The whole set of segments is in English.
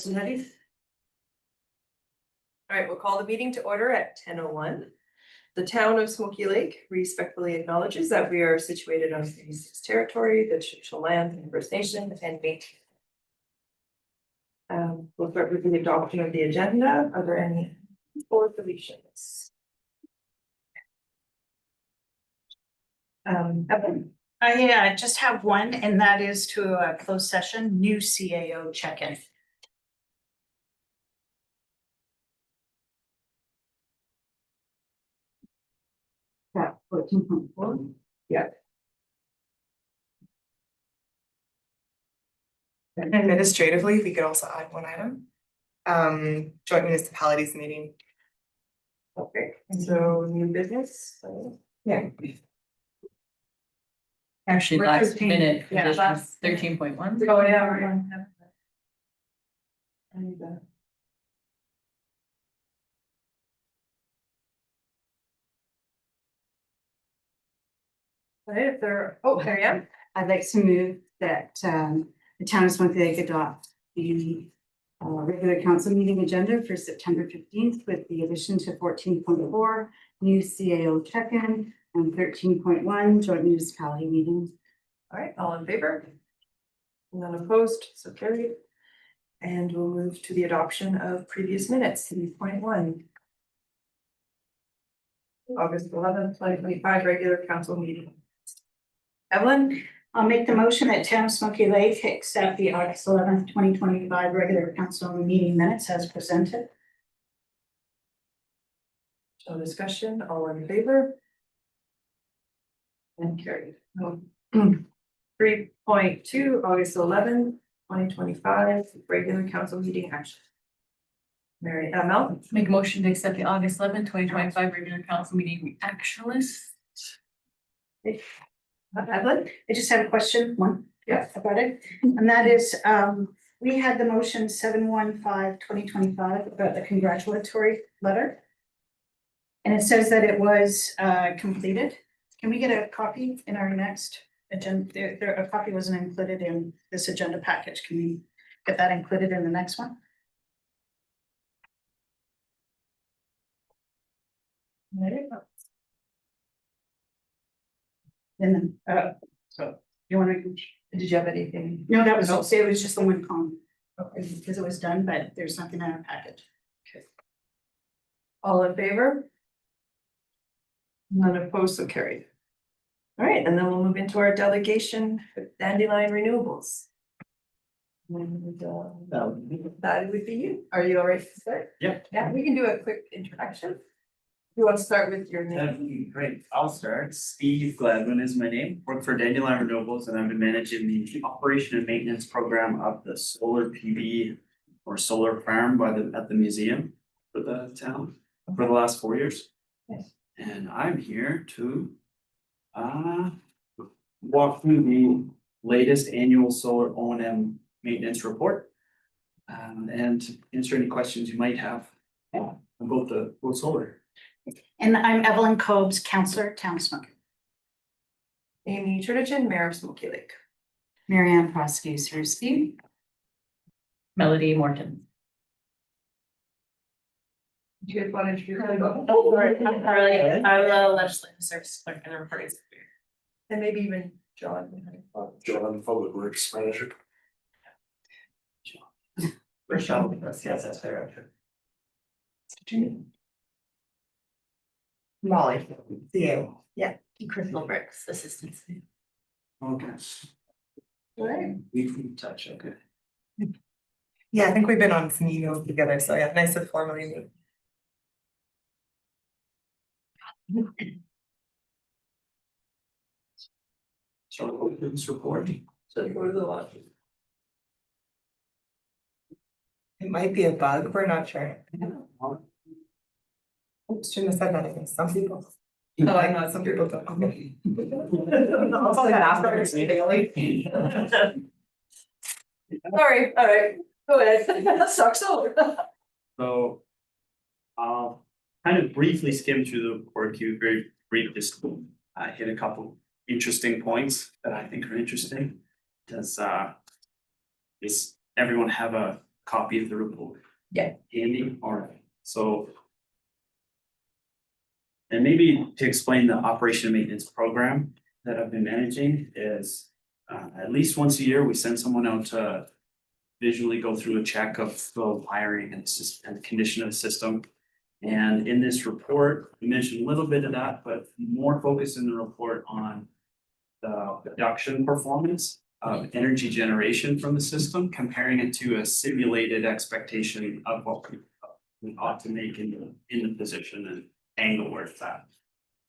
Ready? All right, we'll call the meeting to order at 10:01. The town of Smoky Lake respectfully acknowledges that we are situated on Treaty 6 territory, the traditional land and First Nation and Métis. We'll start with the adoption of the agenda. Are there any board deletions? Evan? I just have one, and that is to a closed session, new CAO check-in. Yeah, 14.4. Yeah. Administratively, we could also add one item. Joint municipalities meeting. Okay, so new business, so, yeah. Actually, We're last 13, minute, yeah, last- 13.1. Oh, yeah, right. And, Right, if there, oh, there you are. I'd like to move that the town of Smoky Lake adopt the regular council meeting agenda for September 15th with the addition to 14.4 new CAO check-in and 13.1 joint municipality meeting. All right, all in favor? None opposed, so carried. And we'll move to the adoption of previous minutes, 3.1. August 11th, 2025, regular council meeting. Evelyn? I'll make the motion that town of Smoky Lake accept the August 11th, 2025 regular council meeting minutes as presented. No discussion, all in favor? And carried. 3.2, August 11th, 2025, regular council meeting action. Mary, Mel? Make a motion to accept the August 11th, 2025 regular council meeting action list. Evelyn? I just have a question, one. Yeah. About it, and that is, we had the motion 715/2025 about the congratulatory letter. And it says that it was completed. Can we get a copy in our next agenda? A copy wasn't included in this agenda package. Can we get that included in the next one? And then, so you want to? Did you have anything? No, that was, it was just the one comment. Okay, because it was done, but there's nothing in our package. All in favor? None opposed, so carried. All right, and then we'll move into our delegation with Dandelion Renewables. And that would be you. Are you all right to start? Yep. Yeah, we can do a quick introduction. You want to start with your That'd name? be great. I'll start. Steve Gladwin is my name. Work for Dandelion Renewables and I've been managing the operation and maintenance program of the solar PV or solar farm at the museum for the town for the last 4 years. Yes. And I'm here to walk through the latest annual solar O&M maintenance report. And answer any questions you might have about the solar. And I'm Evelyn Cobes, Counselor, Town of Smoky. Amy Turnitin, Mayor of Smoky Lake. Marianne Prosky-Sersky. Melody Morton. Do you guys want to introduce? Oh, sorry, I'm Carly. I'm the legislative service clerk and recording secretary. And maybe even John. John, Public Works Manager. Rochelle, yes, that's fair. Molly, CAO. Crystal Bricks, assistant. Okay. All right. We can touch, okay. Yeah, I think we've been on some emails together, so yeah, nice to formally meet. So this report. So go to the left. It might be a bug, we're not sure. Oops, shouldn't have said that, I think some people. Oh, I know, some people don't. Okay. I'll tell that after. Sorry, all right, go ahead. Sucks over. So. I'll kind of briefly skim through the report, keep it very brief, just hit a couple interesting points that I think are interesting. Does everyone have a copy of the report? Yeah. Handy, alright, so. And maybe to explain the operation and maintenance program that I've been managing is, at least once a year, we send someone out to visually go through a check of the wiring and and the condition of the system. And in this report, we mentioned a little bit of that, but more focus in the report on the production performance of energy generation from the system, comparing it to a simulated expectation of what we ought to make in the position and angle where it's at.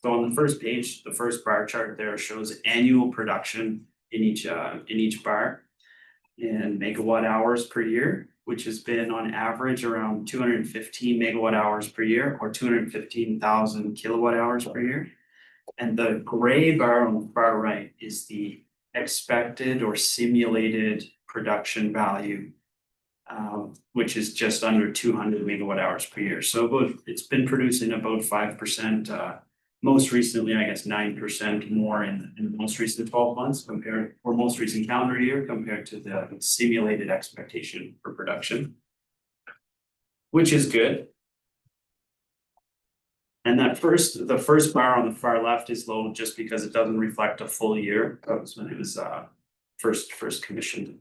So on the first page, the first bar chart there shows annual production in each bar in megawatt hours per year, which has been on average around 215 megawatt hours per year, or 215,000 kilowatt hours per year. And the gray bar on the far right is the expected or simulated production value, which is just under 200 megawatt hours per year. So it's been producing about 5%, most recently, I guess 9% more in the most recent 12 months or most recent calendar year compared to the simulated expectation for production, which is good. And the first bar on the far left is low just because it doesn't reflect a full year. That was when it was first commissioned.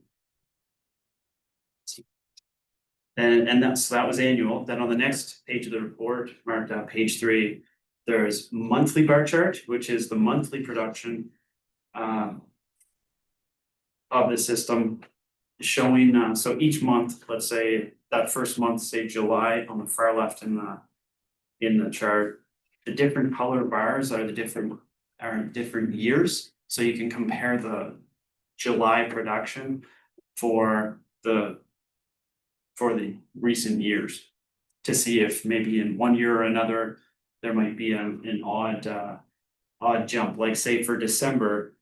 And that was annual. Then on the next page of the report, marked page 3, there's monthly bar chart, which is the monthly production of the system, showing so each month, let's say that first month, say July, on the far left in the chart, the different color bars are different years. So you can compare the July production for the recent years to see if maybe in one year or another there might be an odd jump. Like say for December,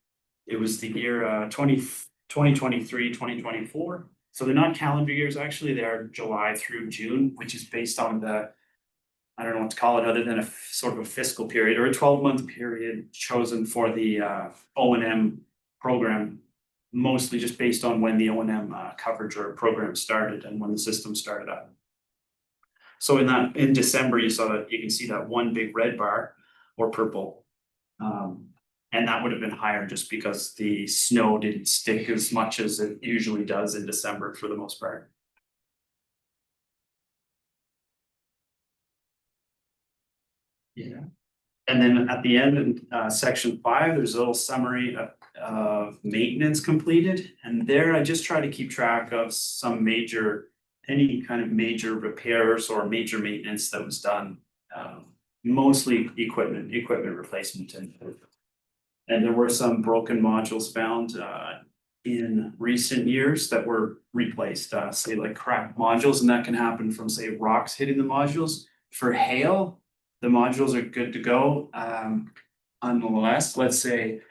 it was the year 2023, 2024. So they're not calendar years, actually, they are July through June, which is based on I don't know what to call it other than a sort of a fiscal period or a 12-month period chosen for the O&M program, mostly just based on when the O&M coverage or program started and when the system started up. So in December, you can see that one big red bar or purple. And that would have been higher just because the snow didn't stick as much as it usually does in December for the most part. Yeah. And then at the end in section 5, there's a little summary of maintenance completed. And there I just try to keep track of any kind of major repairs or major maintenance that was done. Mostly equipment replacement. And there were some broken modules found in recent years that were replaced, say like cracked modules, and that can happen from say rocks hitting the modules. For hail, the modules are good to go. Unless, let's say,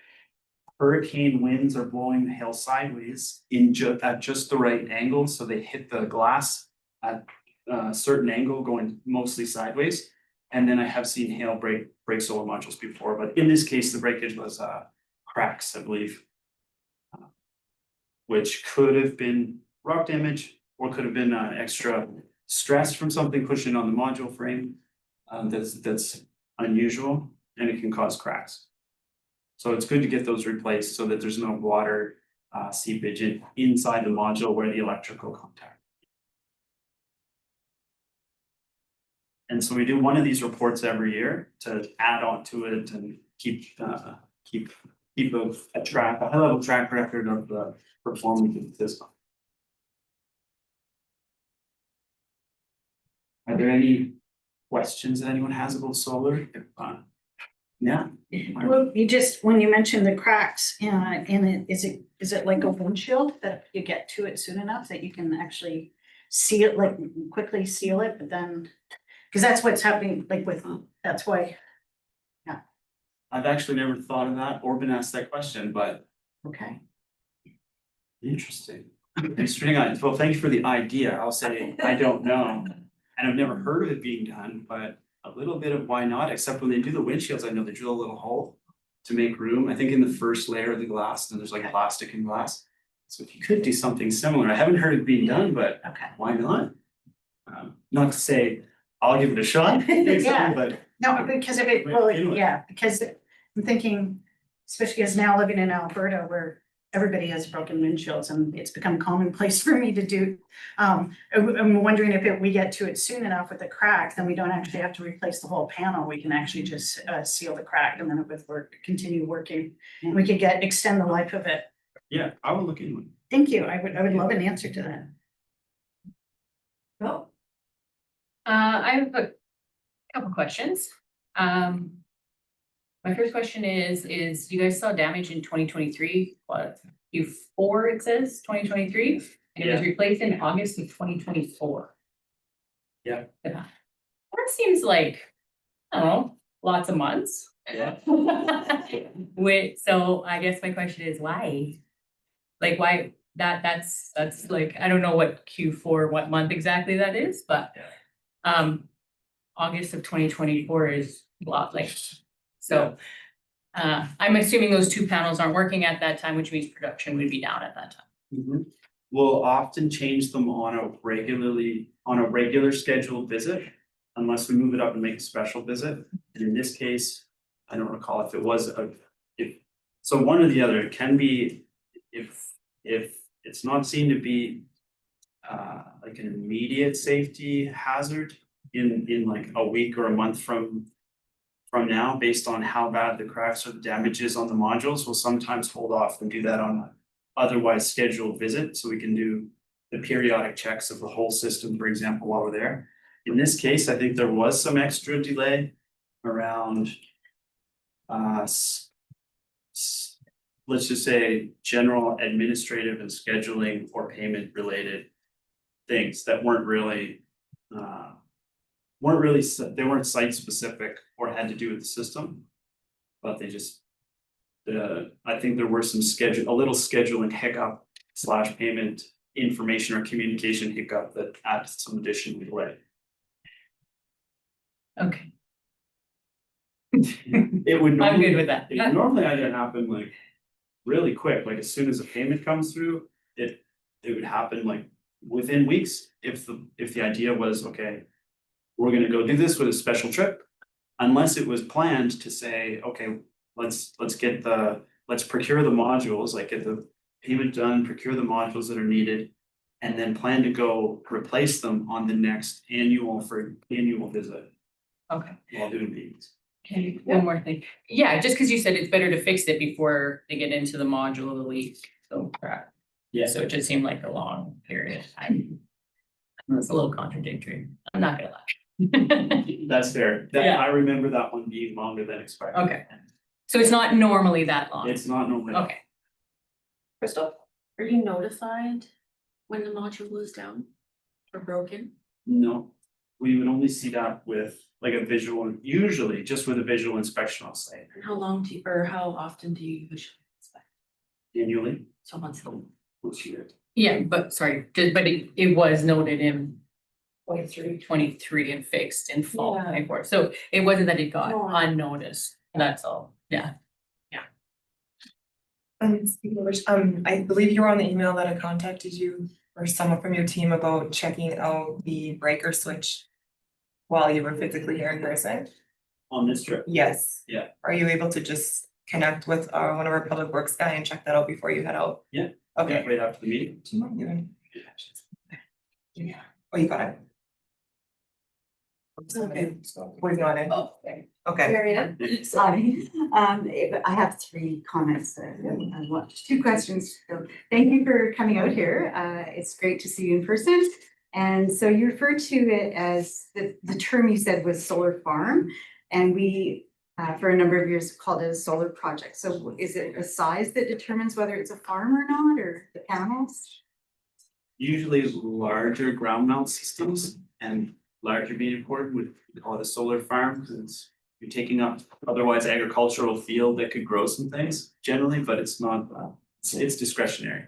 hurricane winds are blowing the hail sideways at just the right angle, so they hit the glass at a certain angle going mostly sideways. And then I have seen hail break solar modules before, but in this case, the breakage was cracks, I believe. Which could have been rock damage or could have been extra stress from something pushing on the module frame. That's unusual and it can cause cracks. So it's good to get those replaced so that there's no water seepage inside the module where the electrical contact. And so we do one of these reports every year to add on to it and keep a high level track record of the performance of the system. Are there any questions that anyone has about solar? Yeah. Well, when you mentioned the cracks in it, is it like a windshield that you get to it soon enough that you can actually seal it, like quickly seal it, but then, because that's what's happening, that's why. Yeah. I've actually never thought of that or been asked that question, but Okay. interesting. Well, thank you for the idea. I'll say I don't know. And I've never heard of it being done, but a little bit of why not, except when they do the windshields, I know they drill a little hole to make room. I think in the first layer of the glass, and there's like plastic and glass. So if you could do something similar, I haven't heard it being done, but Okay. why not? Not to say I'll give it a shot, Yeah. but No, because of it, Wait, well, anyway. yeah, because I'm thinking, especially as now living in Alberta where everybody has broken windshields and it's become commonplace for me to do. I'm wondering if we get to it soon enough with the crack, then we don't actually have to replace the whole panel. We can actually just seal the crack and then it would continue working. And we could extend the life of it. yeah, I will look into it. Thank you. I would love an answer to that. No, I have a couple questions. My first question is you guys saw damage in 2023? What, Q4 it says, 2023? And it was replaced in August of 2024. Yeah. That seems like, I don't know, lots of months. Yeah. So I guess my question is why? Like why, that's like, I don't know what Q4, what month exactly that is, but August of 2024 is a lot like, so. I'm assuming those two panels aren't working at that time, which means production would be down at that time. Mhm. We'll often change them on a regular scheduled visit. Unless we move it up and make a special visit, and in this case, I don't recall if it was so one or the other, it can be if it's not seen to be. Like an immediate safety hazard in like a week or a month from now, based on how bad the cracks or the damage is on the modules, we'll sometimes hold off and do that on an otherwise scheduled visit, so we can do the periodic checks of the whole system, for example, while we're there. In this case, I think there was some extra delay around let's just say general administrative and scheduling or payment related things that weren't really they weren't site specific or had to do with the system. But they just, I think there were some a little scheduling hiccup / payment information or communication hiccup that added some additional delay. Okay, It would I'm normally, good with that. it would normally either happen like really quick, like as soon as a payment comes through, it would happen like within weeks, if the idea was, okay, we're gonna go do this with a special trip. Unless it was planned to say, okay, let's procure the modules, like get the payment done, procure the modules that are needed. And then plan to go replace them on the next annual visit Okay. while doing meetings. Okay, one more thing. Yeah, just because you said it's better to fix it before they get into the module of the leak, so crap. Yeah. So it just seemed like a long period of time. It's a little contradictory. I'm not gonna lie. That's fair. Yeah. I remember that one being longer than expected. Okay. So it's not normally that long? It's not normally. Okay, Crystal? Are you notified when the module was down or broken? No, we would only see that with like a visual, usually just with a visual inspection, I'll say, And how long do you, or how often do you usually inspect? annually, So once a once a year. yeah, but sorry, but it was noted in 23 and fixed in fall Yeah. 24, so it wasn't that it got No. unnoticed, that's all, yeah. Speaking of which, I believe you were on the email that I contacted you or someone from your team about checking out the breaker switch while you were physically here in person. On this trip, Yes. Yeah. Are you able to just connect with one of our public works guy and check that out before you head out? Yeah. Okay. right after the meeting. Do you mind doing? Yeah. Oh, you got it. Okay. We've got it. Oh, okay. Okay. Marianne? Sorry, I have 3 comments, two questions. So thank you for coming out here. It's great to see you in person. And so you referred to it as, the term you said was solar farm. And we, for a number of years, called it a solar project. So is it a size that determines whether it's a farm or not, or the panels? Usually larger ground mount systems and larger being important would call it a solar farm, because you're taking up otherwise agricultural field that could grow some things generally, but it's not, it's discretionary.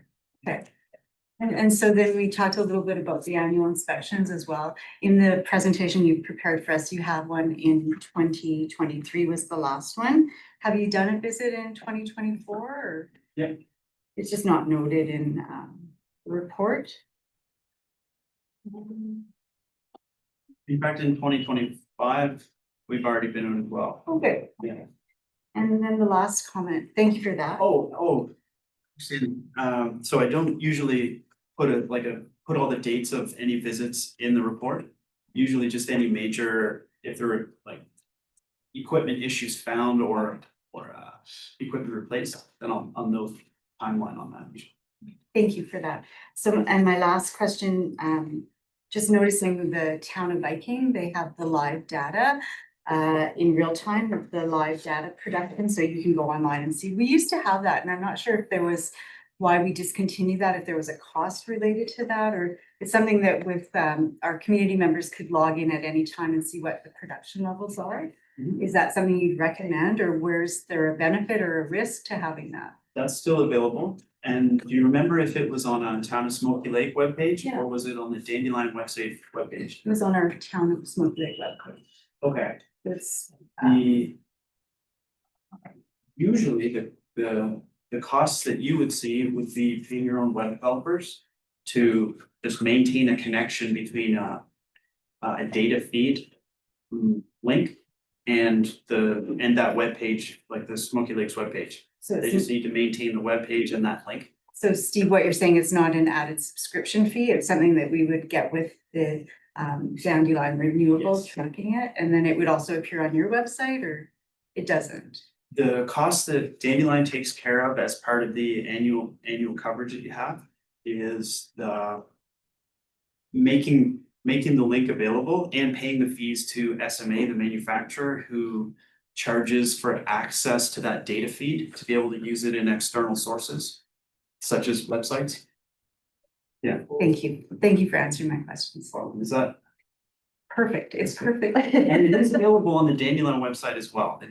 And so then we talked a little bit about the annual inspections as well. In the presentation you prepared for us, you have one in 2023 was the last one. Have you done a visit in 2024 or? Yeah. it's just not noted in the report. In fact, in 2025, we've already been on as well. Okay. Yeah. And then the last comment, thank you for that. So I don't usually put all the dates of any visits in the report. Usually just any major, if there are like equipment issues found or equipment replaced, then I'll know timeline on that. Thank you for that. So, and my last question, just noticing the town of Viking, they have the live data in real time of the live data production, so you can go online and see. We used to have that, and I'm not sure if there was why we discontinued that, if there was a cost related to that, or it's something that with our community members could log in at any time and see what the production levels are. Mhm. Is that something you'd recommend, or where's there a benefit or a risk to having that? That's still available. And do you remember if it was on a Town of Smoky Lake webpage Yeah. or was it on the Dandelion website webpage? It was on our town of Smoky Lake webpage. Okay, It's the usually the costs that you would see would be paying your own web developers to just maintain a connection between a data feed link and that webpage, like the Smoky Lakes webpage. so They it's, just need to maintain the webpage and that link. so Steve, what you're saying is not an added subscription fee, it's something that we would get with the Dandelion Renewables Yes. tracking it, and then it would also appear on your website, or it doesn't? The cost that Dandelion takes care of as part of the annual coverage that you have is the making the link available and paying the fees to SMA, the manufacturer, who charges for access to that data feed to be able to use it in external sources, such as websites. Yeah, Thank you for answering my questions. is that, Perfect, it's perfect. and it is available on the Dandelion website as well. That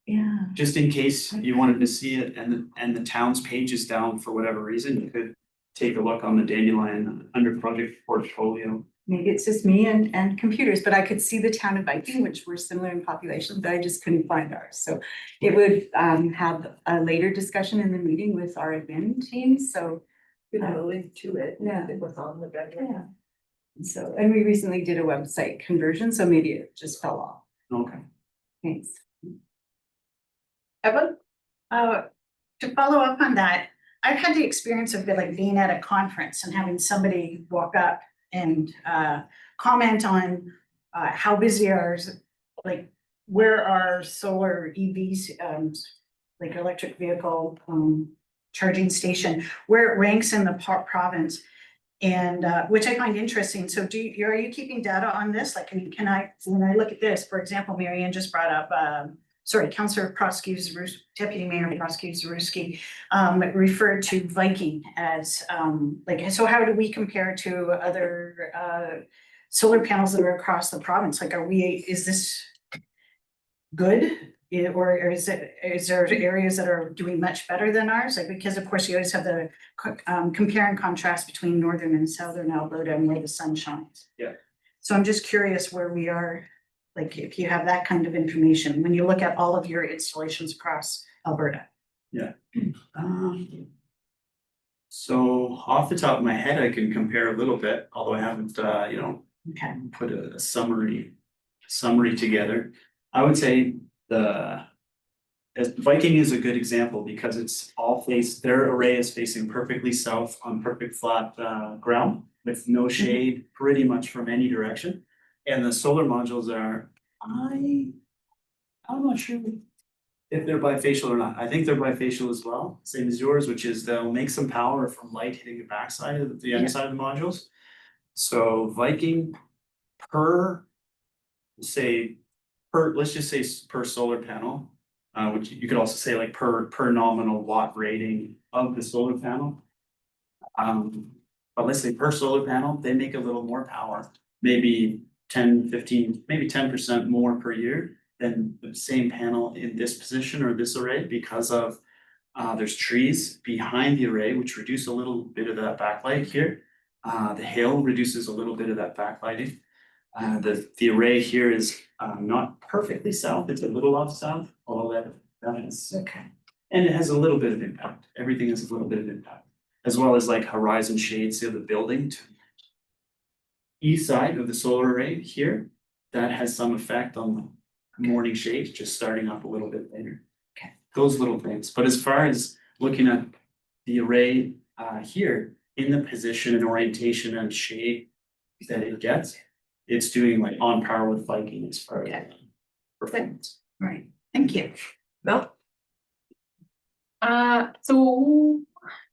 Yeah, just in case you wanted to see it and the town's page is down for whatever reason, you could take a look on the Dandelion under project portfolio. maybe it's just me and computers, but I could see the town of Viking, which were similar in population, but I just couldn't find ours. So it would have a later discussion in the meeting with our admin team, so. We have a link to it. Yeah. It was on the record. Yeah. So, and we recently did a website conversion, so maybe it just fell off. Okay. Thanks. Evan? To follow up on that, I've had the experience of like being at a conference and having somebody walk up and comment on how busy ours, like where our solar EVs, like electric vehicle charging station, where it ranks in the province. And which I find interesting. So are you keeping data on this? Like, can I, when I look at this, for example, Mary Ann just brought up Councillor Proskey, Deputy Mayor Proskey Zaruski referred to Viking as like, so how do we compare to other solar panels that are across the province? Like, is this good? Or is there areas that are doing much better than ours? Like, because of course you always have the compare and contrast between northern and southern Alberta and where the sun shines. Yeah. So I'm just curious where we are, like if you have that kind of information, when you look at all of your installations across Alberta. So off the top of my head, I can compare a little bit, although I haven't, Okay. put a summary together. I would say as Viking is a good example because it's their array is facing perfectly south on perfect flat ground with no shade pretty much from any direction. And the solar modules I'm not sure if they're bifacial or not. I think they're bifacial as well, same as yours, which is they'll make some power from light hitting the backside of the underside of the modules. So Viking let's just say per solar panel, which you could also say like per nominal watt rating of the solar panel. But let's say per solar panel, they make a little more power, maybe 10, 15, maybe 10% more per year than the same panel in this position or this array because of there's trees behind the array which reduce a little bit of that backlight here. The hill reduces a little bit of that backlighting. The array here is not perfectly south, it's a little off south, although that is. Okay. And it has a little bit of impact, everything has a little bit of impact, as well as like horizon shades of the building to east side of the solar array here, that has some effect on the morning shade, just starting up a little bit later. Okay. Those little things, but as far as looking at the array here, in the position and orientation and shade that it gets, it's doing like on par with Viking as far as performance. Right, thank you. Mel? So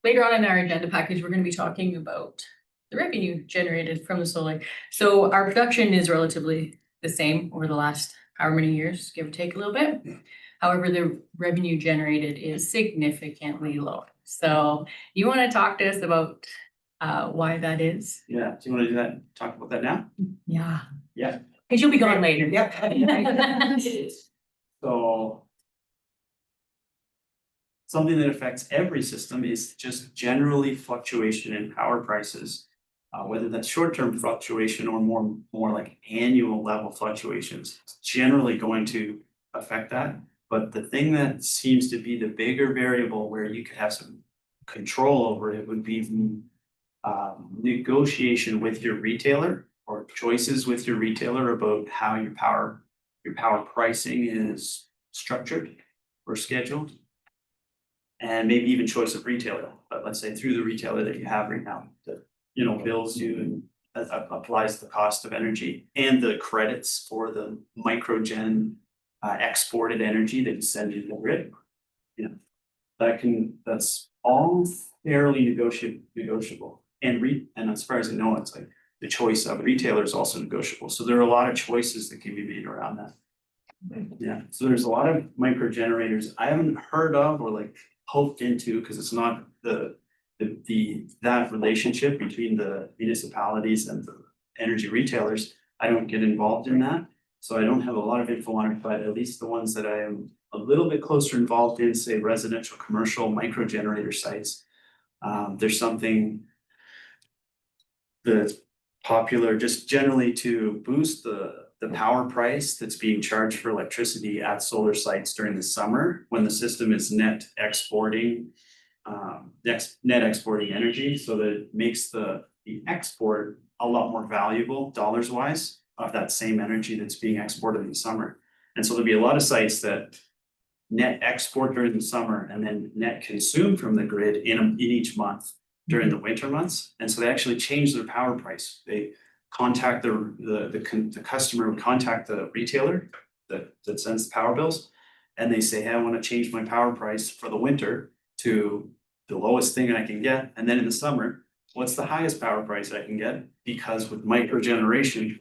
later on in our agenda package, we're gonna be talking about the revenue generated from the solar. So our production is relatively the same over the last however many years, give or take a little bit. However, the revenue generated is significantly lower. So you wanna talk to us about why that is? Yeah, do you wanna do that, talk about that now? Yeah. Yeah. Cause you'll be gone later. Yep. So. Something that affects every system is just generally fluctuation in power prices. Whether that's short-term fluctuation or more like annual level fluctuations, it's generally going to affect that. But the thing that seems to be the bigger variable where you could have some control over it would be the negotiation with your retailer or choices with your retailer about how your power pricing is structured or scheduled. And maybe even choice of retailer, but let's say through the retailer that you have right now, that, you know, bills you and applies the cost of energy and the credits for the microgen exported energy that you send in the grid. You know, that's all fairly negotiable. And as far as I know, it's like the choice of retailer is also negotiable. So there are a lot of choices that can be made around that. Yeah, so there's a lot of micro generators I haven't heard of or like poked into, because it's not that relationship between the municipalities and the energy retailers. I don't get involved in that, so I don't have a lot of info on it, but at least the ones that I am a little bit closer involved in, say residential, commercial, micro generator sites. There's something that's popular just generally to boost the power price that's being charged for electricity at solar sites during the summer, when the system is net exporting energy, so that it makes the export a lot more valuable dollars wise of that same energy that's being exported in the summer. And so there'll be a lot of sites that net export during the summer and then net consume from the grid in each month during the winter months. And so they actually change their power price. They contact the customer would contact the retailer that sends the power bills. And they say, hey, I want to change my power price for the winter to the lowest thing I can get. And then in the summer, what's the highest power price I can get? Because with micro generation,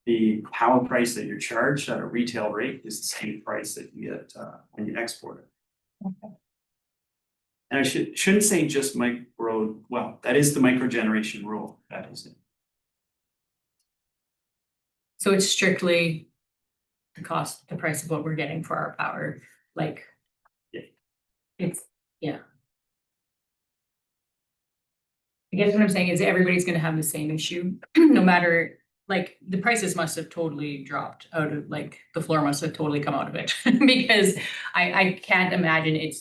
the power price that you're charged at a retail rate is the same price that you get when you export it. Okay. And I shouldn't say just micro, well, that is the micro generation rule, that is it. So it's strictly the price of what we're getting for our power, like. Yeah. It's, yeah. I guess what I'm saying is everybody's gonna have the same issue, no matter, like, the prices must have totally dropped out of, like, the floor must have totally come out of it. Because I can't imagine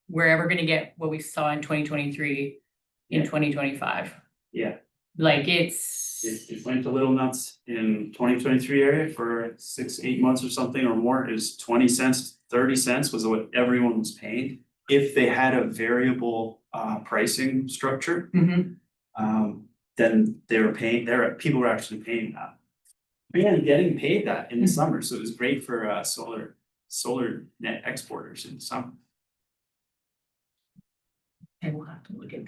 we're ever gonna get what we saw in 2023 in 2025. Yeah. Like It went a little nuts in 2023 area for 6-8 months or something or more. It was 20 cents, 30 cents was what everyone was paying. If they had a variable pricing structure, then people were actually paying that. And getting paid that in the summer, so it was great for solar net exporters in the summer. I will have to look at.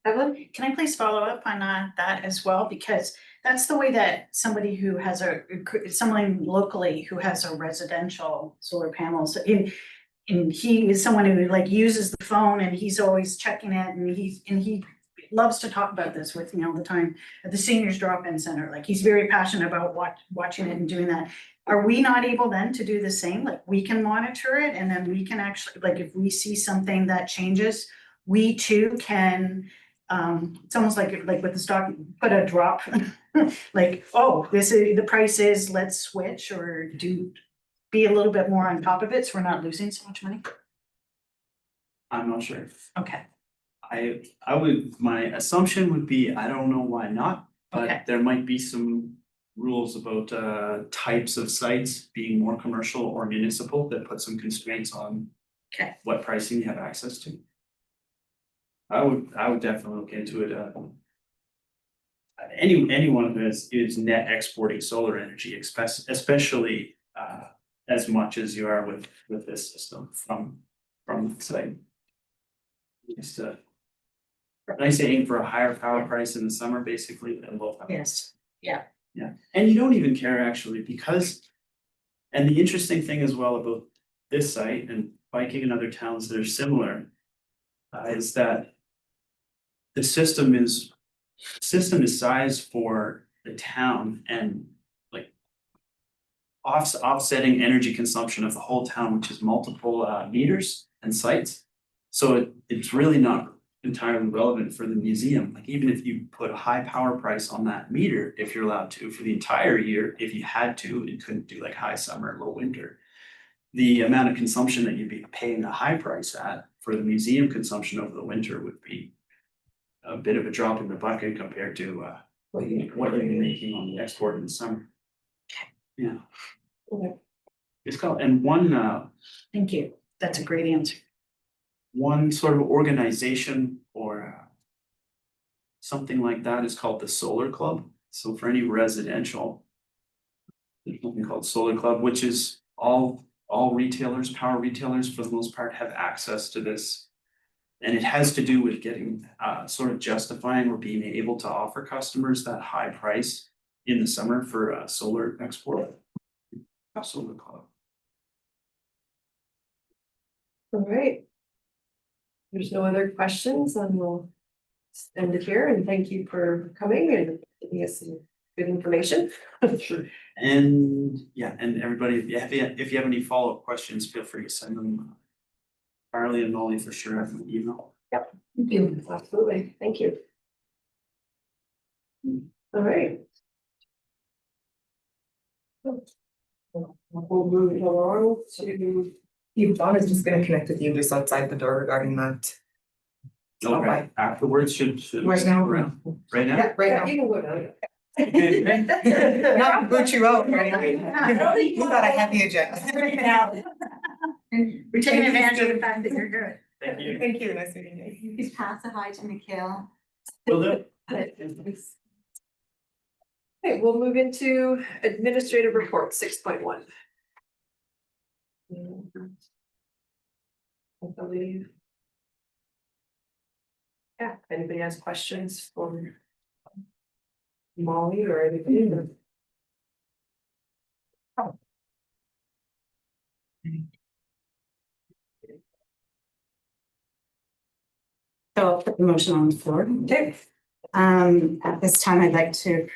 Evelyn, can I please follow up on that as well? Because that's the way that somebody who has someone locally who has a residential solar panels and he is someone who like uses the phone and he's always checking it and he loves to talk about this with me all the time at the seniors drop-in center. Like he's very passionate about watching it and doing that. Are we not able then to do the same? Like we can monitor it and then we can actually, like if we see something that changes, we too can, it's almost like with the stock, put a drop, like, oh, this is, the price is, let's switch or do be a little bit more on top of it, so we're not losing so much money? I'm not sure. Okay, I would, my assumption would be, I don't know why not, Okay. but there might be some rules about types of sites being more commercial or municipal that put some constraints on Okay. what pricing you have access to. I would definitely look into it. Anyone who is net exporting solar energy, especially as much as you are with this system from the site. Just nice to aim for a higher power price in the summer, basically, than low. power. yes, Yeah, and you don't even care actually, because. And the interesting thing as well about this site and Viking and other towns that are similar. Is that. The system is sized for the town and like. Offsetting energy consumption of the whole town, which is multiple meters and sites. So it's really not entirely relevant for the museum, like even if you put a high power price on that meter, if you're allowed to, for the entire year, if you had to, and couldn't do like high summer, low winter. The amount of consumption that you'd be paying a high price at for the museum consumption over the winter would be. A bit of a drop in the bucket compared to what you're making on the export in the summer. Yeah. Okay. It's called, and thank you, that's a great answer. one sort of organization or something like that is called the Solar Club. So for any residential, there's something called Solar Club, which is all retailers, power retailers for the most part have access to this. And it has to do with getting sort of justifying or being able to offer customers that high price in the summer for solar export. Solar Club. All right. There's no other questions, and we'll end it here, and thank you for coming and giving us some good information. Sure. And yeah, and everybody, if you have any follow-up questions, feel free to send them. Carly and Molly for sure have an email. Absolutely, thank you. All right. We'll move it along to. Don is just gonna connect with you just outside the door regarding that. Okay, afterwards should. Right now. Right now? Yeah, right now. You can go down. Not to boot you out, right? You thought I had the agenda. We're taking advantage of the fact that you're good. Thank you. Thank you, nice meeting you. Please pass a hi to Mikhail. Will do. Okay, we'll move into administrative report 6.1. I believe. Yeah, if anybody has questions for Molly or anything. So I'll put the motion on the floor. Okay. At this time, I'd like to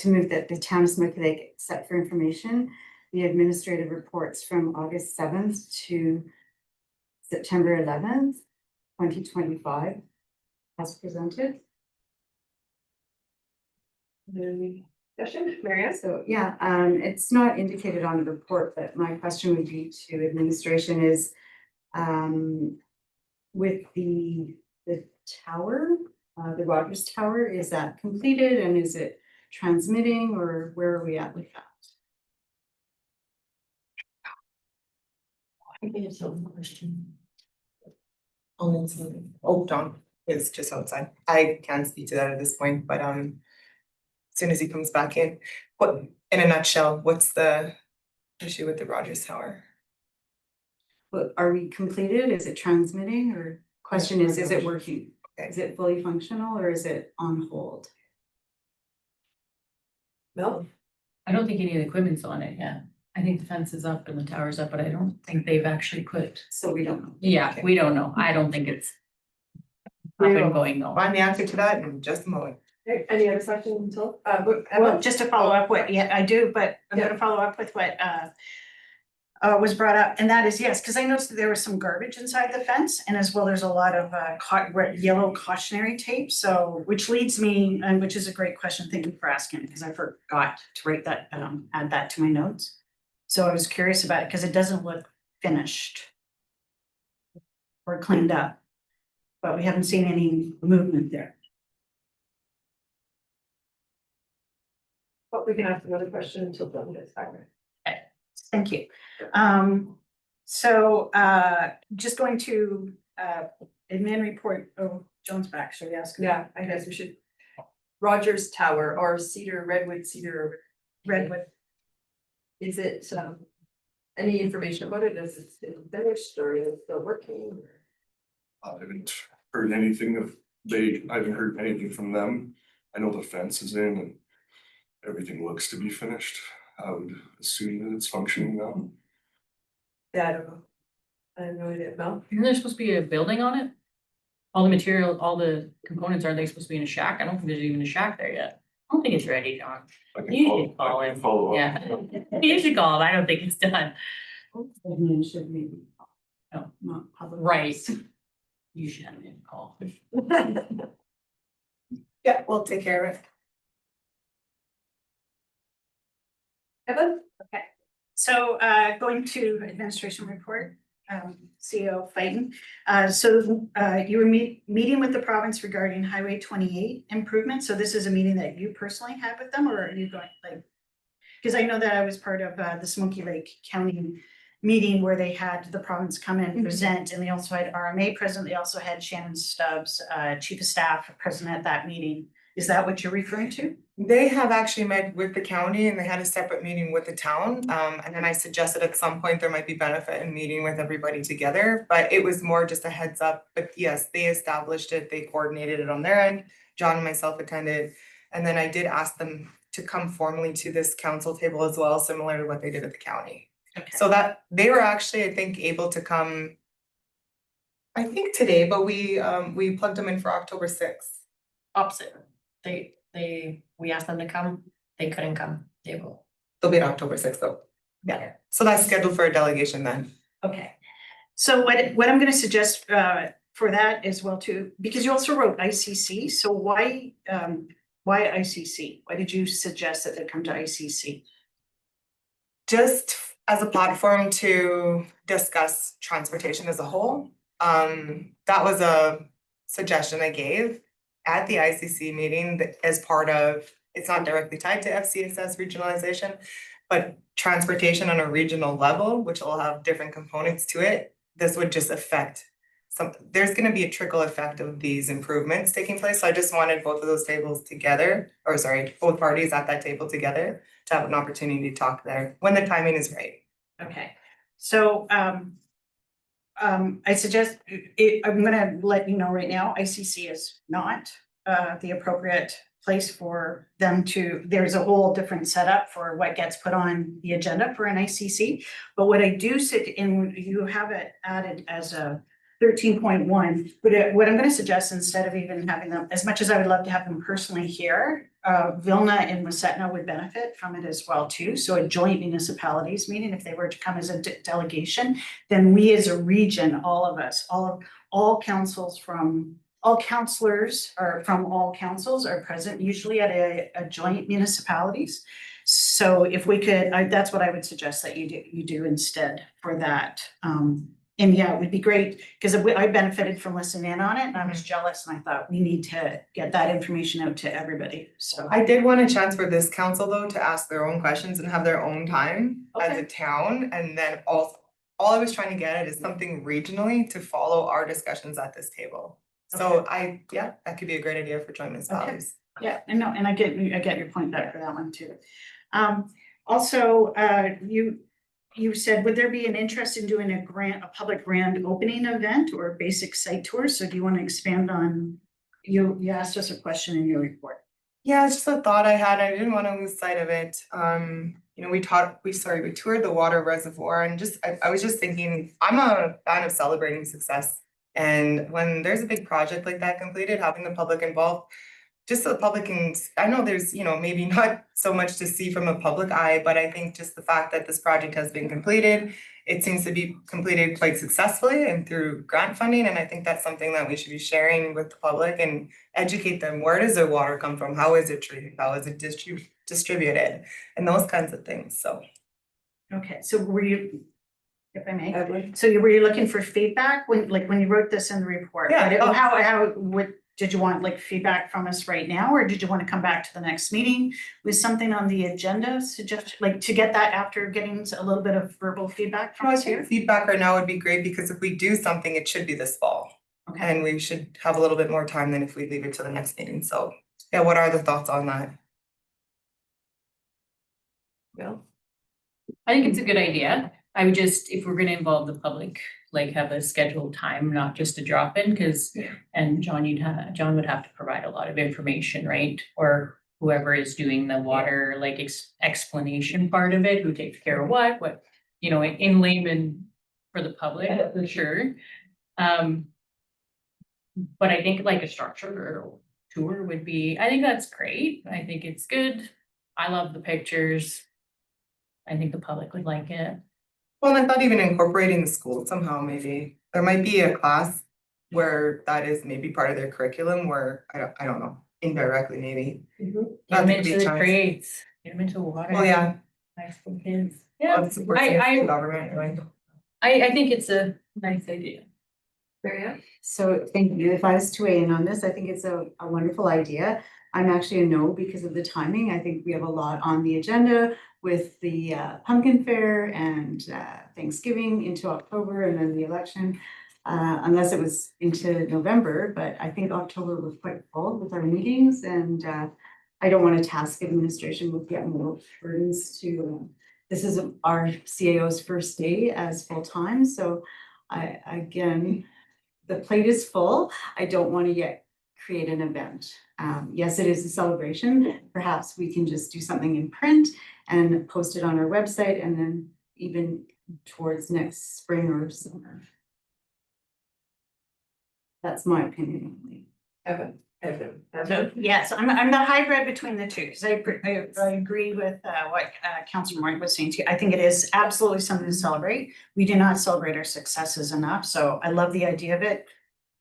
move that the town of Smoky Lake accept for information the administrative reports from August 7th to September 11th, 2025, as presented. Any discussion, Marianne? So, yeah, it's not indicated on the report, but my question would be to administration is, with the tower, the Rogers Tower, is that completed and is it transmitting, or where are we at with that? I think it's a question. Oh, Don is just outside. I can't speak to that at this point, but as soon as he comes back in, in a nutshell, what's the issue with the Rogers Tower? But are we completed? Is it transmitting, or question is it working? Is it fully functional or is it on hold? Mel? I don't think any of the equipment's on it yet. I think the fence is up and the tower's up, but I don't think they've actually put, So we don't know. yeah, we don't know. I don't think it's up and going though. Find the answer to that in just a moment. Okay, any other questions until, Well, just to follow up what, yeah, I do, but I'm gonna follow up with what was brought up, and that is, yes, because I noticed that there was some garbage inside the fence, and as well, there's a lot of yellow cautionary tape, so, which leads me, and which is a great question, thank you for asking, because I forgot to write that, add that to my notes. So I was curious about it because it doesn't look finished or cleaned up, but we haven't seen any movement there. But we can ask another question until Bill gets back. Thank you. Just going to, admin report, oh, Joan's back, should we ask? Yeah, I guess we should. Rogers Tower or Redwood Cedar, Redwood. is it, any information about it? Is it finished or is it still working? I haven't heard anything I haven't heard anything from them. I know the fence is in and everything looks to be finished. I would assume that it's functioning now. Yeah, I don't know. I have no idea, Mel. Isn't there supposed to be a building on it? All the material, all the components, aren't they supposed to be in a shack? I don't think there's even a shack there yet. I don't think it's ready, John. I can You follow- should call I can him. follow up. Yeah. You should call him. I don't think it's done. Admin should maybe. No. Not public. Right. You should have him call. Yeah, we'll take care of it. Evan? So, going to administration report, CEO Fighton. You were meeting with the province regarding Highway 28 improvements. So this is a meeting that you personally had with them, or are you going like? Because I know that I was part of the Smoky Lake County meeting where they had the province come in and present, and they also had RMA present. They also had Shannon Stubbs, Chief of Staff, present at that meeting. Is that what you're referring to? They have actually met with the county and they had a separate meeting with the town. And then I suggested at some point there might be benefit in meeting with everybody together, but it was more just a heads up. But yes, they established it, they coordinated it on their end. John and myself attended. And then I did ask them to come formally to this council table as well, similar to what they did at the county. Okay. So that they were actually, I think, able to come. I think today, but we plugged them in for October 6th. Opposite. We asked them to come, they couldn't come, they will. They'll be at October 6th though. Yeah. So that's scheduled for a delegation then. Okay. So what I'm gonna suggest for that as well too, because you also wrote ICC, so why ICC? Why did you suggest that they come to ICC? Just as a platform to discuss transportation as a whole. That was a suggestion I gave at the ICC meeting as part of, it's not directly tied to FCSS regionalization, but transportation on a regional level, which will have different components to it. This would just affect there's gonna be a trickle effect of these improvements taking place. So I just wanted both of those tables together, or sorry, both parties at that table together to have an opportunity to talk there when the timing is right. Okay, so I suggest, I'm gonna let you know right now, ICC is not the appropriate place for them to, there's a whole different setup for what gets put on the agenda for an ICC. But what I do sit in, you have it added as a 13.1, but what I'm gonna suggest, instead of even having them, as much as I would love to have them personally here, Vilna and Wasetna would benefit from it as well too. So a joint municipalities meeting, if they were to come as a delegation, then we as a region, all of us, all councils from, all councilors are from all councils are present usually at a joint municipalities. So if we could, that's what I would suggest that you do instead for that. And yeah, it would be great, because I benefited from listening in on it and I was jealous and I thought we need to get that information out to everybody, so. I did want a chance for this council though to ask their own questions and have their own time as Okay. a town. And then all I was trying to get at is something regionally to follow our discussions at this table. So yeah, that could be a great idea for joint municipalities. Yeah, and no, and I get your point there for that one too. Also, you said, would there be an interest in doing a public grand opening event or a basic site tour? So do you want to expand on, you asked us a question in your report. Yeah, it's just a thought I had. I didn't want to lose sight of it. We toured the water reservoir and I was just thinking, I'm a fan of celebrating success. And when there's a big project like that completed, having the public involved, just so the public can, I know there's, maybe not so much to see from a public eye, but I think just the fact that this project has been completed, it seems to be completed quite successfully and through grant funding. And I think that's something that we should be sharing with the public and educate them. Where does their water come from? How is it treated? How is it distributed? And those kinds of things. So Okay, so were you, if I may, I would. so were you looking for feedback when, like, when you wrote this in the report? Yeah, But oh. what, did you want like feedback from us right now, or did you want to come back to the next meeting with something on the agenda, suggest, like, to get that after getting a little bit of verbal feedback from I us think here? feedback right now would be great, because if we do something, it should be this fall. Okay, And we should have a little bit more time than if we leave it to the next meeting, so, yeah, what are the thoughts on that? Well, I think it's a good idea. I would just, if we're gonna involve the public, like have a scheduled time, not just a drop in, cause. Yeah. And John would have to provide a lot of information, right? Or whoever is doing the water, like explanation part of it, who takes care of what, you know, in layman for the public, for sure. But I think like a structured tour would be, I think that's great. I think it's good. I love the pictures. I think the public would like it. Well, I thought even incorporating the school somehow, maybe, there might be a class where that is maybe part of their curriculum, where, I don't know, indirectly maybe. Get That them could be into a the chance. trades, get them into water. Well, yeah. High school kids. Well, Yeah, it supports the government, right? I think it's a nice idea. Marianne? So thank you. If I was to weigh in on this, I think it's a wonderful idea. I'm actually a no because of the timing. I think we have a lot on the agenda with the pumpkin fair and Thanksgiving into October and then the election. Unless it was into November, but I think October was quite full with our meetings, and I don't want to task administration with yet more burdens to. This is our CAO's first day as full-time, so again, the plate is full. I don't want to yet create an event. Yes, it is a celebration. Perhaps we can just do something in print and post it on our website, and then even towards next spring or summer. That's my opinion only. Evan. so, yes, I'm the hybrid between the two, because I agree with what Councilor Moore was saying too. I think it is absolutely something to celebrate. We do not celebrate our successes enough, so I love the idea of it.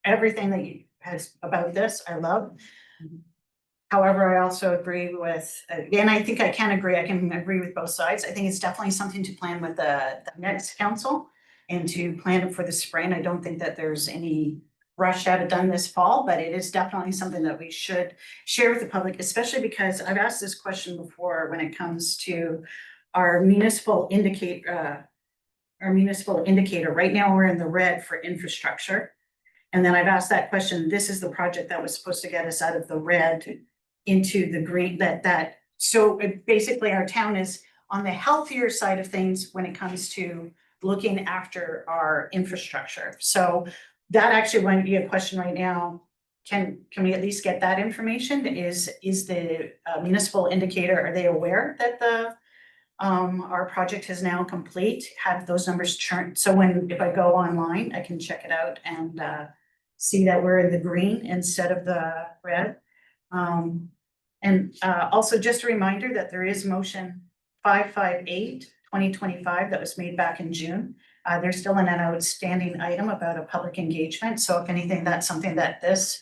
Everything that you has about this, I love. However, I also agree with, and I think I can agree with both sides. I think it's definitely something to plan with the next council and to plan it for the spring. I don't think that there's any rush to have it done this fall, but it is definitely something that we should share with the public, especially because I've asked this question before when it comes to our municipal indicator. Right now, we're in the red for infrastructure. And then I've asked that question, this is the project that was supposed to get us out of the red into the green, so basically our town is on the healthier side of things when it comes to looking after our infrastructure. So that actually might be a question right now. Can we at least get that information? Is the municipal indicator, are they aware that our project is now complete? Have those numbers churned? So if I go online, I can check it out and see that we're in the green instead of the red. And also just a reminder that there is motion 558, 2025 that was made back in June. There's still an outstanding item about a public engagement. So if anything, that's something that this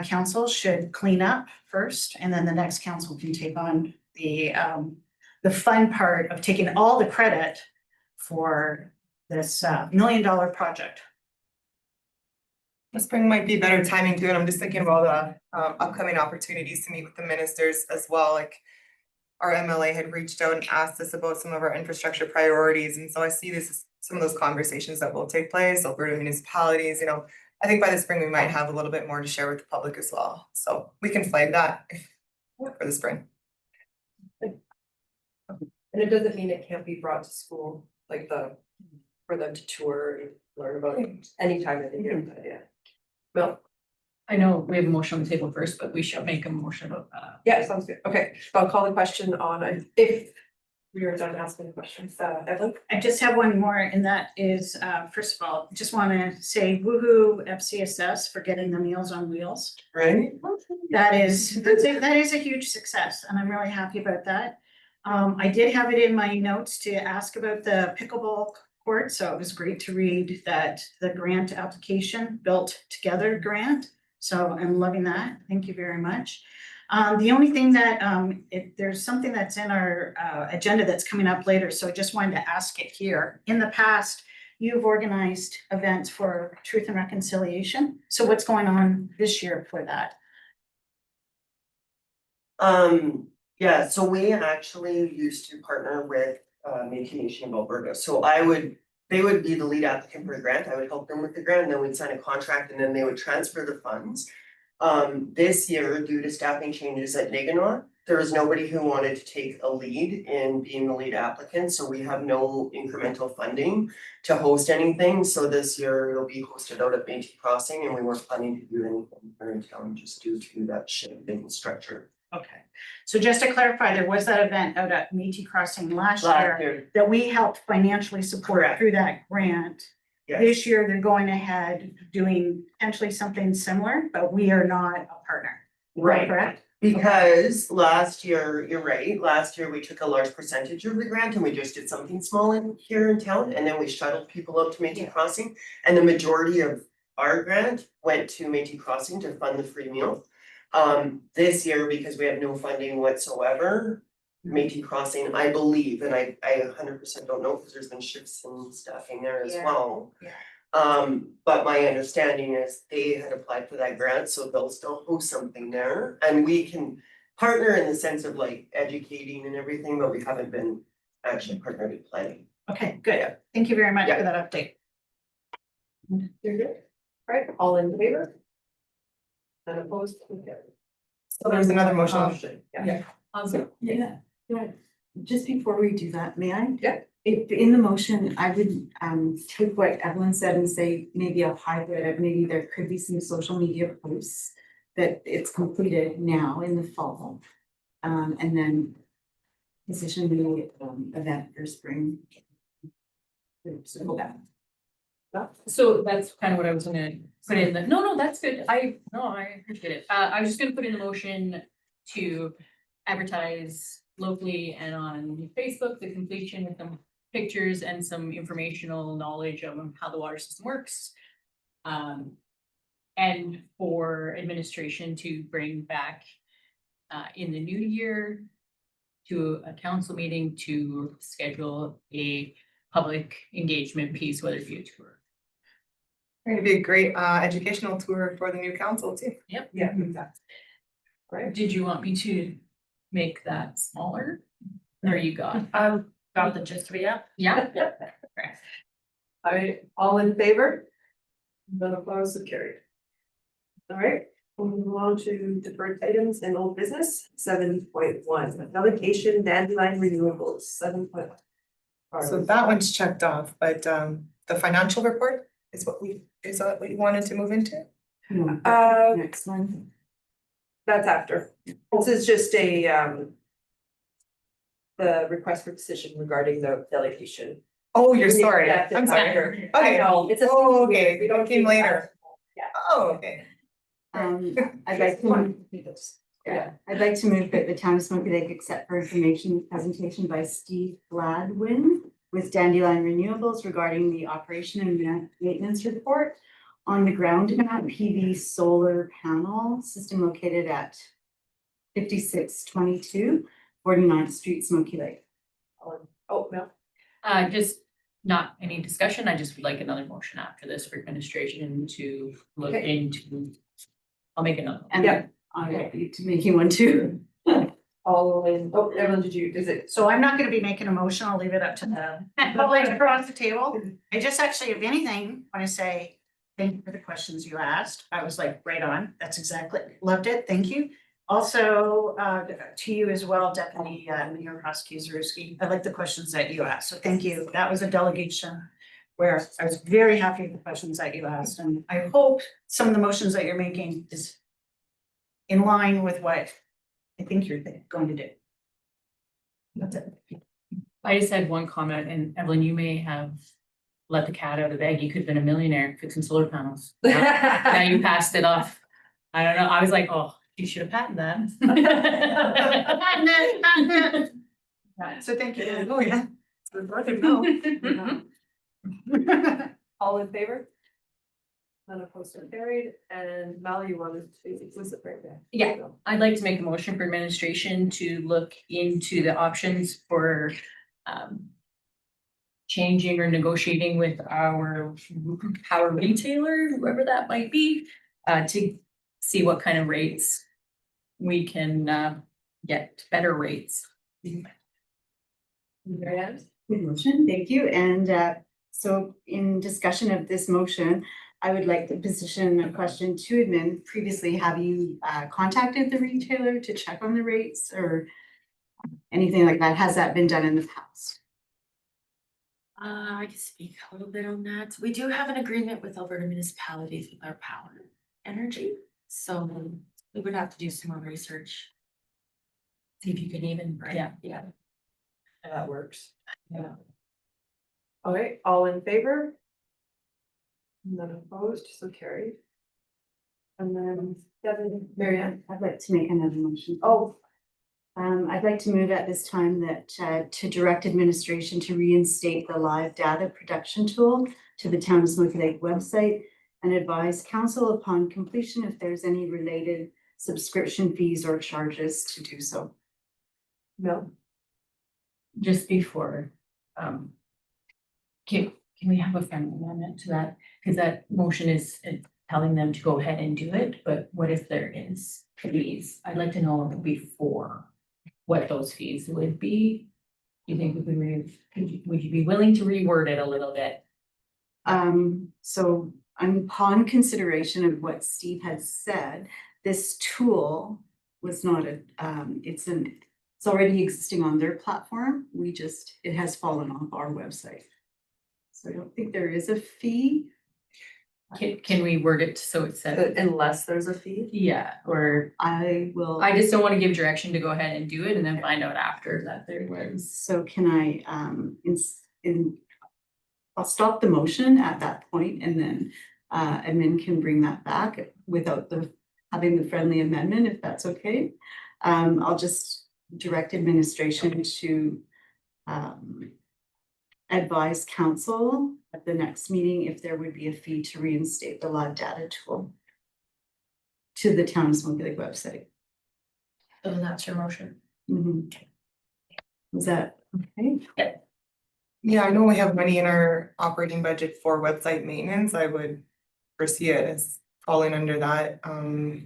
council should clean up first, and then the next council can take on the fun part of taking all the credit for this $1 million project. The spring might be better timing too, and I'm just thinking about the upcoming opportunities to meet with the ministers as well, like. Our MLA had reached out and asked us about some of our infrastructure priorities, and so I see this as some of those conversations that will take place, Alberta municipalities, I think by the spring we might have a little bit more to share with the public as well, so we can flag that for the spring. And it doesn't mean it can't be brought to school, like for them to tour and learn about it anytime of the year, but yeah. Well, I know we have a motion on the table first, but we should make a motion about that. yeah, sounds good. Okay, so I'll call the question on if we are done asking the questions. Evelyn? I just have one more, and that is, first of all, just want to say woohoo FCSS for getting the Meals on Wheels. Right? That is a huge success, and I'm really happy about that. I did have it in my notes to ask about the pickleball court, so it was great to read that the grant application Built Together grant So I'm loving that. Thank you very much. The only thing that, there's something that's in our agenda that's coming up later, so I just wanted to ask it here. In the past, you've organized events for Truth and Reconciliation. So what's going on this year for that? Yeah, so we actually used to partner with Métis Nation of Alberta, so they would be the lead applicant for the grant, I would help them with the grant, and then we'd sign a contract and then they would transfer the funds. This year, due to staffing changes at Naginaw, there was nobody who wanted to take a lead in being the lead applicant, so we have no incremental funding to host anything, so this year it'll be hosted out at Métis Crossing, and we weren't planning to do anything here in town just due to that shift in structure. Okay, so just to clarify, there was that event out at Métis Crossing last Last year year, that we helped financially support Correct. through that grant. yes. This year, they're going ahead doing potentially something similar, but we are not a partner. Is that Right. Correct? Because last year, you're right, last year we took a large percentage of the grant and we just did something small here in town, and then we shuttled people out to Métis Crossing. And the majority of our grant went to Métis Crossing to fund the free meal. This year, because we have no funding whatsoever, Métis Crossing, I believe, and I 100% don't know, because there's been shifts in staffing there as Yeah. well. Yeah. But my understanding is they had applied for that grant, so they'll still host something there, and we can partner in the sense of like educating and everything, but we haven't been actually partnered in planning. Okay, good. Thank you very much for that update. You're good. Right, all in favor? None opposed? Okay. So there's another motion. Yeah. Awesome. Yeah, just before we do that, may I? Yeah. If in the motion, I would take what Evelyn said and say maybe a hybrid, maybe there could be some social media posts that it's completed now in the fall. And then position the event for spring. So that's kind of what I was gonna put in the, no, that's good, I appreciate it, I was just gonna put in the motion to advertise locally and on Facebook, the completion with some pictures and some informational knowledge of how the water system works. And for administration to bring back in the new year to a council meeting to schedule a public engagement piece, whether it be a tour. It'd be a great educational tour for the new council too. Yeah, exactly. Great. Did you want me to make that smaller? Or you got? Got the gist of it, yeah. Yeah. All right, all in favor? None opposed, so carried. All right, we'll move on to deferred items and old business, 7.1, delegation dandelion renewables, 7.1. So that one's checked off, but the financial report is what you wanted to move into? Next one. That's after. This is just a the request for decision regarding the delegation. Oh, you're sorry, Yeah, I'm sorry. after. Okay. I know, it's a. Oh, okay, we don't it came keep later. Yeah. Oh, okay. I'd like to. Yeah, I'd like to move that the town of Smoky Lake accept for information presentation by Steve Gladwin with Dandelion Renewables regarding the operation and maintenance report on the ground mount PV solar panel system located at 5622 49th Street, Smoky Lake. Oh, no. Just not any discussion, I just would like another motion after this for administration to look Okay. into. I'll make another. one. And Yeah. I'm happy to make you one too. All in, oh, Evelyn, is it? So I'm not gonna be making a motion, I'll leave it up to the public across the table. I just actually, if anything, wanna say thank you for the questions you asked. I was like, right on, that's exactly, loved it, thank you. Also, to you as well, Deputy Mayor Prosecutor Zarowski, I like the questions that you asked, so thank you. That was a delegation where I was very happy with the questions that you asked, and I hope some of the motions that you're making is in line with what I think you're going to do. That's it. I just had one comment, and Evelyn, you may have let the cat out of the bag, you could have been a millionaire fixing solar panels. Now you passed it off. I don't know, I was like, oh, you should have patented that. So thank you. Oh, yeah. So brother, no. All in favor? None opposed so carried, and Val, you wanted to, was it right there? Yeah. I'd like to make a motion for administration to look into the options for changing or negotiating with our power retailer, whoever that might be, to see what kind of rates we can get better rates. Marianne? Good motion, thank you. And so in discussion of this motion, I would like to position a question to admin. Previously, have you contacted the retailer to check on the rates or anything like that? Has that been done in the past? I can speak a little bit on that. We do have an agreement with Alberta municipalities with our power energy, so we would have to do some more research. See if you can even, yeah. That works. Yeah. All right, all in favor? None opposed, so carried. And then Devin, Marianne, I'd like to make another motion. oh, I'd like to move at this time that to direct administration to reinstate the live data production tool to the Town of Smoky Lake website and advise council upon completion if there's any related subscription fees or charges to do so. no, Just before, can we have a friendly amendment to that? Cause that motion is telling them to go ahead and do it, but what if there is fees? I'd like to know before what those fees would be. Do you think would you be willing to reword it a little bit? So upon consideration of what Steve has said, this tool was not it's already existing on their platform. It has fallen off our website. So I don't think there is a fee. Can we word it so it says, unless there's a fee. yeah, or I will. I just don't wanna give direction to go ahead and do it and then find out after that there was. So can I, I'll stop the motion at that point and then, admin can bring that back without having the friendly amendment, if that's okay. I'll just direct administration to, advise council at the next meeting if there would be a fee to reinstate the live data tool to the Town of Smoky Lake website. So that's your motion. Mhm. Is that okay? Yeah, I know we have money in our operating budget for website maintenance. I would foresee it as falling under that. Do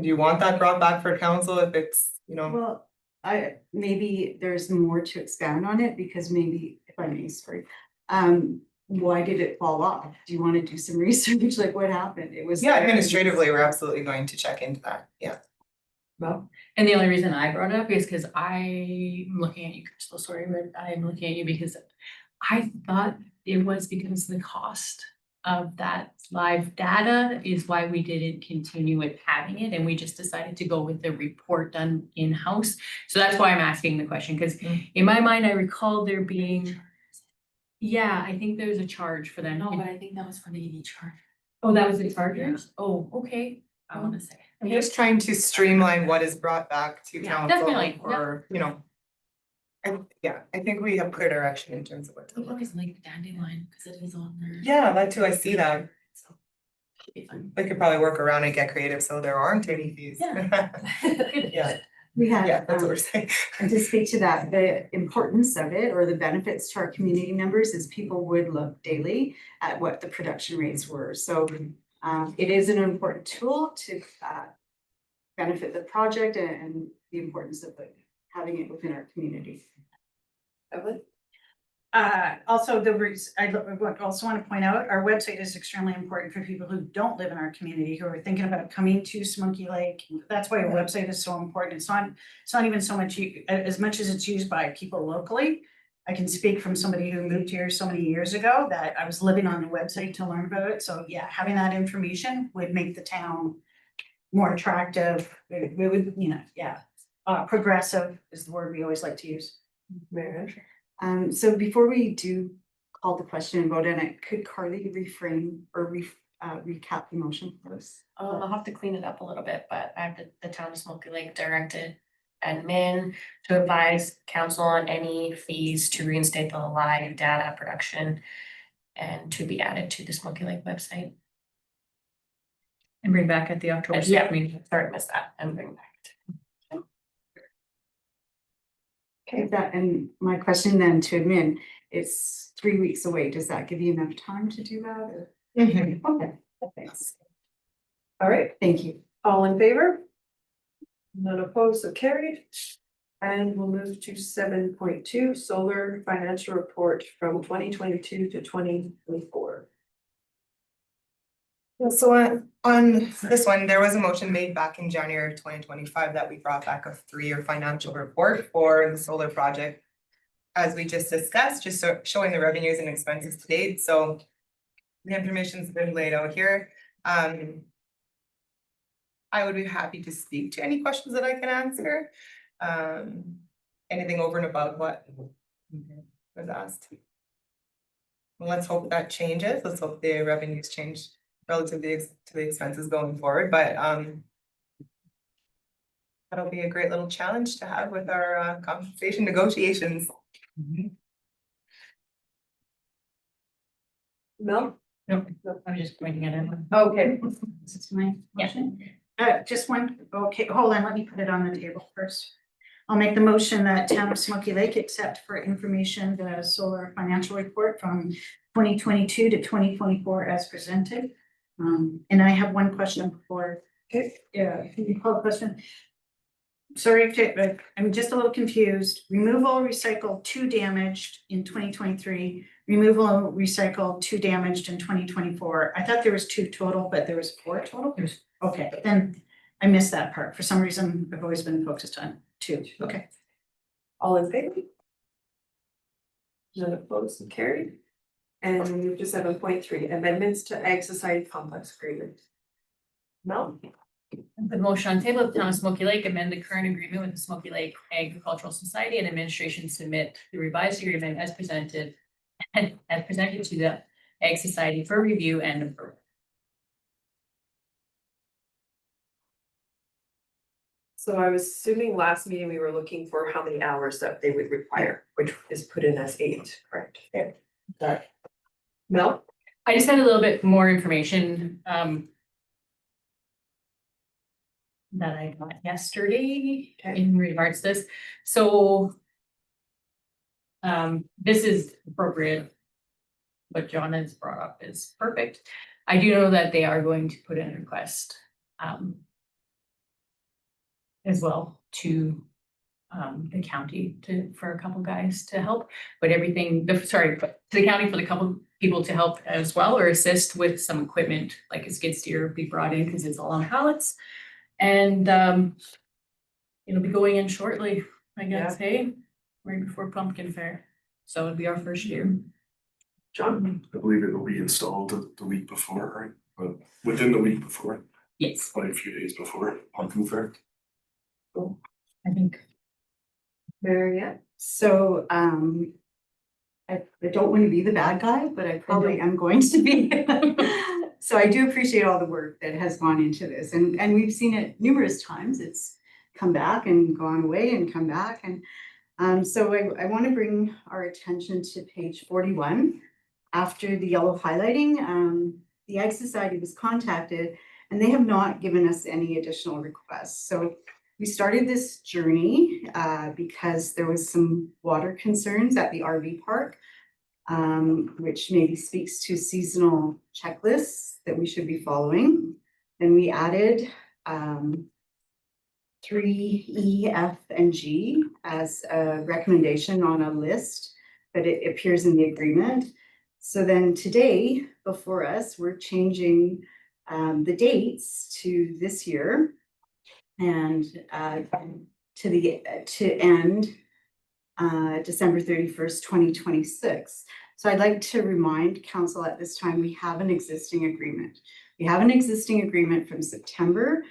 you want that brought back for council if it's, Well, maybe there's more to expand on it because maybe, if I may, sorry. Why did it fall off? Do you want to do some research? Like what happened? It was. yeah, administratively, we're absolutely going to check into that. Yeah. Well, And the only reason I brought it up is because I'm looking at you, Crystal, sorry, but I'm looking at you because I thought it was because the cost of that live data is why we didn't continue with having it, and we just decided to go with the report done in-house. So that's why I'm asking the question, because in my mind, I recall there being, yeah, I think there's a charge for them. No, but I think that was for the EV charge. Oh, that was the chargers? Oh, okay. I wanna say. I'm just trying to streamline what is brought back to Yeah, council definitely, or, And yeah, I think we have clear direction in terms of what to It look. looks like dandelion, cause it is on there. Yeah, that too, I see that. So, should be fun. We could probably work around and get creative, so there aren't any fees. Yeah, We have. yeah, that's what we're saying. And to speak to that, the importance of it or the benefits to our community members is people would look daily at what the production rates were. So it is an important tool to benefit the project and the importance of having it within our community. Evelyn? Also, I also want to point out, our website is extremely important for people who don't live in our community, who are thinking about coming to Smoky Lake. That's why our website is so important. It's not even so much, as much as it's used by people locally. I can speak from somebody who moved here so many years ago that I was living on the website to learn about it. So yeah, having that information would make the town more attractive. It would, progressive is the word we always like to use. Marianne? So before we do call the question and vote on it, could Carly reframe or recap the motion for us? I'll have to clean it up a little bit, but I have the Town of Smoky Lake directed admin to advise council on any fees to reinstate the live data production and to be added to the Smoky Lake website. And bring back at the October Yeah. 6th meeting. Sorry, missed that, and bring back. Okay, that, and my question then to admin, it's 3 weeks away. Does that give you enough time to do that or? Okay, thanks. All right, Thank you. all in favor? None opposed, so carried. And we'll move to 7.2, solar financial report from 2022 to 2024. So on this one, there was a motion made back in January of 2025 that we brought back a 3-year financial report for the solar project. As we just discussed, showing the revenues and expenses to date, so the information's been laid out here. I would be happy to speak to any questions that I can answer. Anything over and above what was asked. Well, let's hope that changes. Let's hope the revenues change relatively to the expenses going forward, but that'll be a great little challenge to have with our compensation negotiations. Mel? No, I'm just pointing at it. Okay, This is my Yeah. motion. Just one, okay, hold on, let me put it on the table first. I'll make the motion that Town of Smoky Lake accept for information the solar financial report from 2022 to 2024 as presented. And I have one question before. Okay. Yeah, can you call the question? Sorry, but I'm just a little confused. Removal, recycle, 2 damaged in 2023. Removal, recycle, 2 damaged in 2024. I thought there was 2 total, but there was 4 total? Okay, then I missed that part. For some reason, I've always been focused on 2. Okay. all in favor? None opposed, so carried. And we move to 7.3, amendments to Ag Society Complex Agreement. Mel? The motion on the table of the Town of Smoky Lake amend the current agreement with the Smoky Lake Agricultural Society and administration submit the revised agreement as presented and as presented to the Ag Society for review and approval. So I was assuming last meeting we were looking for how many hours that they would require, which is put in as 8, correct? Yeah. Sorry. Mel? I just had a little bit more information, that I got yesterday Okay. in regards to this, so. This is appropriate. What John has brought up is perfect. I do know that they are going to put in a request, as well to, the county for a couple guys to help, but to the county for the couple people to help as well or assist with some equipment, like a skid steer be brought in because it's all on pallets. And it'll be going in shortly, I guess, hey, right before Pumpkin Fair. So it'll be our first year. John? I believe it will be installed the week before, right? But within the week before, Yes, probably a few days before Pumpkin Fair. I think. Mariette? So, I don't want to be the bad guy, but I probably am going to be. So I do appreciate all the work that has gone into this and we've seen it numerous times. It's come back and gone away and come back and so I want to bring our attention to page 41. After the yellow highlighting, the Ag Society was contacted and they have not given us any additional requests. So we started this journey because there was some water concerns at the RV park, which maybe speaks to seasonal checklists that we should be following. Then we added 3, E, F, and G as a recommendation on a list, but it appears in the agreement. So then today, before us, we're changing the dates to this year and to end December 31st, 2026. So I'd like to remind council at this time, we have an existing agreement. We have an existing agreement from September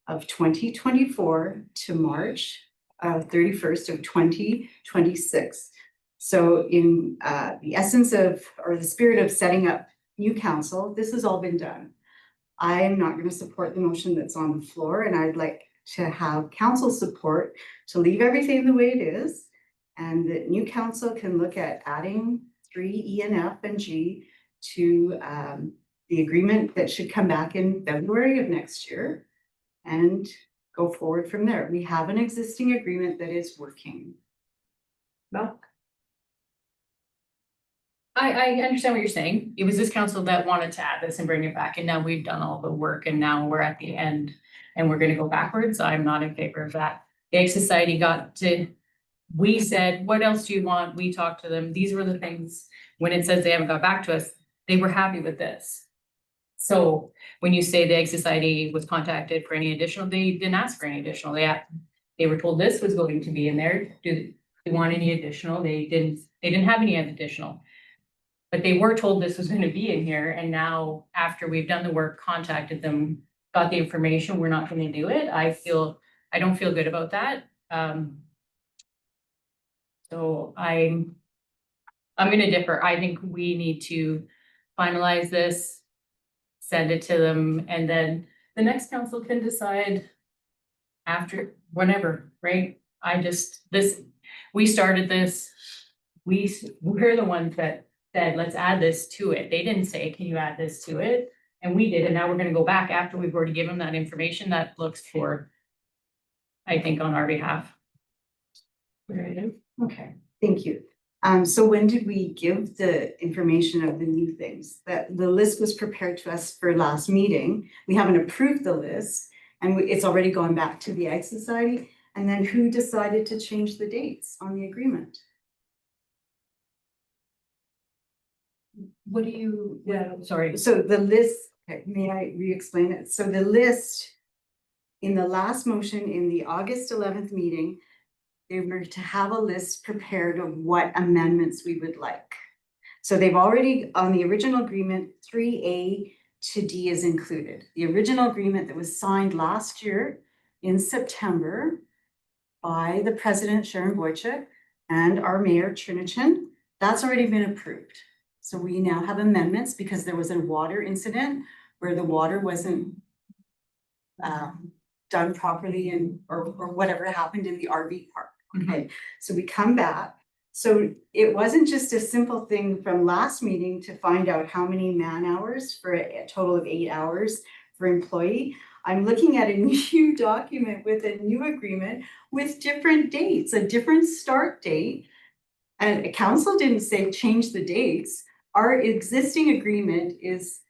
of 2024 to March 31st of 2026. So in the essence of, or the spirit of setting up new council, this has all been done. I am not going to support the motion that's on the floor, and I'd like to have council support to leave everything the way it is, and that new council can look at adding 3, E, and F, and G to the agreement that should come back in February of next year and go forward from there. We have an existing agreement that is working. No, I understand what you're saying. It was this council that wanted to add this and bring it back, and now we've done all the work, and now we're at the end. And we're gonna go backwards. I'm not in favor of that. The Egg Society we said, what else do you want? We talked to them. These were the things, when it says they haven't got back to us, they were happy with this. So when you say the Egg Society was contacted for any additional, they didn't ask for any additional. They were told this was going to be in there. Do they want any additional? They didn't have any additional. But they were told this was gonna be in here, and now after we've done the work, contacted them, got the information, we're not gonna do it. I don't feel good about that. So I'm gonna differ. I think we need to finalize this, send it to them, and then the next council can decide after, whenever, right? We started this, we're the ones that said, let's add this to it. They didn't say, can you add this to it? And we did, and now we're gonna go back after we've already given them that information that looks for, I think, on our behalf. Okay, thank you. So when did we give the information of the new things? That the list was prepared to us for last meeting. We haven't approved the list, and it's already gone back to the Egg Society. And then who decided to change the dates on the agreement? What do you, sorry. So the list, okay, may I re-explain it? So the list in the last motion in the August 11th meeting, they were to have a list prepared of what amendments we would like. So they've already, on the original agreement, 3A to D is included. The original agreement that was signed last year in September by the president, Sharon Wojcik, and our mayor, Chernichen, that's already been approved. So we now have amendments because there was a water incident where the water wasn't done properly and or whatever happened in the RV park. Okay, so we come back. So it wasn't just a simple thing from last meeting to find out how many man hours for a total of 8 hours for employee. I'm looking at a new document with a new agreement with different dates, a different start date. And council didn't say change the dates. Our existing agreement is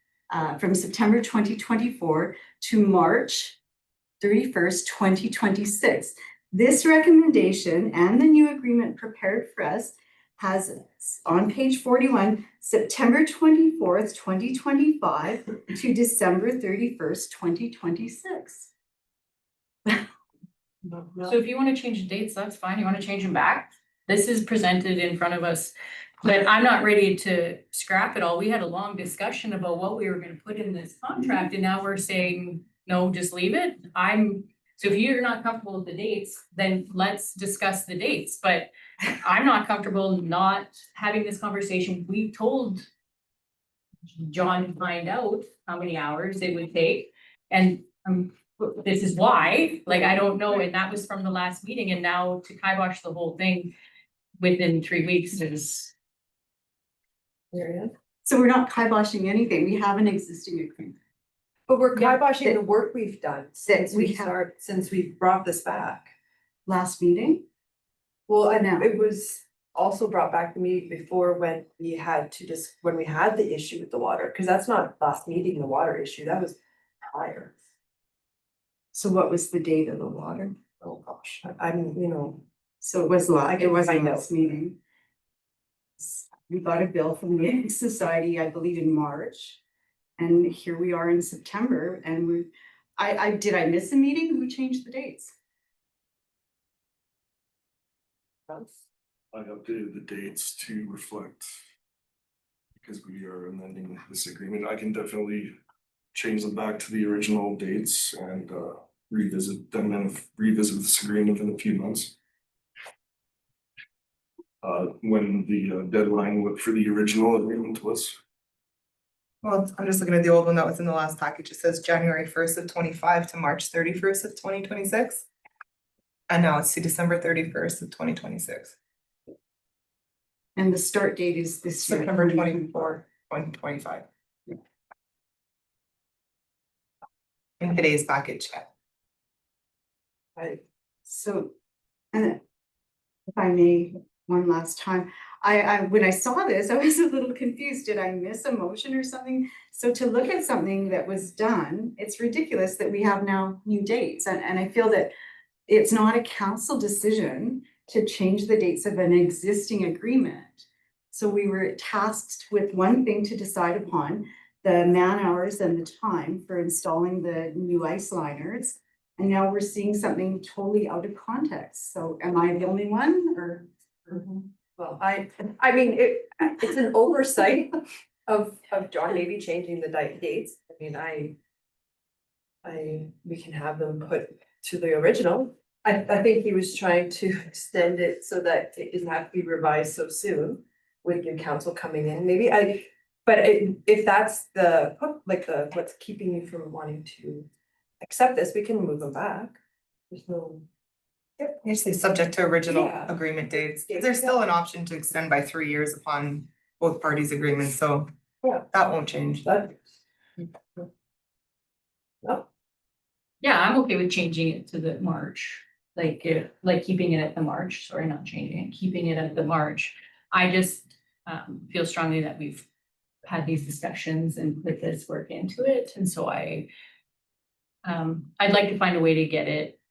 from September 2024 to March 31st, 2026. This recommendation and the new agreement prepared for us has on page 41, September 24th, 2025 to December 31st, 2026. So if you wanna change the dates, that's fine. You wanna change them back? This is presented in front of us, but I'm not ready to scrap it all. We had a long discussion about what we were gonna put in this contract, and now we're saying, no, just leave it. So if you're not comfortable with the dates, then let's discuss the dates, but I'm not comfortable not having this conversation. We told John to find out how many hours it would take, and this is why, like, I don't know, and that was from the last meeting, and now to kibosh the whole thing within 3 weeks is. So we're not kiboshing anything. We have an existing agreement. but we're Yeah, kiboshing the work we've done since we brought this back. Last meeting, Well, I know. and it was also brought back the meeting before when we had the issue with the water, because that's not last meeting, the water issue, that was prior. so what was the date of the water? Oh, gosh, I'm. So it was I can it wasn't find out. last meeting. We got a bill from the Egg Society, I believe in March. And here we are in September and did I miss a meeting? Who changed the dates? I updated the dates to reflect. Because we are amending this agreement, I can definitely change them back to the original dates and revisit them and revisit this agreement in a few months. When the deadline for the original agreement was. Well, I'm just looking at the old one that was in the last package. It says January 1st of 25 to March 31st of 2026. And now it's to December 31st of 2026. And the start date is this year. September 24, 2025. in today's package yet. So, and if I may, one last time, when I saw this, I was a little confused. Did I miss a motion or something? So to look at something that was done, it's ridiculous that we have now new dates. And I feel that it's not a council decision to change the dates of an existing agreement. So we were tasked with one thing to decide upon, the man hours and the time for installing the new ice liners. And now we're seeing something totally out of context. So am I the only one or? Well, I mean, it's an oversight of John maybe changing the dates. I mean, we can have them put to the original. I think he was trying to extend it so that it didn't have to be revised so soon with new council coming in, maybe if that's what's keeping you from wanting to accept this, we can move them back. There's no. Yep, usually subject to original Yeah. agreement dates. There's still an option to extend by 3 years upon both parties' agreements, so Yeah. that won't change. That. No, Yeah, I'm okay with changing it to the March, like keeping it at the March, sorry, not changing it, keeping it at the March. I just feel strongly that we've had these discussions and put this work into it, and so I'd like to find a way to get it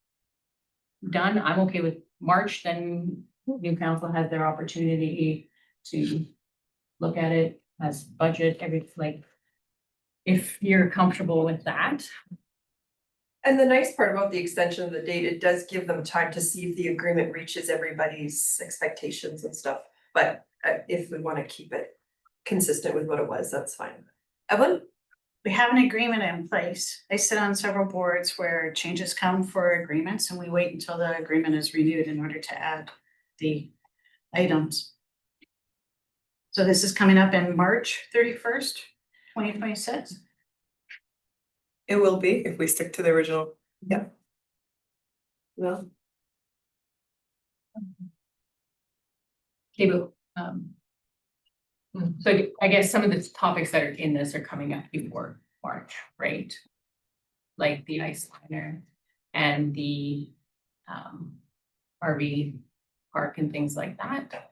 done. I'm okay with March, then new council has their opportunity to look at it as budget, if you're comfortable with that. and the nice part about the extension of the date, it does give them time to see if the agreement reaches everybody's expectations and stuff. But if we wanna keep it consistent with what it was, that's fine. Evelyn? We have an agreement in place. I sit on several boards where changes come for agreements and we wait until the agreement is renewed in order to add the items. So this is coming up in March 31st, 2026. It will be if we stick to the original. No. Okay, but, so I guess some of the topics that are in this are coming up before March, right? Like the ice liner and the RV park and things like that.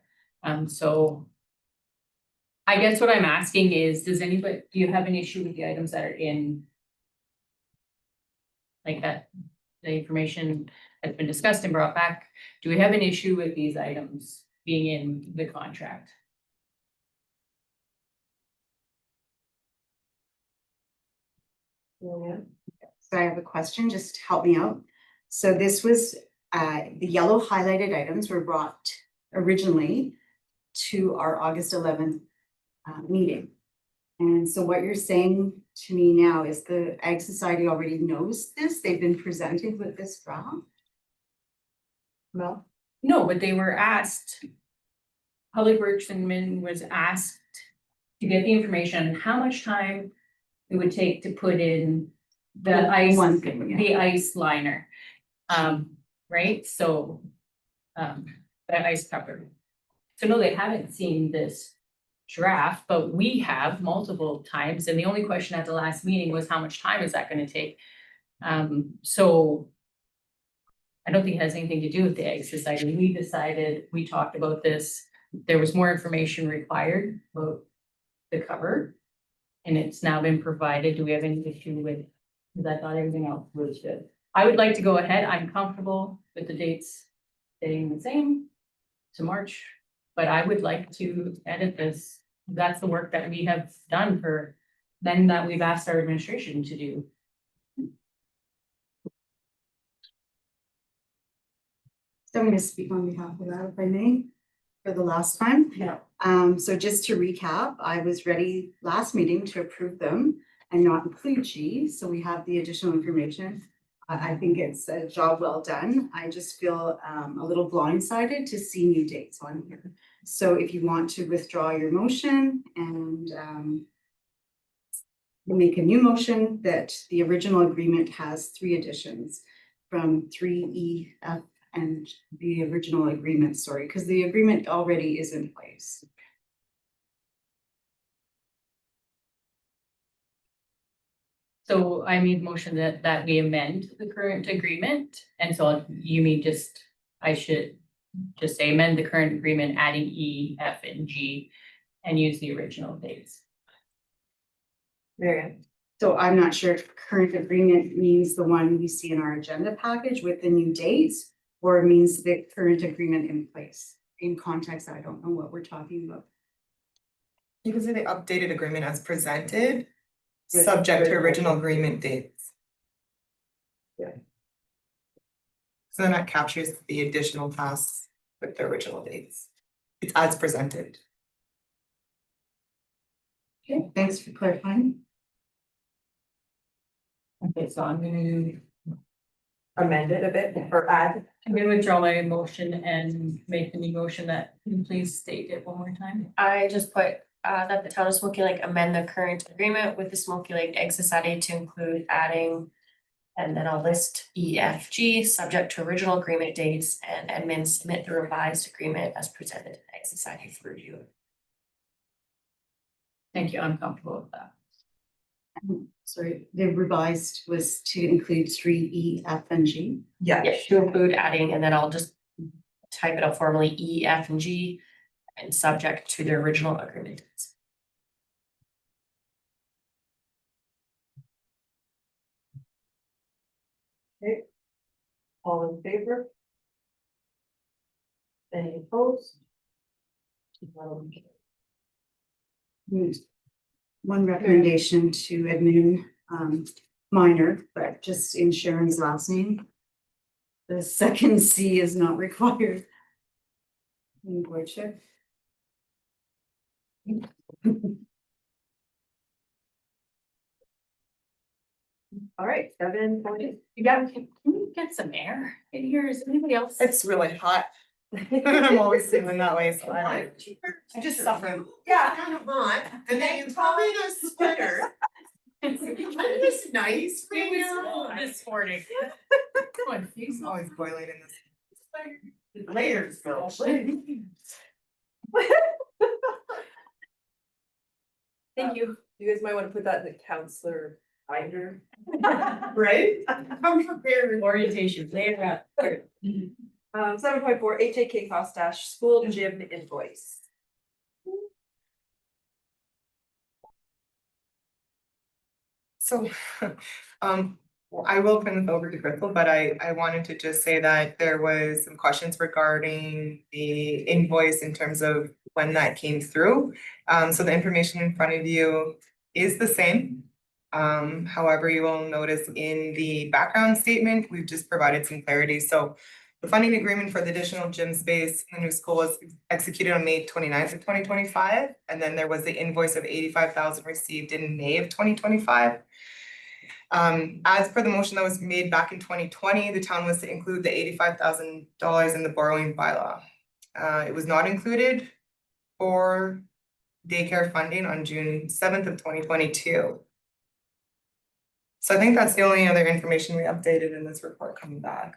So I guess what I'm asking is, do you have an issue with the items that are in like that, the information that's been discussed and brought back? Do we have an issue with these items being in the contract? Yeah. So I have a question, just help me out. So this was, the yellow highlighted items were brought originally to our August 11th meeting. And so what you're saying to me now is the Ag Society already knows this, they've been presented with this draft? No. No, but they were asked. Public Works and Min was asked to get the information on how much time it would take to put in the ice, One thing, yeah. the ice liner. Right, so, the ice cover. So no, they haven't seen this draft, but we have multiple times, and the only question at the last meeting was how much time is that gonna take? So I don't think it has anything to do with the Ag Society. We decided, we talked about this, there was more information required about the cover. And it's now been provided. Do we have any issue with, because I thought everything else was good. I would like to go ahead. I'm comfortable with the dates staying the same to March, but I would like to edit this. That's the work that we have done that we've asked our administration to do. So I'm gonna speak on behalf of that, if I may, for the last time. Yeah. So just to recap, I was ready last meeting to approve them and not include G, so we have the additional information. I think it's a job well done. I just feel a little blindsided to see new dates on here. So if you want to withdraw your motion and make a new motion that the original agreement has 3 additions from 3E, F, and the original agreement, sorry, because the agreement already is in place. So I made motion that we amend the current agreement, and so you mean just, I should just say amend the current agreement, adding E, F, and G, and use the original dates. Marianne, So I'm not sure if current agreement means the one we see in our agenda package with the new dates, or means the current agreement in place. In context, I don't know what we're talking about. You can say the updated agreement as presented, With subject to original original agreement dates. Yeah. So then that captures the additional tasks with the original dates. It's as presented. Okay, thanks for clarifying. Okay, so I'm gonna amend it a bit or add. I'm gonna withdraw my motion and make the new motion that, can you please state it one more time? I just put that the town of Smoky Lake amend the current agreement with the Smoky Lake Egg Society to include adding. And then I'll list E, F, G, subject to original agreement dates, and admin submit the revised agreement as presented to the Egg Society for review. Thank you, I'm comfortable with that. Sorry, the revised was to include 3E, F, and G. Yeah. Yeah, to include adding, and then I'll just type it out formally, E, F, and G, and subject to the original agreement dates. All in favor? Any opposed? One recommendation to admin, minor, but just in Sharon's last name. The second C is not required. In board chair. All right, 7:40. Can we get some air in here? Is anybody else? It's really hot. I'm always feeling that way, so I just suffer. Yeah. Kind of hot, and then you probably a sweater. It's nice right now. This morning. Come on, please. I'm always boiling in this. Layers, though. Thank you. You guys might want to put that in the counselor binder. Right? I'm prepared. Orientation, later out. 7.4 HAK cost dash school gym invoice. So, well, I will turn this over to Crystal, but I wanted to just say that there was some questions regarding the invoice in terms of when that came through. So the information in front of you is the same. However, you will notice in the background statement, we've just provided some clarity. So the funding agreement for the additional gym space in the new school was executed on May 29th of 2025. And then there was the invoice of 85,000 received in May of 2025. As per the motion that was made back in 2020, the town was to include the $85,000 in the borrowing bylaw. It was not included for daycare funding on June 7th of 2022. So I think that's the only other information we updated in this report coming back.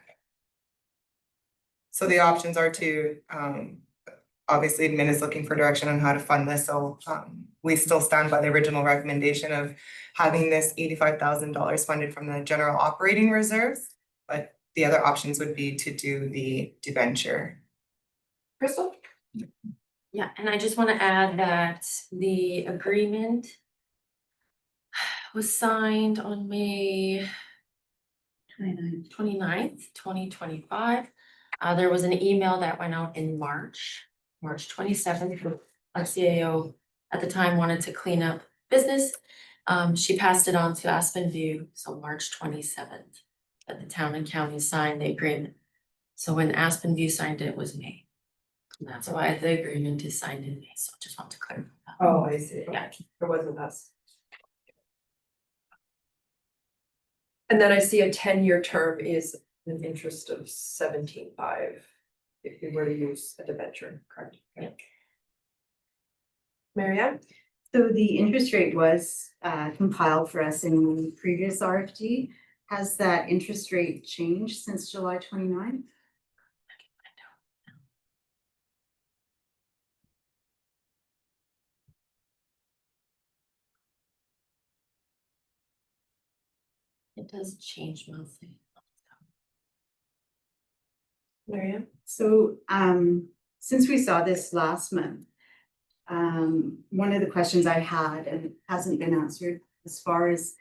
So the options are to, obviously admin is looking for direction on how to fund this, so we still stand by the original recommendation of having this $85,000 funded from the general operating reserves. But the other options would be to do the debenture. Crystal? Yeah, and I just want to add that the agreement was signed on May 29th, 2025. There was an email that went out in March 27th. Our CAO at the time wanted to clean up business. She passed it on to Aspen View, so March 27th, that the town and county signed the agreement. So when Aspen View signed it, was May. And that's why the agreement is signed in May, so just want to clarify that. Oh, I see. Yeah. It wasn't us. And then I see a 10-year term is an interest of 17.5. If you were to use a debenture, correct? Yeah. Marianne? So the interest rate was compiled for us in the previous RFD. Has that interest rate changed since July 29th? It does change monthly. Marianne? So, since we saw this last month, one of the questions I had, and it hasn't been answered, as far as,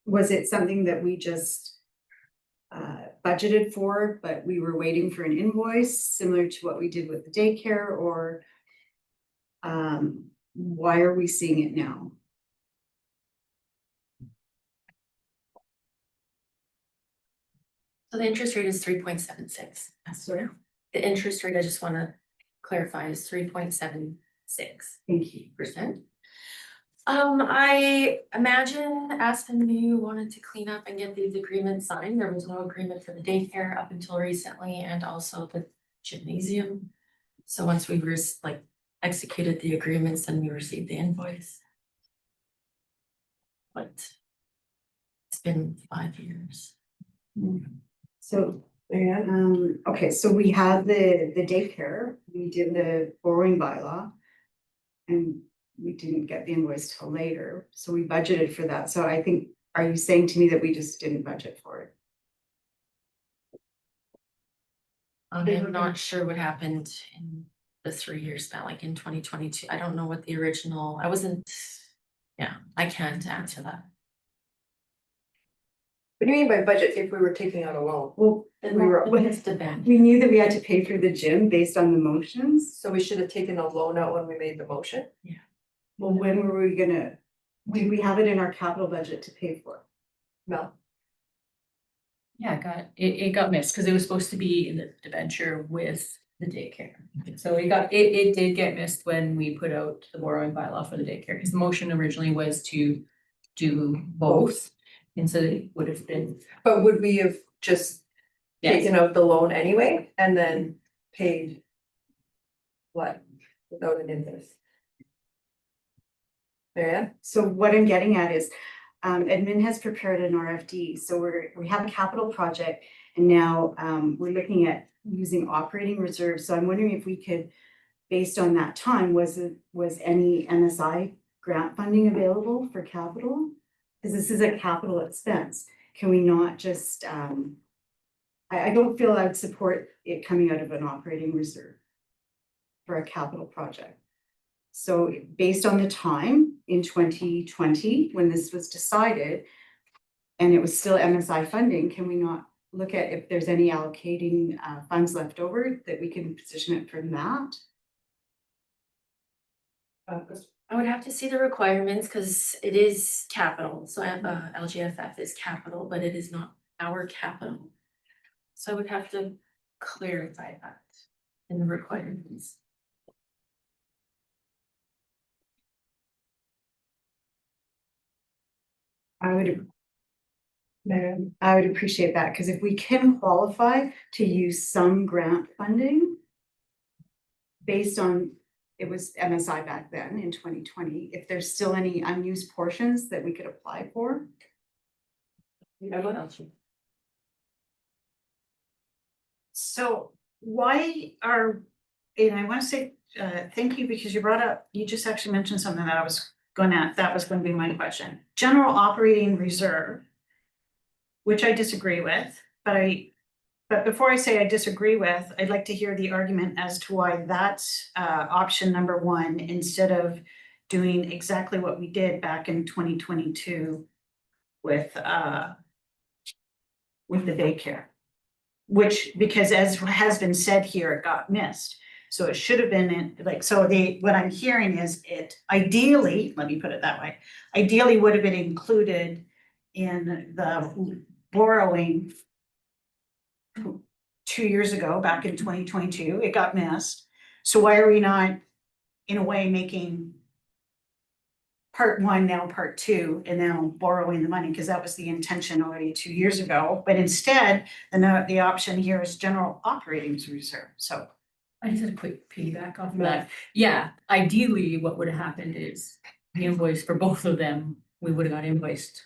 was it something that we just budgeted for, but we were waiting for an invoice similar to what we did with the daycare, or why are we seeing it now? So the interest rate is 3.76. Sorry. The interest rate, I just wanna clarify, is 3.76%. Thank you. I imagine Aspen View wanted to clean up and get these agreements signed. There was no agreement for the daycare up until recently, and also the gymnasium. So once we were executed the agreements, then we received the invoice. But it's been 5 years. So, Marianne? okay, so we had the daycare, we did the borrowing bylaw. And we didn't get the invoice till later, so we budgeted for that. So I think, are you saying to me that we just didn't budget for it? I'm not sure what happened in the 3 years back, like in 2022. I don't know what the original, I can't answer that. What do you mean by budget if we were taking out a loan? Well, Then we were, it's the ban. we knew that we had to pay for the gym based on the motions. So we should have taken a loan out when we made the motion? Well, when were we gonna, did we have it in our capital budget to pay for? No. Yeah, it got missed because it was supposed to be in the debenture with the daycare. So it did get missed when we put out the borrowing bylaw for the daycare, because the motion originally was to do both. And so it would have been, But would we have just yes, taken out the loan anyway and then paid what without an invoice? Marianne? So what I'm getting at is, admin has prepared an RFD, so we have a capital project. And now, we're looking at using operating reserves, so I'm wondering if we could, based on that time, was any MSI grant funding available for capital? Because this is a capital expense, can we not just, I don't feel I'd support it coming out of an operating reserve for a capital project. So based on the time in 2020, when this was decided, and it was still MSI funding, can we not look at if there's any allocating funds left over that we can position it for that? I would have to see the requirements because it is capital, so LGFF is capital, but it is not our capital. So I would have to clarify that in the requirements. I would appreciate that, because if we can qualify to use some grant funding based on, it was MSI back then in 2020, if there's still any unused portions that we could apply for. What else? So why are, and I want to say, thank you, because you brought up, you just actually mentioned something that that was going to be my question. General operating reserve, which I disagree with, but before I say I disagree with, I'd like to hear the argument as to why that's option number one, instead of doing exactly what we did back in 2022 with the daycare. Which, because as has been said here, it got missed. So it should have been what I'm hearing is it ideally, let me put it that way, ideally would have been included in the borrowing 2 years ago, back in 2022, it got missed. So why are we not, in a way, making part one now part two and now borrowing the money, because that was the intention already 2 years ago, but instead the option here is general operating reserve. So I just had a quick piggyback off of that. Yeah, ideally, what would have happened is the invoice for both of them, we would have got invoiced,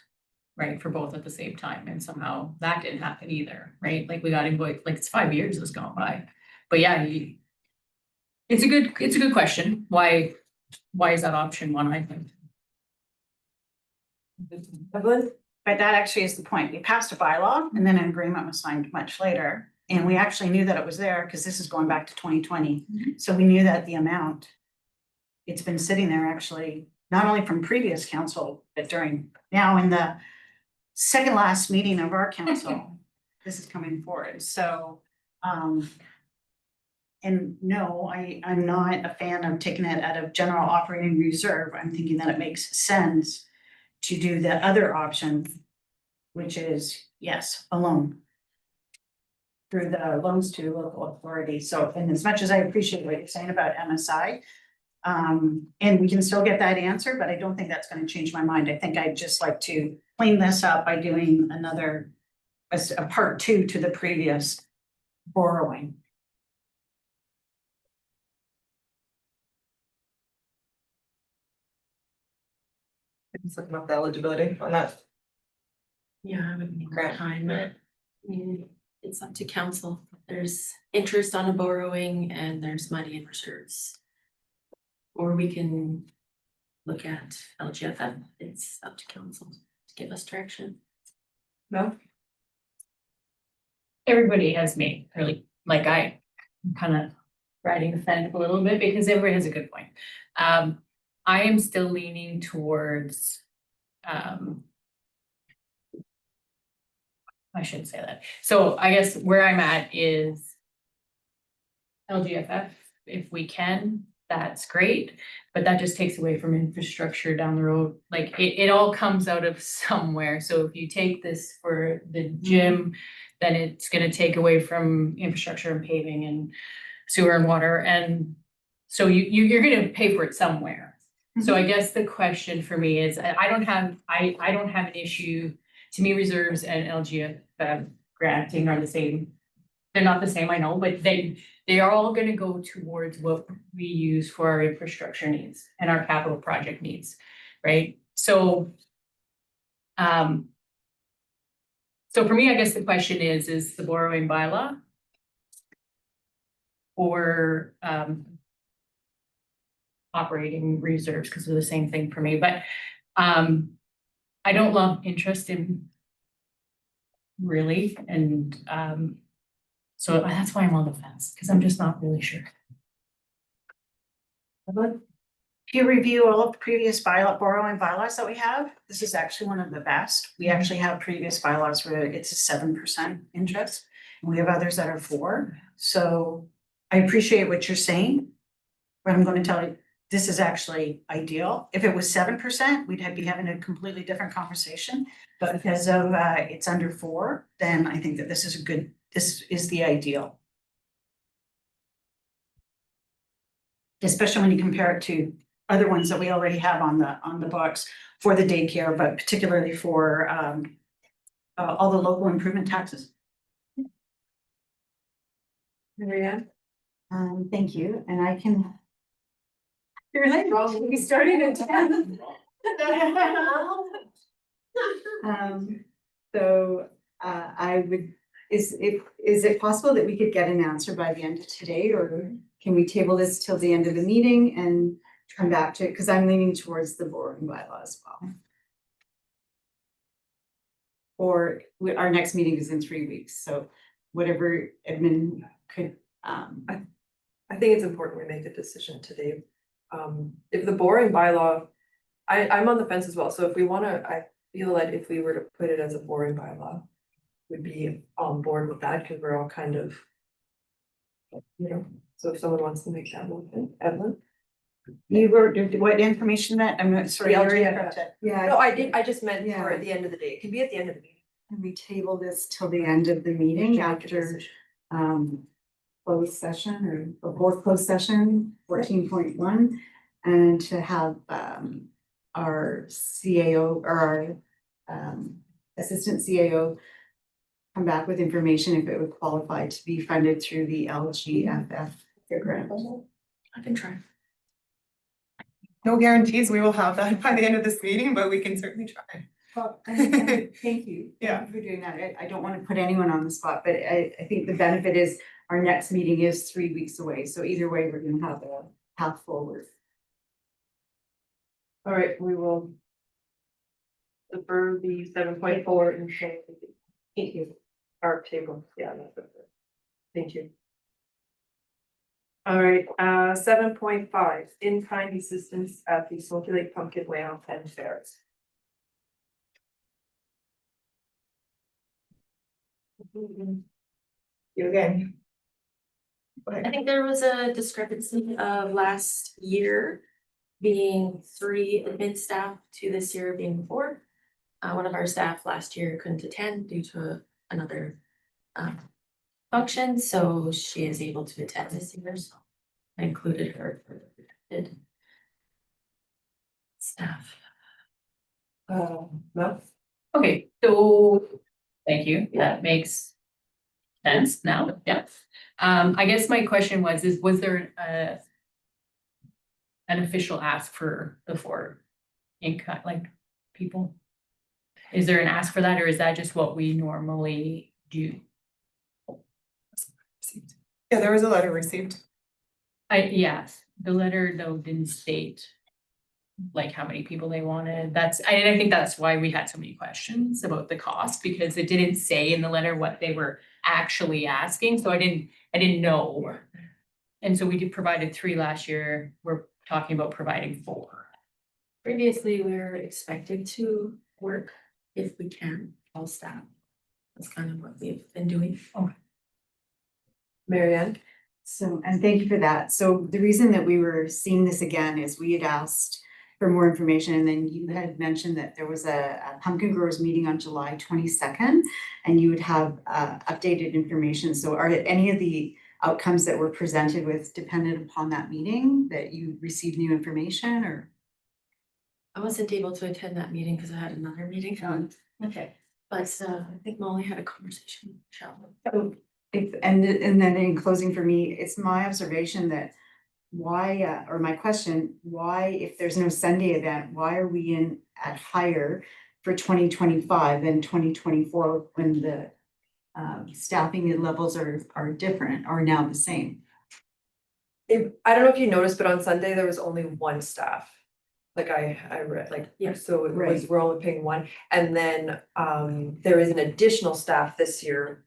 right, for both at the same time, and somehow that didn't happen either, right? Like we got invoiced, like it's 5 years that's gone by. But yeah, it's a good question. Why is that option one, I think? Evelyn? But that actually is the point. We passed a bylaw and then an agreement was signed much later. And we actually knew that it was there because this is going back to 2020. So we knew that the amount. It's been sitting there actually, not only from previous council, but during, now in the second last meeting of our council, this is coming forward. So, and no, I'm not a fan of taking it out of general operating reserve. I'm thinking that it makes sense to do the other option, which is, yes, a loan through the loans to local authority. So, and as much as I appreciate what you're saying about MSI, and we can still get that answer, but I don't think that's gonna change my mind. I think I'd just like to clean this up by doing another, a part two to the previous borrowing. Just looking up the eligibility on that. Yeah, I would need more Grant. time, but I mean, it's up to council. There's interest on a borrowing and there's money in reserves. Or we can look at LGFF. It's up to council to give us direction. No? Everybody has me, really, like I'm kind of riding the fence a little bit because everybody has a good point. I am still leaning towards, I shouldn't say that. So I guess where I'm at is LGFF, if we can, that's great, but that just takes away from infrastructure down the road. Like it all comes out of somewhere. So if you take this for the gym, then it's gonna take away from infrastructure and paving and sewer and water. And so you're gonna pay for it somewhere. So I guess the question for me is, I don't have an issue. To me, reserves and LGF granting are the same. They're not the same, I know, but they are all gonna go towards what we use for our infrastructure needs and our capital project needs, right? So so for me, I guess the question is the borrowing bylaw or operating reserves, because they're the same thing for me, but I don't love interest in really, and so that's why I'm on the fence, because I'm just not really sure. Evelyn? If you review all of the previous borrowing bylaws that we have, this is actually one of the best. We actually have previous bylaws where it's a 7% interest. And we have others that are 4%. So I appreciate what you're saying, but I'm going to tell you, this is actually ideal. If it was 7%, we'd be having a completely different conversation. But because of it's under 4%, then I think that this is the ideal. Especially when you compare it to other ones that we already have on the books for the daycare, but particularly for all the local improvement taxes. Marianne? Thank you, and I can. You're late, we started at 10. So I would, is it possible that we could get an answer by the end of today, or can we table this till the end of the meeting and come back to it? Because I'm leaning towards the borrowing bylaw as well. Or our next meeting is in 3 weeks, so whatever admin could, I think it's important we make a decision today. If the borrowing bylaw, I'm on the fence as well, so if we wanna, I feel that if we were to put it as a borrowing bylaw, we'd be on board with that, because we're all kind of, you know, so if someone wants to make that motion, Evelyn? You were, what information that, I'm not, sorry, The you're LGF. interrupted. yeah. No, I just meant Yeah. for at the end of the day, it can be at the end of the meeting. Can we table this till the end of the meeting Make a after decision. closed session or before closed session 14.1, and to have our CAO or our assistant CAO come back with information if it would qualify to be funded through the LGFF grant. I can try. No guarantees we will have that by the end of this meeting, but we can certainly try. Well, thank you. Yeah. Thank you for doing that. I don't want to put anyone on the spot, but I think the benefit is our next meeting is 3 weeks away. So either way, we're gonna have a path forward. All right, we will. defer the 7.4 and our table, yeah, that's it. Thank you. All right, 7.5, in-kind assistance at the Smoky Lake Pumpkin Whale and Fairs. You again. Go I ahead. think there was a discrepancy of last year being 3 admin staff to this year being 4. One of our staff last year couldn't attend due to another function, so she is able to attend this year, so I included her for the protected staff. No, Okay, so, thank you, that makes sense now, yeah. I guess my question was there an official ask for the 4 in-kind, like, people? Is there an ask for that, or is that just what we normally do? Yeah, there was a letter received. Yes, the letter though didn't state like how many people they wanted. I think that's why we had so many questions about the cost, because it didn't say in the letter what they were actually asking, so I didn't know. And so we provided 3 last year, we're talking about providing 4. Previously, we were expected to work if we can, all staff. That's kind of what we've been doing. Marianne? So, and thank you for that. So the reason that we were seeing this again is we had asked for more information, and then you had mentioned that there was a pumpkin growers meeting on July 22nd, and you would have updated information. So are any of the outcomes that were presented with dependent upon that meeting, that you received new information, or? I wasn't able to attend that meeting because I had another meeting on, Okay. but I think Molly had a conversation with Michelle. So and then in closing for me, it's my observation that why, or my question, why, if there's no Sunday event, why are we in at higher for 2025 than 2024 when the staffing levels are different, or now the same? I don't know if you noticed, but on Sunday, there was only 1 staff. Like I read, like, Yeah. so it was, Right. we're only paying 1, and then, there is an additional staff this year.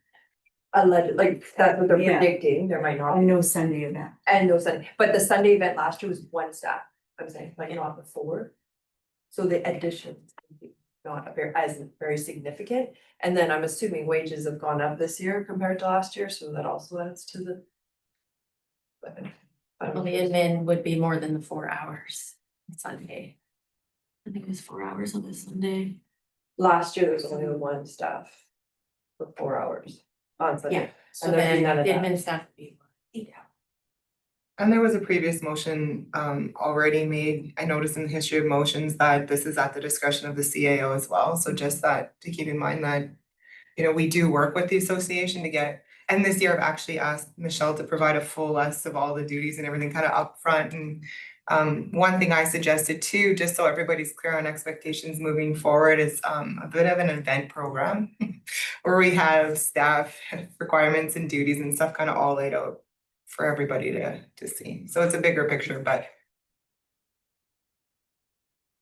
Like, that's what they're Yeah. predicting, there might not, I know Sunday event. and no Sunday, but the Sunday event last year was 1 staff, I'm saying, like, not before. So the addition is not very significant, and then I'm assuming wages have gone up this year compared to last year, so that also adds to the. But I don't Well, know. the admin would be more than the 4 hours on Sunday. I think it was 4 hours on this Sunday. Last year, there was only 1 staff for 4 hours on Sunday. Yeah, so And there'd be then none of the that. admin staff would be 8 hours. And there was a previous motion already made. I noticed in the history of motions that this is at the discretion of the CAO as well. So just that to keep in mind that, you know, we do work with the association to get, and this year I've actually asked Michelle to provide a full list of all the duties and everything kind of upfront. And one thing I suggested too, just so everybody's clear on expectations moving forward, is a bit of an event program where we have staff requirements and duties and stuff kind of all laid out for everybody to see. So it's a bigger picture, but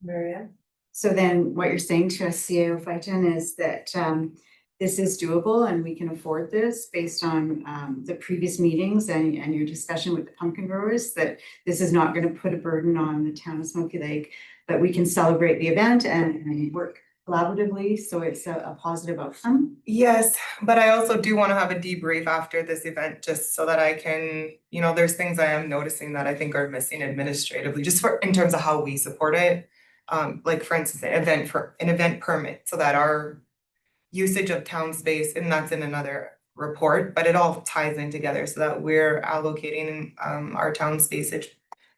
Marianne? So then what you're saying to us, CAO Fighton, is that this is doable and we can afford this based on the previous meetings and your discussion with the pumpkin growers, that this is not going to put a burden on the town of Smoky Lake, but we can celebrate the event and work collaboratively, so it's a positive outcome. yes, but I also do want to have a debrief after this event, just so that I can, you know, there's things I am noticing that I think are missing administratively, just for in terms of how we support it. Like for instance, an event permit, so that our usage of town space, and that's in another report, but it all ties in together so that we're allocating our town space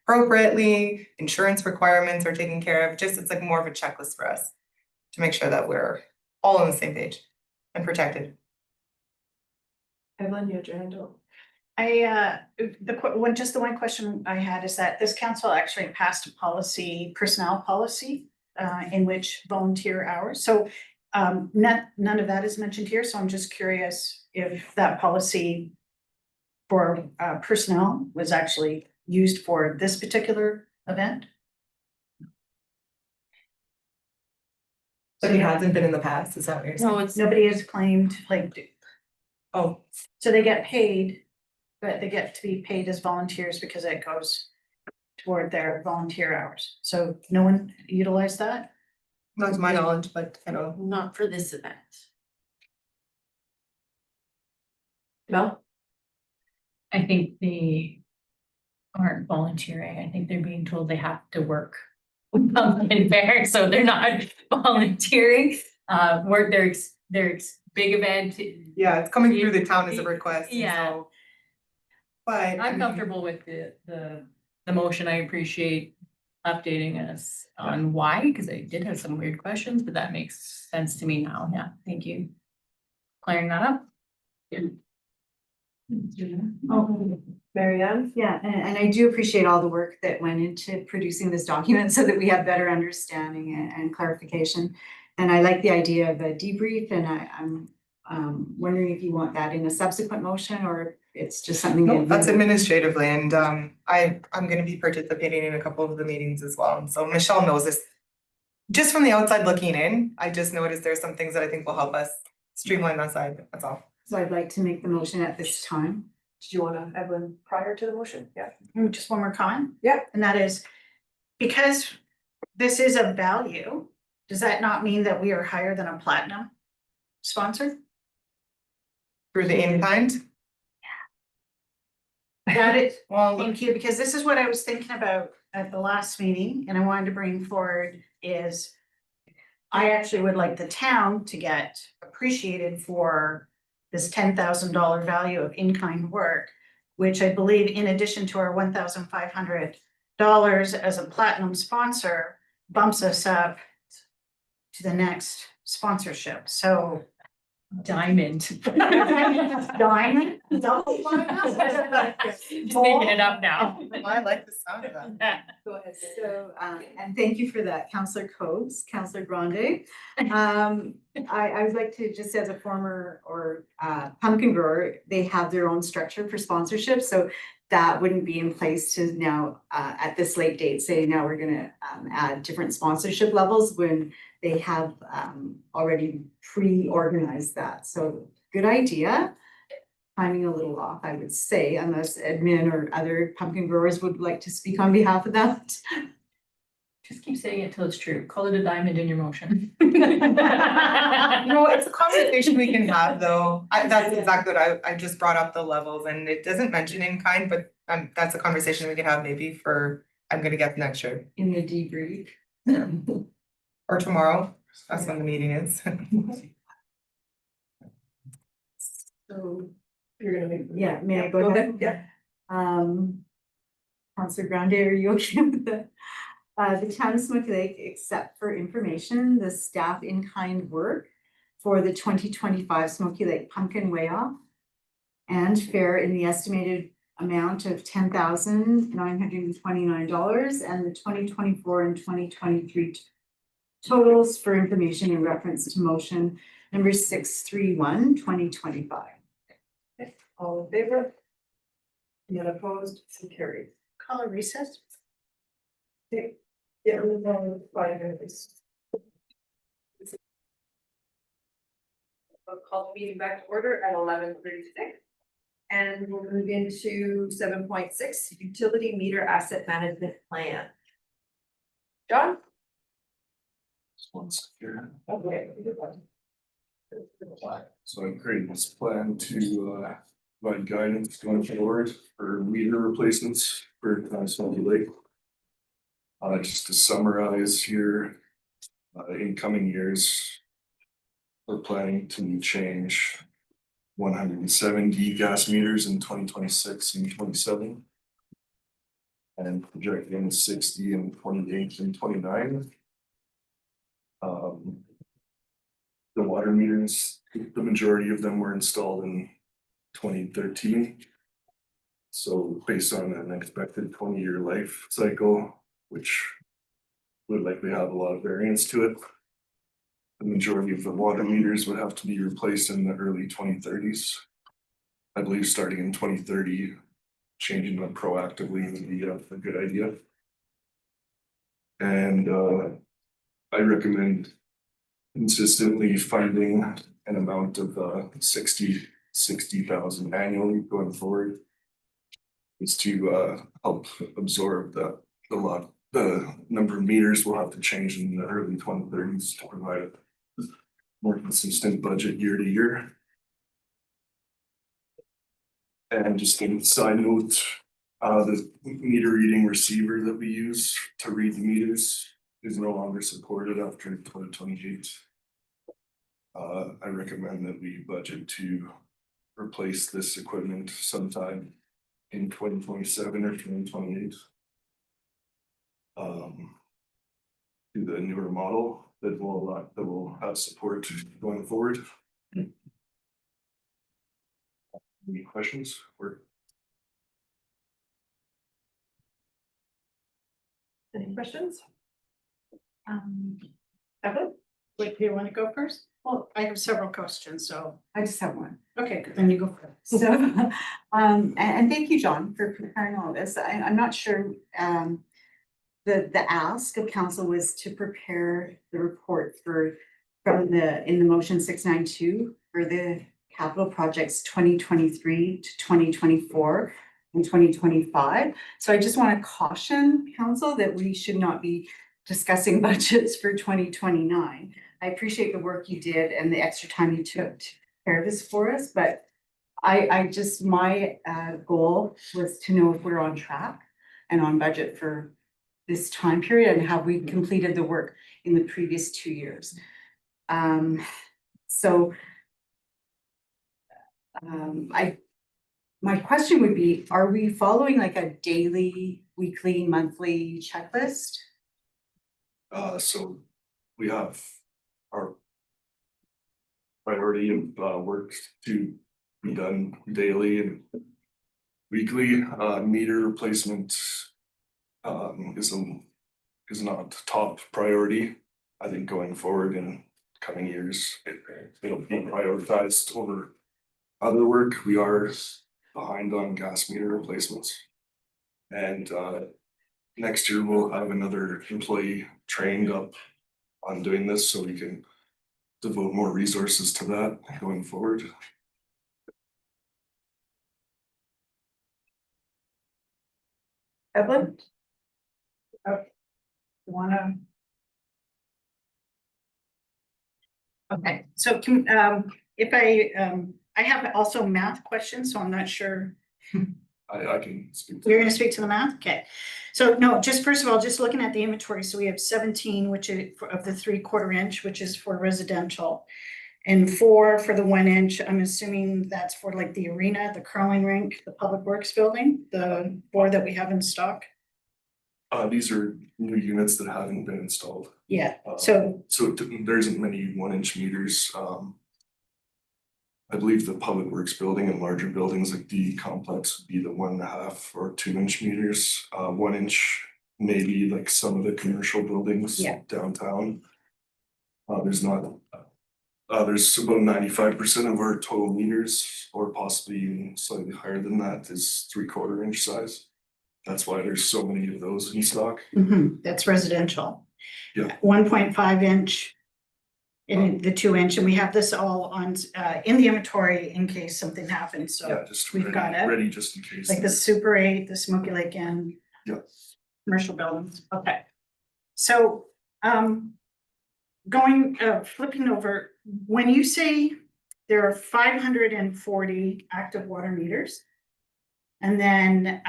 appropriately, insurance requirements are taken care of, just it's like more of a checklist for us to make sure that we're all on the same page and protected. Evelyn, you had your hand up. Just the one question I had is that this council actually passed a policy, personnel policy, in which volunteer hours, so none of that is mentioned here, so I'm just curious if that policy for personnel was actually used for this particular event. But he hasn't been in the past, is that what you're saying? No, it's, Nobody has claimed, like, Oh, so they get paid, but they get to be paid as volunteers because it goes toward their volunteer hours. So no one utilized that? not to my knowledge, but I don't. not for this event. Mel? I think they aren't volunteering. I think they're being told they have to work pumpkin fair, so they're not volunteering. Work their big event. Yeah, it's coming through the town as a request, and Yeah. so. But. I I'm mean, comfortable with the motion. I appreciate updating us on why, because I did have some weird questions, but that makes sense to me now. Yeah, thank you. Clearing that up. Oh, Mary Ann? Yeah, and I do appreciate all the work that went into producing this document so that we have better understanding and clarification. And I like the idea of a debrief, and I'm wondering if you want that in a subsequent motion or it's just something. No, that- that's administratively, and I'm gonna be participating in a couple of the meetings as well, and so Michelle knows this. Just from the outside looking in, I just noticed there's some things that I think will help us streamline that side, that's all. So I'd like to make the motion at this time. Did you wanna, Evelyn, prior to the motion? Yeah. just one more comment? Yeah. And that is, because this is a value, does that not mean that we are higher than a platinum sponsor? Through the in-kind, That is, well, thank you, because this is what I was thinking about at the last meeting, and I wanted to bring forward is I actually would like the town to get appreciated for this $10,000 value of in-kind work, which I believe in addition to our $1,500 as a platinum sponsor bumps us up to the next sponsorship, so. Diamond. Diamond? Double Just making it up now. I like the sound of that. Go ahead. So, and thank you for that, Councillor Coves, Councillor Grande. I would like to, just as a former pumpkin grower, they have their own structure for sponsorship, so that wouldn't be in place to now, at this late date, say now we're gonna add different sponsorship levels when they have already pre-organized that, so good idea. Timing a little off, I would say, unless admin or other pumpkin growers would like to speak on behalf of that. Just keep saying it till it's true. Call it a diamond in your motion. No, it's a conversation we can have though. That's exactly what I just brought up the levels and it doesn't mention in kind, but that's a conversation we can have maybe for, I'm gonna get next year. In the debrief. Or tomorrow, that's when the meeting is. So you're gonna make. Yeah, may I Go go ahead, ahead? yeah. Councillor Grande, are you okay with that? The town of Smoky Lake, except for information, the staff in-kind work for the 2025 Smoky Lake Pumpkin Way Off and fair in the estimated amount of $10,929 and the 2024 and 2023 totals for information in reference to motion number 631, 2025. All in favor? None opposed, so carried. Call a recess. Yeah, we're going 5 minutes. I'll call the meeting back to order at 11:36. And we'll move into 7.6, utility meter asset management plan. John? Once here. Okay. So I'm creating this plan to provide guidance going forward for meter replacements for Smoky Lake. Just to summarize here, in coming years, we're planning to change 170 gas meters in 2026 and 27. And projecting 60 in 28 and 29. The water meters, the majority of them were installed in 2013. So based on an expected 20-year life cycle, which would likely have a lot of variance to it. The majority of the water meters would have to be replaced in the early 2030s. I believe starting in 2030, changing them proactively would be a good idea. And I recommend consistently finding an amount of 60,000 annually going forward. Is to help absorb the number of meters we'll have to change in the early 2030s to provide a more consistent budget year to year. And just a side note, the meter reading receiver that we use to read the meters is no longer supported after 2028. I recommend that we budget to replace this equipment sometime in 2027 or 2028. To the newer model that will have support going forward. Any questions or? Any questions? Evan, wait, do you want to go first? Well, I have several questions, so, I just have one. okay, then you go first. So, and thank you, John, for preparing all this. I'm not sure, the ask of council was to prepare the report in the motion 692 for the capital projects 2023 to 2024 and 2025. So I just want to caution council that we should not be discussing budgets for 2029. I appreciate the work you did and the extra time you took to prepare this for us, but my goal was to know if we're on track and on budget for this time period and have we completed the work in the previous 2 years. My question would be, are we following like a daily, weekly, monthly checklist? So we have our priority of work to be done daily and weekly. Meter replacement is not top priority. I think going forward in coming years, it'll be prioritized over other work. We are behind on gas meter replacements. And next year we'll have another employee trained up on doing this so we can devote more resources to that going forward. Evelyn? Okay. You wanna? Okay, so if I have also math questions, so I'm not sure. I can speak to You're gonna speak to the math? Okay. So no, just first of all, just looking at the inventory, so we have 17, which is of the 3/4 inch, which is for residential. And 4 for the 1 inch, I'm assuming that's for like the arena, the curling rink, the public works building, the 4 that we have in stock. These are new units that haven't been installed. Yeah, so, There isn't many 1-inch meters. I believe the public works building and larger buildings like the complex would be the 1.5 or 2-inch meters. 1 inch, maybe like some of the commercial buildings Yeah. downtown. There's about 95% of our total meters, or possibly even slightly higher than that, is 3/4 inch size. That's why there's so many of those in stock. that's residential. Yeah. 1.5 inch. In the 2 inch, and we have this all on, in the inventory in case something happens, so. Yeah, just we've got it. ready just in case. Like the Super 8, the Smoky Lake Inn. Yeah. Commercial buildings, okay. So, flipping over, when you say there are 540 active water meters. And then,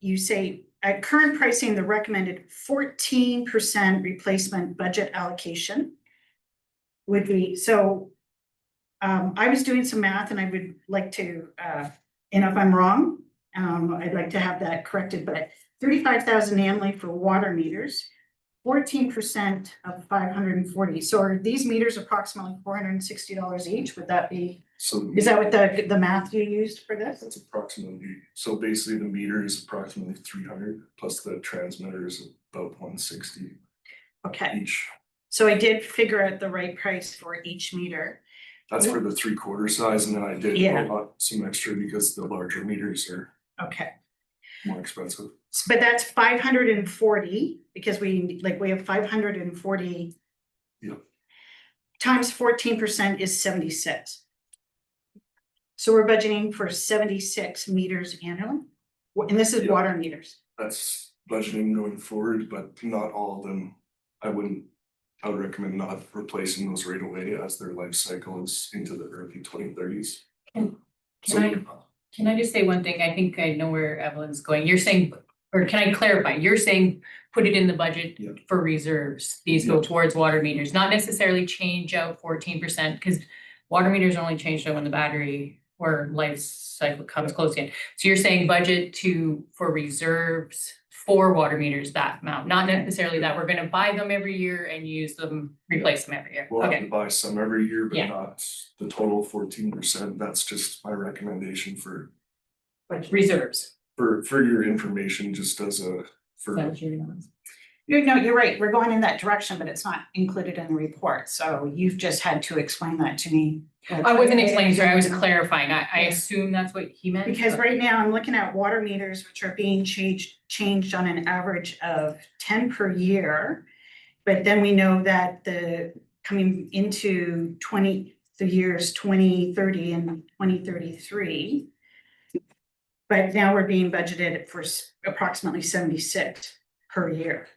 you say at current pricing, the recommended 14% replacement budget allocation would be, so I was doing some math and I would like to, and if I'm wrong, I'd like to have that corrected, but 35,000 annually for water meters, 14% of 540. So are these meters approximately $460 each? Would that be, So is that what the math you used for this? that's approximately, so basically the meter is approximately 300 plus the transmitter is about 160 Okay, each. so I did figure out the right price for each meter. That's for the 3/4 size, and then I did Yeah. some extra because the larger meters are Okay, more expensive. but that's 540 because we have 540. Yep. times 14% is 76. So we're budgeting for 76 meters annually, and this is Yeah. water meters. That's budgeting going forward, but not all of them. I would recommend not replacing those right away as their life cycle is into the early 2030s. Can I just say one thing? I think I know where Evelyn's going. You're saying, or can I clarify? You're saying put it in the budget Yeah. for reserves. These go Yeah. towards water meters, not necessarily change out 14%, because water meters are only changed out when the battery or life cycle comes close in. So you're saying budget for reserves for water meters, that amount, not necessarily that we're gonna buy them every year and use them, replace them every year. We'll have Okay, to buy some every year, but Yeah. not the total 14%. That's just my recommendation for reserves. your information, just as a, for. No, you're right. We're going in that direction, but it's not included in the report. So you've just had to explain that to me. I wasn't explaining, sorry, I was clarifying. I assume that's what he meant. Because but- right now I'm looking at water meters, which are being changed on an average of 10 per year. But then we know that coming into the years 2030 and 2033. But now we're being budgeted for approximately 76 per year.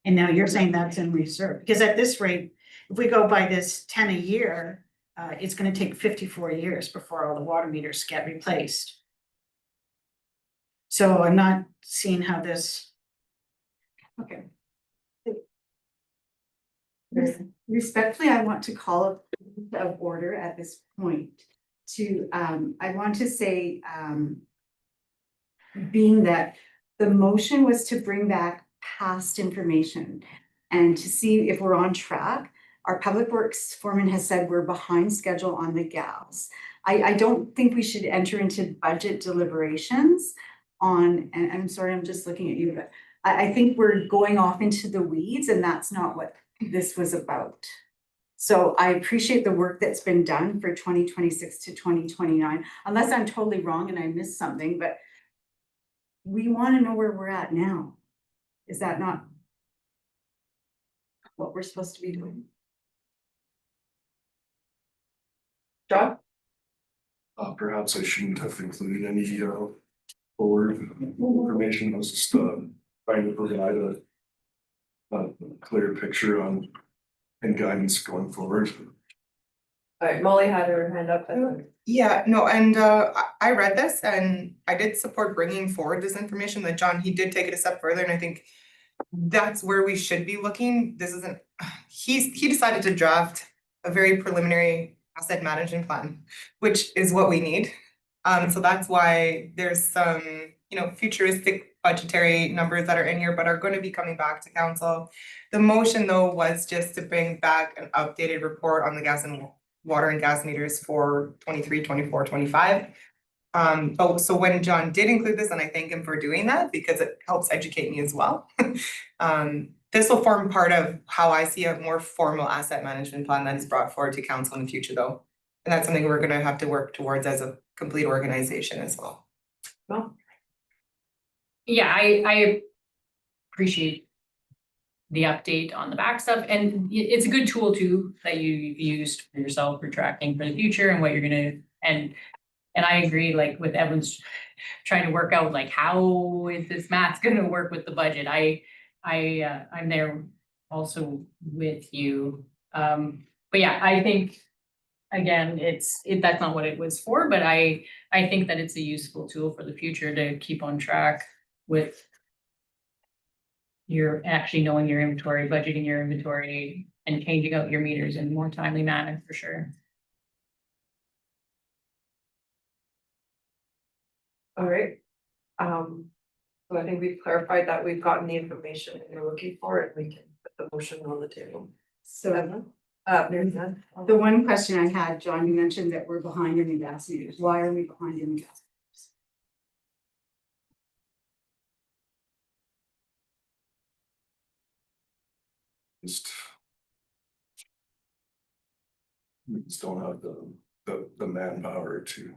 And now you're saying that's in reserve, because at this rate, if we go by this 10 a year, it's gonna take 54 years before all the water meters get replaced. So I'm not seeing how this. Okay. Respectfully, I want to call a point of order at this point to, I want to say, being that the motion was to bring back past information and to see if we're on track. Our Public Works foreman has said we're behind schedule on the gas. I don't think we should enter into budget deliberations on, and I'm sorry, I'm just looking at you, but I think we're going off into the weeds, and that's not what this was about. So I appreciate the work that's been done for 2026 to 2029, unless I'm totally wrong and I missed something, but we want to know where we're at now. Is that not what we're supposed to be doing? John? Perhaps I shouldn't have included any forward information. I was just trying to provide a clear picture on and guidance going forward. Alright, Molly had her hand up. Yeah, no, and I read this and I did support bringing forward this information that John, he did take it a step further, and I think that's where we should be looking. This isn't, he decided to draft a very preliminary asset management plan, which is what we need. So that's why there's some, futuristic budgetary numbers that are in here, but are going to be coming back to council. The motion, though, was just to bring back an updated report on the gas and water and gas meters for 23, 24, 25. So when John did include this, and I thank him for doing that because it helps educate me as well. This will form part of how I see a more formal asset management plan that is brought forward to council in the future, though. And that's something we're gonna have to work towards as a complete organization as well. Well, Yeah, I appreciate the update on the back stuff, and it's a good tool too that you've used for yourself for tracking for the future and what you're gonna, and I agree, like with Evan's trying to work out like how is this math gonna work with the budget. I'm there also with you. But yeah, I think again, that's not what it was for, but I think that it's a useful tool for the future to keep on track with you're actually knowing your inventory, budgeting your inventory, and changing out your meters in a more timely manner for sure. alright. So I think we've clarified that we've gotten the information that we're looking for, and we can put the motion on the table. So Mary Ann? the one question I had, John, you mentioned that we're behind in the gas meters. Why are we behind in the gas meters? We just don't have the manpower to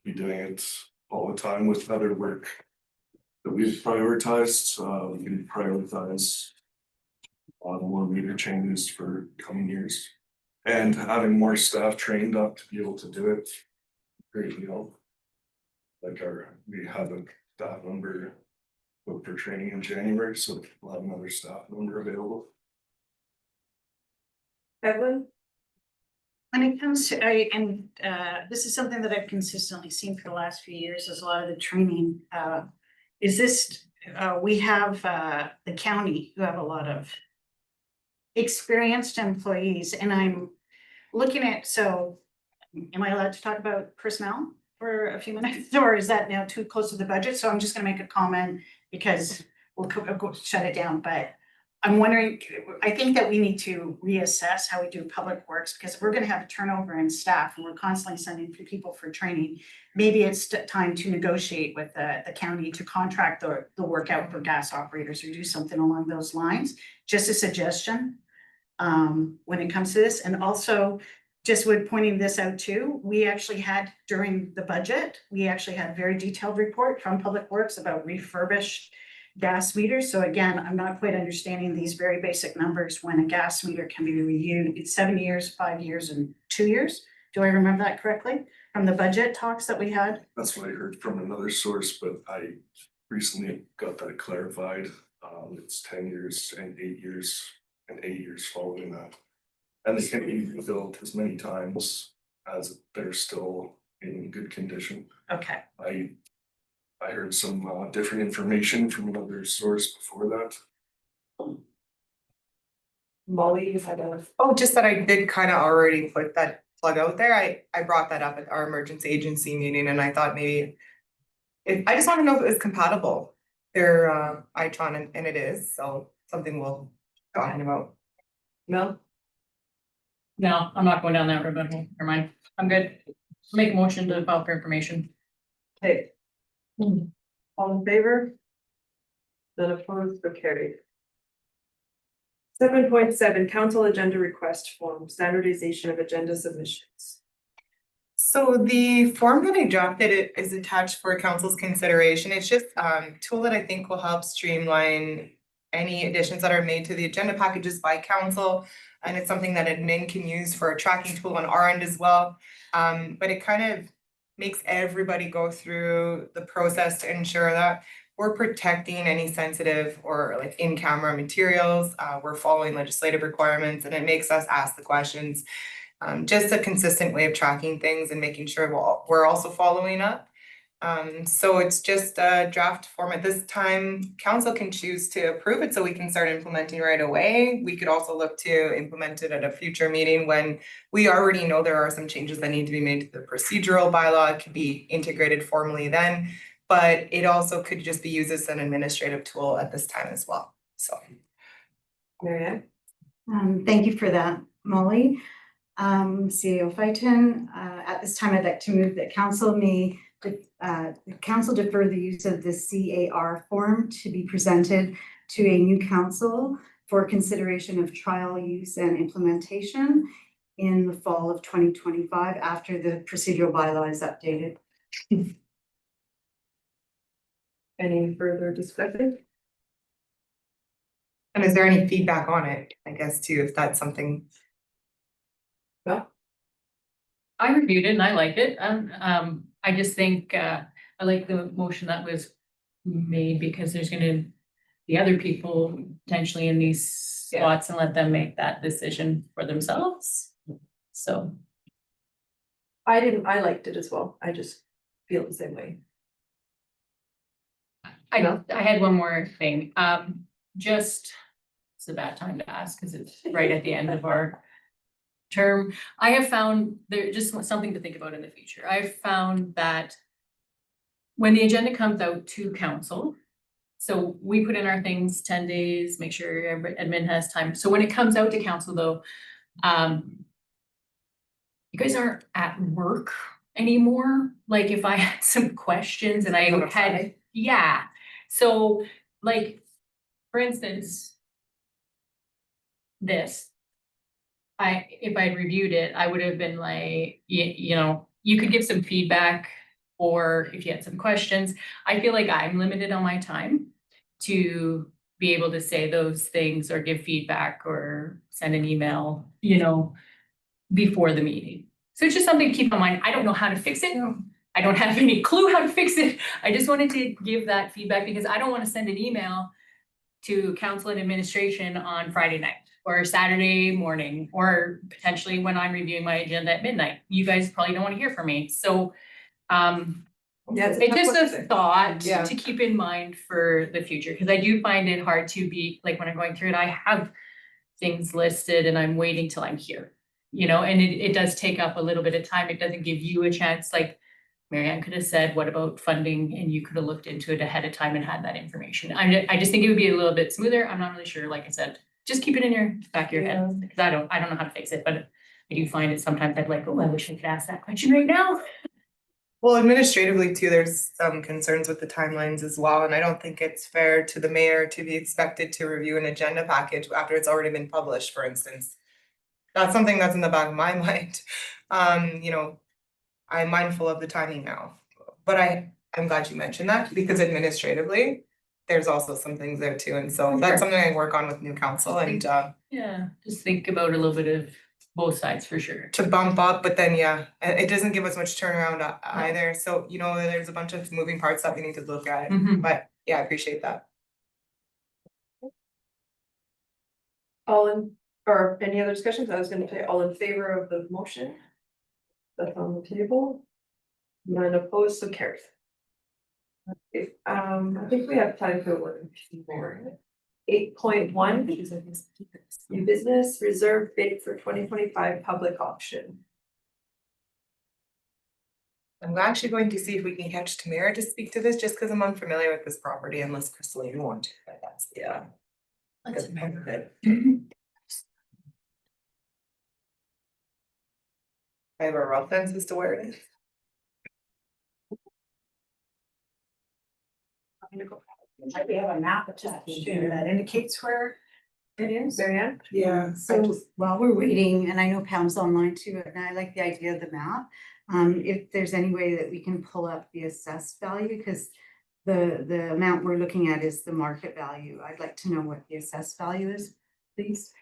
be doing it all the time with other work that we've prioritized. We can prioritize a lot more meter changes for coming years. And having more staff trained up to be able to do it greatly help. Like we have a staff member booked for training in January, so we'll have another staff member available. Evelyn? When it comes to, this is something that I've consistently seen for the last few years, is a lot of the training, is this, we have, the county who have a lot of experienced employees, and I'm looking at, so am I allowed to talk about personnel for a few minutes, or is that now too close to the budget? So I'm just gonna make a comment because we'll go shut it down, but I'm wondering, I think that we need to reassess how we do public works, because if we're gonna have a turnover in staff and we're constantly sending people for training, maybe it's time to negotiate with the county to contract the work out for gas operators or do something along those lines. Just a suggestion when it comes to this. And also, just would pointing this out too, we actually had during the budget, we actually had a very detailed report from Public Works about refurbished gas meters. So again, I'm not quite understanding these very basic numbers when a gas meter can be reviewed. It's 7 years, 5 years, and 2 years. Do I remember that correctly from the budget talks that we had? That's what I heard from another source, but I recently got that clarified. It's 10 years and 8 years and 8 years following that. And they can be rebuilt as many times as they're still in good condition. Okay. I heard some different information from another source before that. Molly, you had a. Oh, just that I did kind of already put that plug out there. I brought that up at our emergency agency meeting and I thought maybe. I just want to know if it was compatible. They're Itron and it is, so something we'll talking about. Mel? No, I'm not going down that road, but never mind. I'm good. Make a motion to file for information. Okay. All in favor? None opposed, so carried. 7.7, council agenda request form, standardization of agenda submissions. So the form that I drafted is attached for council's consideration. It's just tool that I think will help streamline any additions that are made to the agenda packages by council. And it's something that admin can use for a tracking tool on our end as well. But it kind of makes everybody go through the process to ensure that we're protecting any sensitive or like in-camera materials. We're following legislative requirements and it makes us ask the questions. Just a consistent way of tracking things and making sure we're also following up. So it's just a draft form at this time. Council can choose to approve it so we can start implementing right away. We could also look to implement it at a future meeting when we already know there are some changes that need to be made to the procedural bylaw. It could be integrated formally then, but it also could just be used as an administrative tool at this time as well, so. Marianne? Thank you for that, Molly. CAO Phyton, at this time, I'd like to move that council defer the use of the CAR form to be presented to a new council for consideration of trial use and implementation in the fall of 2025 after the procedural bylaw is updated. Any further discussion? And is there any feedback on it, I guess, too, if that's something? Well, I reviewed it and I liked it. I just think, I like the motion that was made because there's gonna be other people potentially in these spots and let them make that decision for themselves. So. I liked it as well. I just feel the same way. I had one more thing, just, it's a bad time to ask, cause it's right at the end of our term. I have found there just something to think about in the future. I've found that when the agenda comes out to council, so we put in our things 10 days, make sure admin has time. So when it comes out to council though, you guys aren't at work anymore. Like if I had some questions and I On a had, Friday? yeah. So like, for instance, this, if I had reviewed it, I would have been like, you know, you could give some feedback or if you had some questions. I feel like I'm limited on my time to be able to say those things or give feedback or send an email, you know. before the meeting. So it's just something to keep in mind. I don't know how to fix it. I don't have any clue how to fix it. I just wanted to give that feedback because I don't want to send an email to council and administration on Friday night or Saturday morning, or potentially when I'm reviewing my agenda at midnight. You guys probably don't want to hear from me. So Yeah, it's a it's tough just one a to- thought Yeah. to keep in mind for the future, because I do find it hard to be, like, when I'm going through it, I have things listed and I'm waiting till I'm here. You know, and it does take up a little bit of time. It doesn't give you a chance, like Marianne could have said, what about funding? And you could have looked into it ahead of time and had that information. I just think it would be a little bit smoother. I'm not really sure, like I said, just keep it in your back of your head, because I don't know how to fix it, but I do find it sometimes I'd like, oh, I wish I could ask that question right now. Well, administratively too, there's some concerns with the timelines as well, and I don't think it's fair to the mayor to be expected to review an agenda package after it's already been published, for instance. That's something that's in the back of my mind. You know, I'm mindful of the timing now, but I'm glad you mentioned that, because administratively, there's also some things there too, and so that's something I work on with new council and Yeah, just think about a little bit of both sides for sure. to bump up, but then, yeah, it doesn't give us much turnaround either, so, you know, there's a bunch of moving parts that we need to look at, Mhm. but yeah, I appreciate that. Or any other discussions? I was gonna say all in favor of the motion. That's on the table. None opposed, so carried. Okay, I think we have time for one more. 8.1, new business reserve bid for 2025 public auction. I'm actually going to see if we can catch Tamara to speak to this, just because I'm unfamiliar with this property, unless Crystal, you want to, but that's, yeah. Let's- I have a rough sense as to where it is. We have a map attached to that indicates where it is. Marianne? Yeah. So while we're waiting, and I know Pam's online too, and I like the idea of the map. If there's any way that we can pull up the assessed value, because the amount we're looking at is the market value. I'd like to know what the assessed value is, please.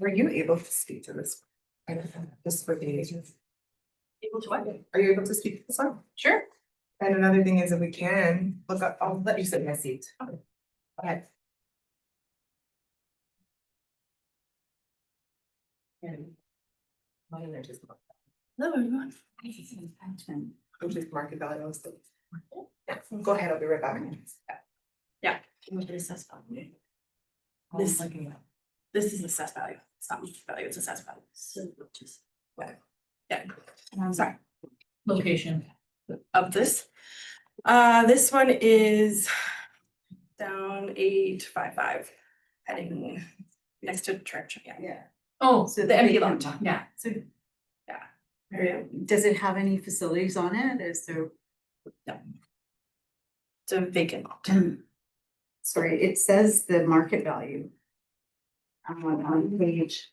Were you able to speak to this? I don't know, just for the ages. Able to what? Are you able to speak to this one? Sure. And another thing is, if we can, look up, I'll let you sit in my seat. Okay. Go ahead. Mine are just. No, everyone. I'm just market value. Yeah, go ahead, I'll be right back. What is assessed value? This- This is assessed value, it's not market value, it's assessed value. So just. Yeah, sorry, Location. of this. This one is down 855, heading next to church, yeah. Oh, So the empty vacant lot, one. yeah. So Marianne? Does it have any facilities on it? Is there? it's a vacant lot. Sorry, it says the market value. On page.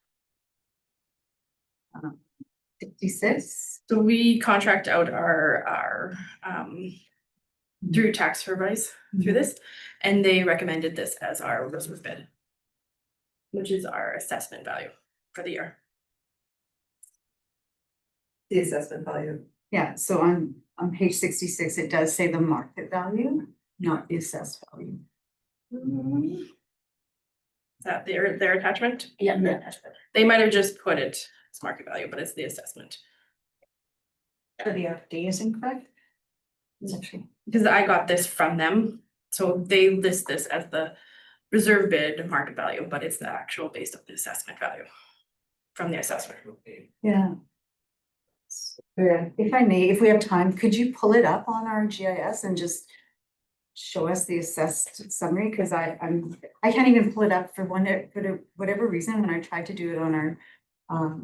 66. So we contract out our through tax supervise through this, and they recommended this as our reserve bid. Which is our assessment value for the year. The assessment value. Yeah, so on page 66, it does say the market value, not the assessed value. Is that their attachment? Yeah. Their attachment. They might have just put it as market value, but it's the assessment. So the FD is incorrect? Because I got this from them, so they list this as the reserve bid market value, but it's the actual based on the assessment value. From the assessment. Yeah. Marianne? If I may, if we have time, could you pull it up on our GIS and just show us the assessed summary? Because I can't even pull it up for whatever reason, when I tried to do it on our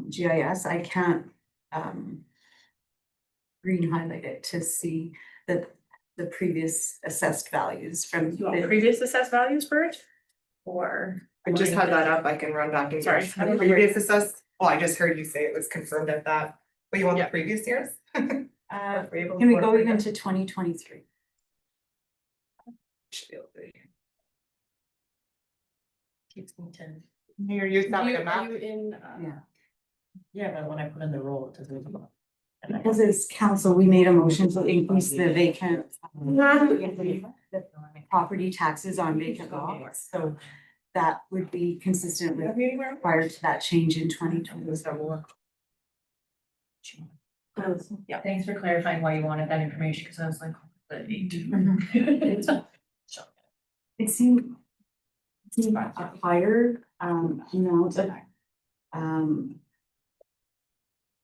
GIS, I can't green highlight it to see the previous assessed values from. You want the- previous assessed values for it? Or? I just had that up, I can run back and. Sorry, The previous assessed, well, I just heard you say it was confirmed at that, but you want the Yeah. previous years? Can we go even to 2023? Keeps me 10. You're not like a Are map. you in, Yeah. yeah, but when I put in the role, it doesn't come up. Because as council, we made a motion to increase the vacant. The property taxes on vacant lots, so that would be consistent with prior to that change in 2020. Yeah, thanks for clarifying why you wanted that information, because I was like, but need to. It seemed a higher, amount of,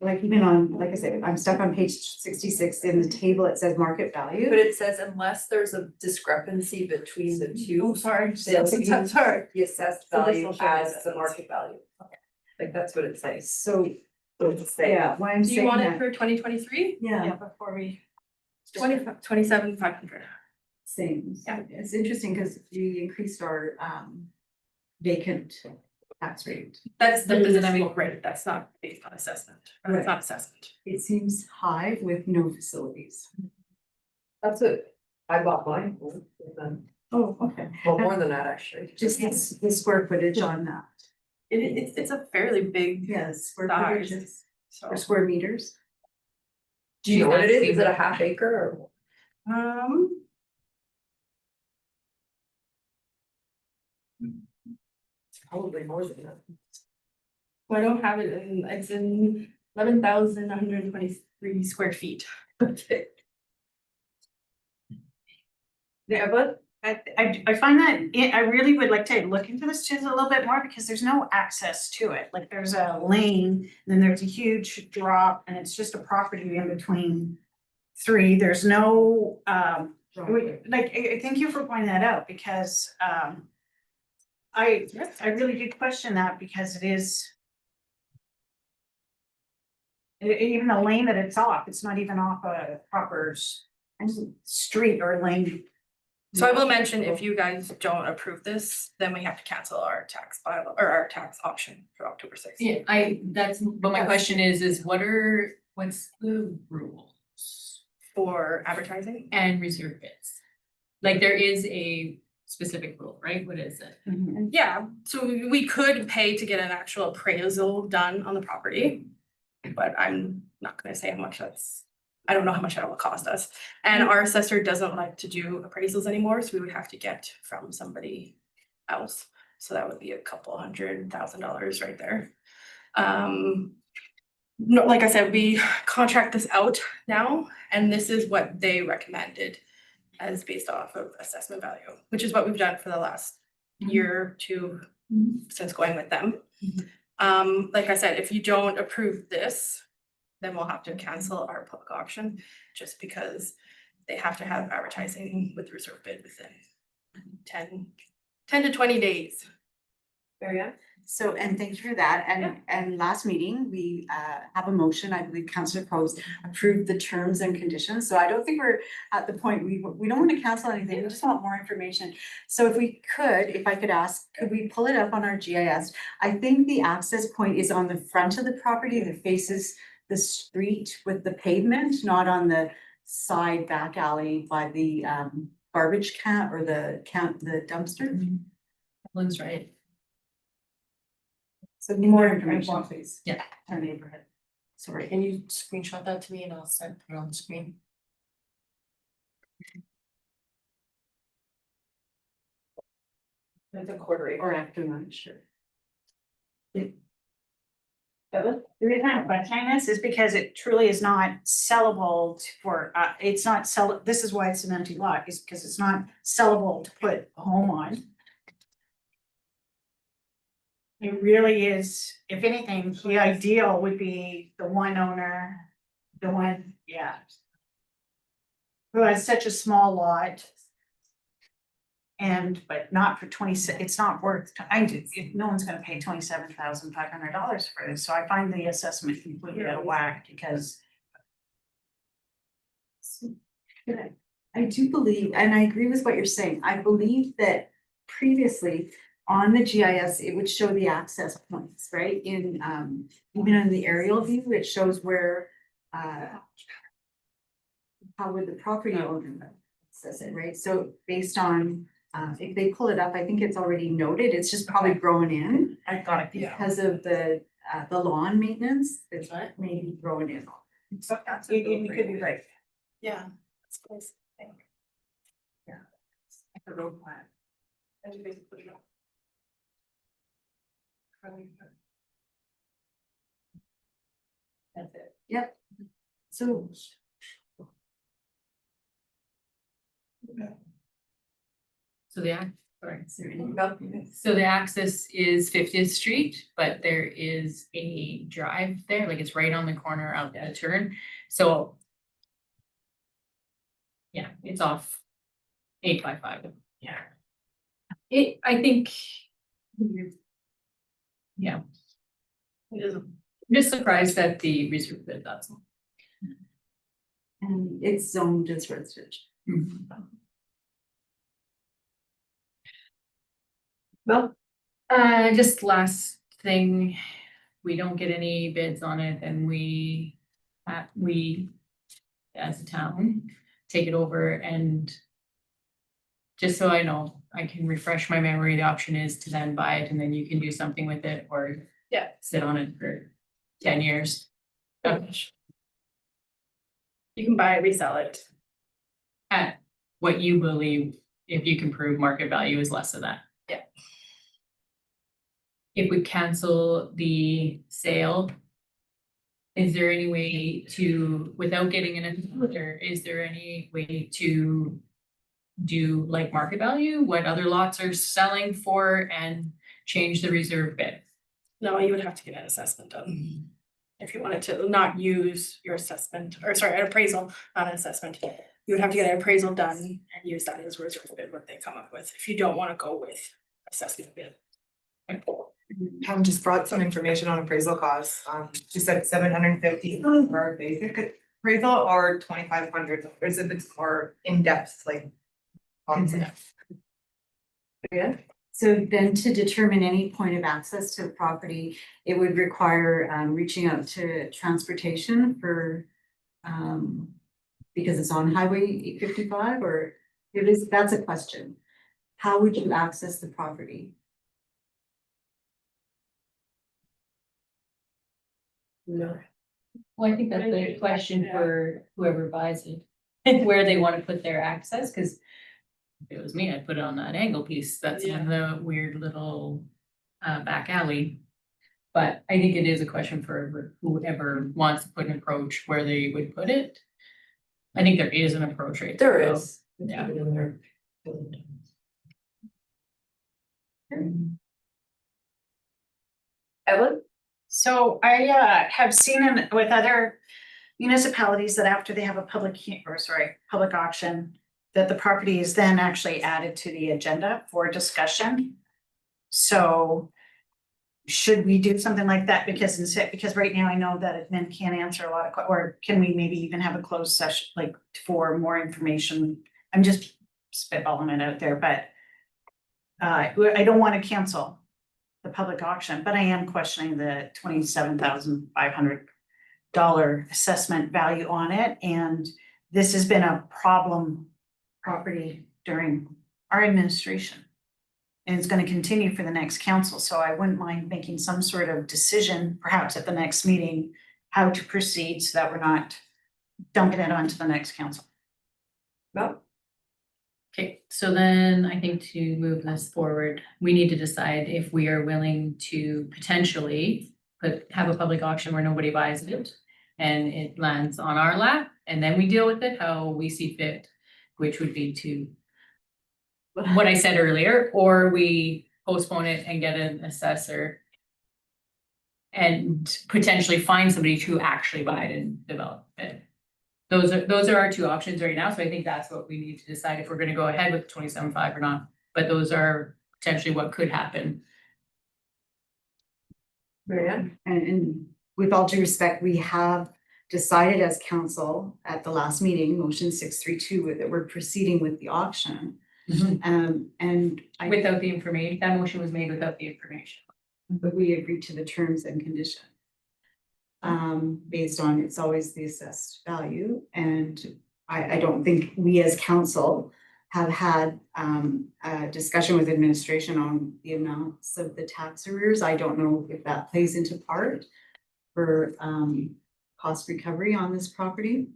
like even on, like I said, I'm stuck on page 66 in the table, it says market value. But it says unless there's a discrepancy between the two. Oh, sorry. They'll use Sorry. the assessed So this value will show as this. the market value. Like, that's what it says. So, So it's saying. yeah, why I'm Do you saying want it that, for 2023? yeah, Before we. 27,500. same. Yeah. It's interesting because we increased our, vacant tax rate. That's the dynamic rate, that's not based on assessment, or it's not assessment. It seems high with no facilities. That's it. I bought mine. Oh, okay. Well, more than that, actually. Just the square footage on that. It's a fairly big Yes, square size, footages so. or square meters. Do you know what it is? Is it a half acre or? Probably more than that. I don't have it in, it's in 11,123 square feet. Yeah, but I find that, I really would like to look into this just a little bit more because there's no access to it. Like there's a lane, then there's a huge drop and it's just a property in between three. There's no, I thank you for pointing that out because, I really did question that because it is. Even the lane that it's off, it's not even off a proper street or lane. So I will mention, if you guys don't approve this, then we have to cancel our tax bylaw or our tax option for October 6th. Yeah, but my question is what's the rules For advertising. and reserve bids? Like, there is a specific rule, right? What is it? Yeah, so we could pay to get an actual appraisal done on the property. But I'm not gonna say how much I don't know how much that will cost us. And our assessor doesn't like to do appraisals anymore, so we would have to get from somebody else. So that would be a couple $100,000 right there. No, like I said, we contract this out now, and this is what they recommended as based off of assessment value, which is what we've done for the last year or two since going with them. Like I said, if you don't approve this, then we'll have to cancel our public auction just because they have to have advertising with the reserve bid within 10 to 20 days. Marianne? So, and thank you for that. And last meeting, we have a motion, I believe Councillor Coase approved the terms and conditions. So I don't think we're at the point, we don't want to cancel anything, we just want more information. So if I could ask, could we pull it up on our GIS? I think the access point is on the front of the property that faces the street with the pavement, not on the side back alley by the garbage can or the dumpster. Lynn's right. So more information, please. Yeah. Our neighborhood. Sorry. Can you screenshot that to me and I'll send it on the screen? It's a quarter acre. Or after lunch, sure. The reason I'm questioning this is because it truly is not sellable for, it's not this is why it's an empty lot, is because it's not sellable to put a home on. It really is, if anything, the ideal would be the one owner, yeah. Who has such a small lot. But not for it's not worth, no one's gonna pay $27,500 for this, so I find the assessment completely out of whack because. I do believe, and I agree with what you're saying, I believe that previously on the GIS, it would show the access points, right? In even in the aerial view, it shows where how would the property owner says it, right? So based on, if they pull it up, I think it's already noted, it's just probably grown in. I thought it, Because of the lawn maintenance, it's maybe grown in. So that's you could be right. Yeah. That's close, I think. The road plan. And you basically put it up. That's it. Yep. So So so the access is 50th Street, but there is a drive there, like it's right on the corner of the turn, so. Yeah, it's off 855. Yeah. I think. Yeah. It is, I'm just surprised that the reserve bid, that's all. and it's zoned as residential. Well, Just last thing, we don't get any bids on it and we, as a town, take it over and just so I know, I can refresh my memory, the option is to then buy it and then you can do something with it or sit on it for 10 years. Okay. You can buy it, resell it. At what you believe, if you can prove market value is less of that. Yeah. If we cancel the sale, is there any way to, without getting in a, is there any way to do like market value, what other lots are selling for and change the reserve bid? No, you would have to get an assessment done. If you wanted to not use your assessment, or sorry, an appraisal, not an assessment. You would have to get an appraisal done and use that as reserve bid, what they come up with, if you don't wanna go with assessment bid. Pam just brought some information on appraisal costs, she said 750 for a basic appraisal or 2,500, if it's more in-depth, like. Concept. yeah, So then to determine any point of access to the property, it would require reaching out to transportation for because it's on Highway 855 or it is, that's a question. How would you access the property? no. Well, I think that's a question for whoever buys it, where they wanna put their access, cause if it was me, I'd put it on that angle piece, that's in the weird little back alley. But I think it is a question for whoever wants to put an approach where they would put it. I think there is an approach right there. There though. is. Yeah. Evelyn? So I have seen in with other municipalities that after they have a public auction, that the property is then actually added to the agenda for discussion. So should we do something like that? Because right now I know that admin can't answer a lot of, or can we maybe even have a closed session, like for more information? I'm just spitballing it out there, but I don't want to cancel the public auction, but I am questioning the $27,500 assessment value on it. And this has been a problem property during our administration. And it's going to continue for the next council, so I wouldn't mind making some sort of decision, perhaps at the next meeting, how to proceed so that we're not dumping it onto the next council. No, Okay, so then I think to move this forward, we need to decide if we are willing to potentially have a public auction where nobody buys it. And it lands on our lap, and then we deal with it how we see fit, which would be to what I said earlier, or we postpone it and get an assessor. And potentially find somebody to actually buy it and develop it. Those are our two options right now, so I think that's what we need to decide if we're gonna go ahead with 27.5 or not, but those are potentially what could happen. Marianne? And with all due respect, we have decided as council at the last meeting, motion 632, that we're proceeding with the auction. And Without the information, that motion was made without the information. but we agreed to the terms and conditions. Based on it's always the assessed value, and I don't think we as council have had a discussion with administration on the amounts of the tax arrears. I don't know if that plays into part for cost recovery on this property.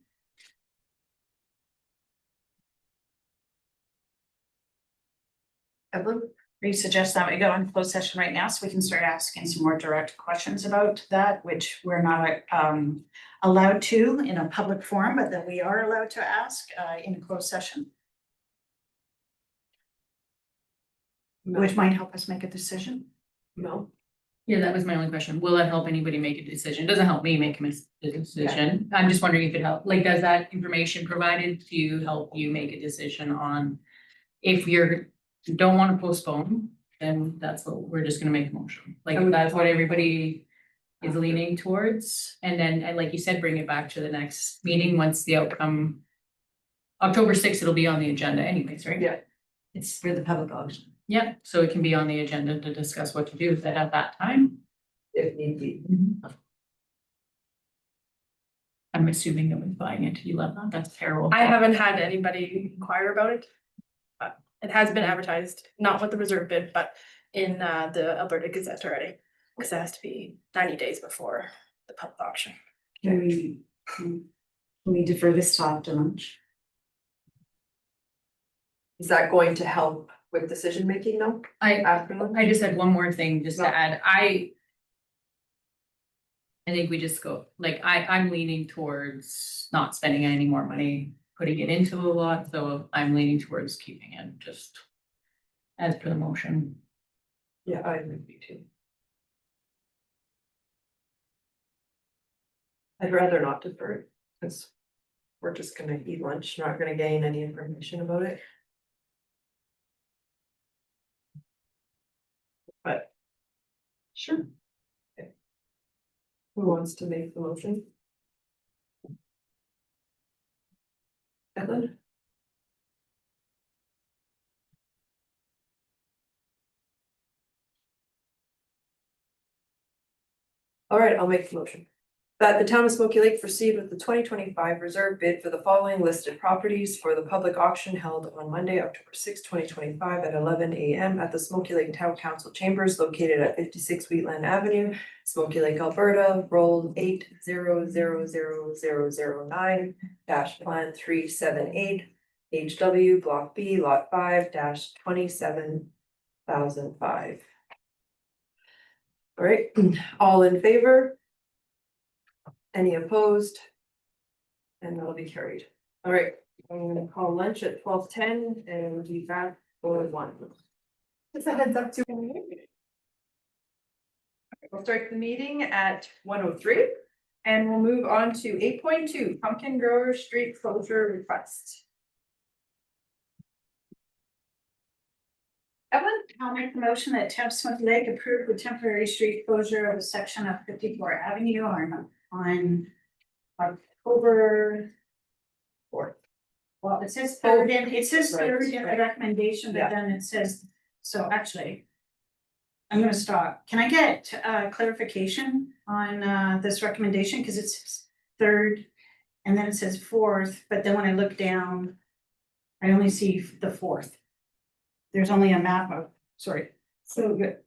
Evelyn? We suggest that we go in closed session right now, so we can start asking some more direct questions about that, which we're not allowed to in a public forum, but that we are allowed to ask in a closed session, which might help us make a decision. No. Yeah, that was my only question. Will that help anybody make a decision? It doesn't help me make a decision. I'm just wondering if it help, like, does that information provided to help you make a decision on if you don't want to postpone, then that's what, we're just gonna make a motion. Like, if that's what everybody is leaning towards, and then, and like you said, bring it back to the next meeting once the outcome. October 6th, it'll be on the agenda anyways, right? Yeah. It's for the public auction. Yeah, so it can be on the agenda to discuss what to do with it at that time. If need be. I'm assuming that we're buying it, you love that, that's terrible. I haven't had anybody inquire about it. But it has been advertised, not with the reserve bid, but in the Alberta Gazette already. Cause it has to be 90 days before the public auction. Can we defer this to after lunch? Is that going to help with decision making though? I just had one more thing just to No. add, I think we just go, like, I'm leaning towards not spending any more money, putting it into a lot, so I'm leaning towards keeping it just as per the motion. Yeah, I would be too. I'd rather not defer it, because we're just gonna eat lunch, not gonna gain any information about it. But. Sure. Okay. Who wants to make the motion? Evan? All right, I'll make the motion. That the town of Smoky Lake proceed with the 2025 reserve bid for the following listed properties for the public auction held on Monday, October 6, 2025 at 11 a.m. at the Smoky Lake Town Council Chambers located at 56 Wheatland Avenue, Smoky Lake, Alberta, roll 8000009 plan 378 HW block B lot 5 27,005. All right, all in favor? Any opposed? And that'll be carried. All right, I'm gonna call lunch at 12:10 and we'll be back for 1. Just a heads up to. We'll start the meeting at 1:03 and we'll move on to 8.2 Pumpkin Grower Street closure request. Evelyn? I'll make the motion that Town of Smoky Lake approve the temporary street closure of a section of 54 Avenue on October 4th. Well, it says third in the recommendation, but Yeah. then it says, so actually. I'm gonna stop. Can I get clarification on this recommendation? Cause it's third and then it says fourth, but then when I look down, I only see the fourth. There's only a map of, sorry. So good.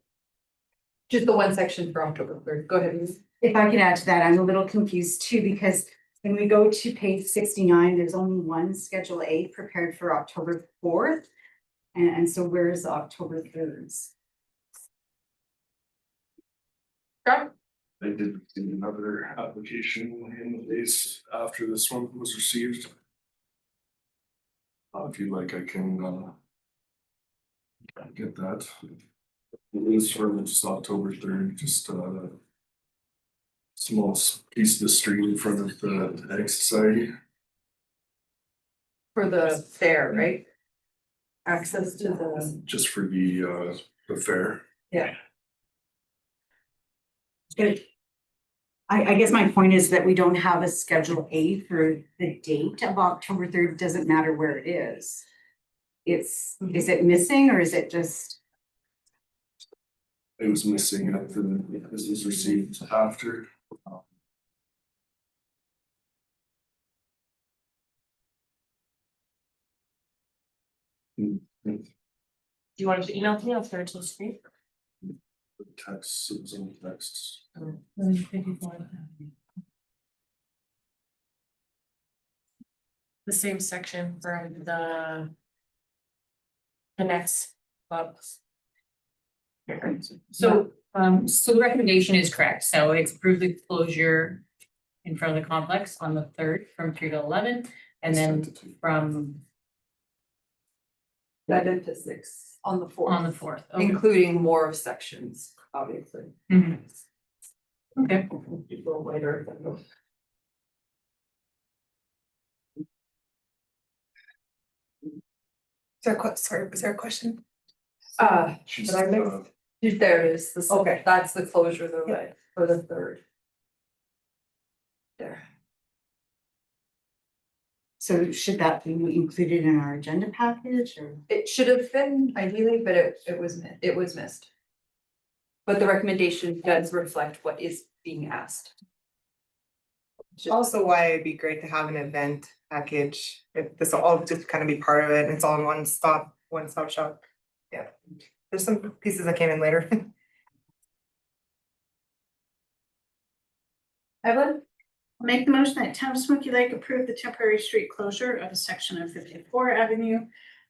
Just the one section for October 3rd. Go ahead. Lisa. If I could add to that, I'm a little confused too, because when we go to page 69, there's only one Schedule A prepared for October 4th. And so where's October 3rd? They did receive another application in the days after this one was received. If you'd like, I can get that. It is for just October 3rd, just small piece of the street in front of the Ag Society. For the fair, right? Access to the. Just for the fair. Yeah. I guess my point is that we don't have a Schedule A for the date of October 3rd, doesn't matter where it is. Is it missing or is it just? It was missing after this was received after. Mm, Do you want it to email to me? I'll share it to the screen. Text, it was on text. The same section from the connects clubs. So, so the recommendation is correct, so it's approve the closure in front of the complex on the third from 3 to 11, and then from 7 to 6 on the fourth. on the fourth. Including more sections, obviously. Mhm. Okay, People later. Sorry, was there a question? She's, Did I miss? There it is. Okay, that's the closure of the way for the third. There. So should that be included in our agenda package or? It should have been ideally, but it was missed. But the recommendation does reflect what is being asked. Also why it'd be great to have an event package, if this will all just kind of be part of it, and it's all in one stop shop. Yeah, there's some pieces that came in later. Evelyn? Make the motion that Town of Smoky Lake approve the temporary street closure of a section of 54 Avenue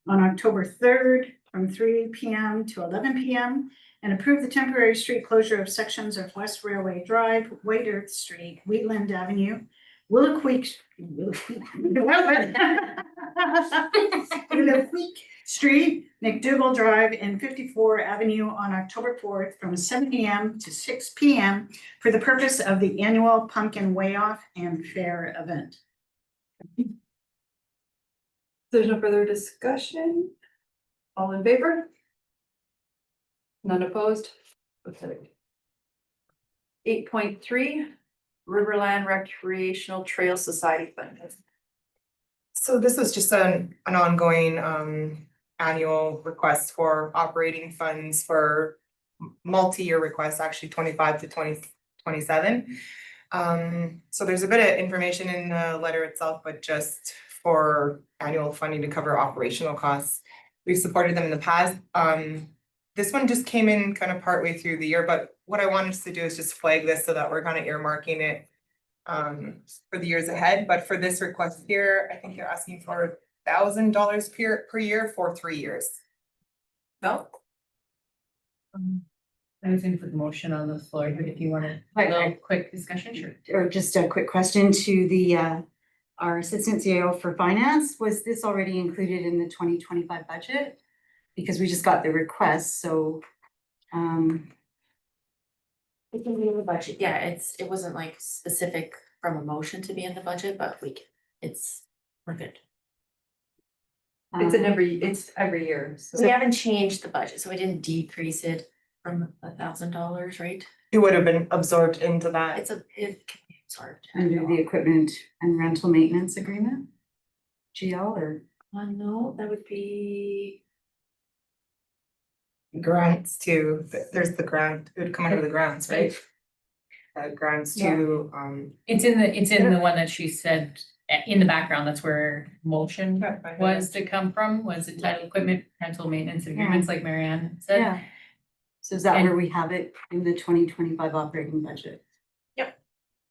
on October 3rd from 3 p.m. to 11 p.m. and approve the temporary street closure of sections of West Railway Drive, White Earth Street, Wheatland Avenue, Willow Creek Street, McDougal Drive, and 54 Avenue on October 4th from 7 p.m. to 6 p.m. for the purpose of the annual Pumpkin Way Off and Fair event. There's no further discussion. All in favor? None opposed? Okay. 8.3, Riverland Recreational Trail Society Fund. So this was just an ongoing annual request for operating funds for multi-year requests, actually 25 to 2027. So there's a bit of information in the letter itself, but just for annual funding to cover operational costs. We've supported them in the past. This one just came in kind of partway through the year, but what I wanted us to do is just flag this so that we're kind of earmarking it for the years ahead. But for this request here, I think you're asking for $1,000 per year for 3 years. No? I was gonna put the motion on the floor, but if you want a little quick discussion, sure. Or just a quick question to the our Assistant CAO for Finance, was this already included in the 2025 budget? Because we just got the request, so It can be in the budget, yeah, it wasn't like specific from a motion to be in the budget, but we're good. It's every year, so. We haven't changed the budget, so we didn't decrease it from $1,000, right? It would have been absorbed into that. It can be absorbed. under the equipment and rental maintenance agreement? GL or? No, that would be, Grants to, there's the grant, it would come under the grants, right? Grants to, It's in the one that she said, in the background, that's where motion was to come from, was entitled equipment rental maintenance agreements, like Marianne said. Yeah. So is that And- where we have it in the 2025 operating budget?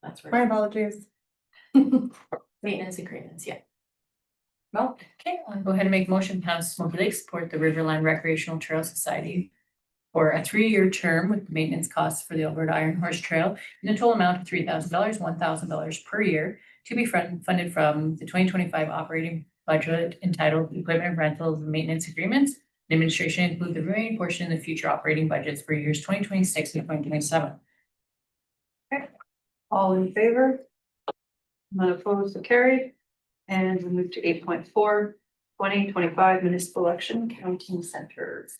that's my where, apologies. maintenance agreements, yeah. Well, okay, I'll go ahead and make a motion, Town of Smoky Lake support the Riverland Recreational Trail Society for a 3-year term with maintenance costs for the Alberta Iron Horse Trail in a total amount of $3,000, $1,000 per year to be funded from the 2025 operating budget entitled Equipment Rentals and Maintenance Agreements. The administration include the remaining portion in the future operating budgets for years 2026 and 2027. All in favor? None opposed, so carried. And we move to 8.4, 2025 municipal election counting centers.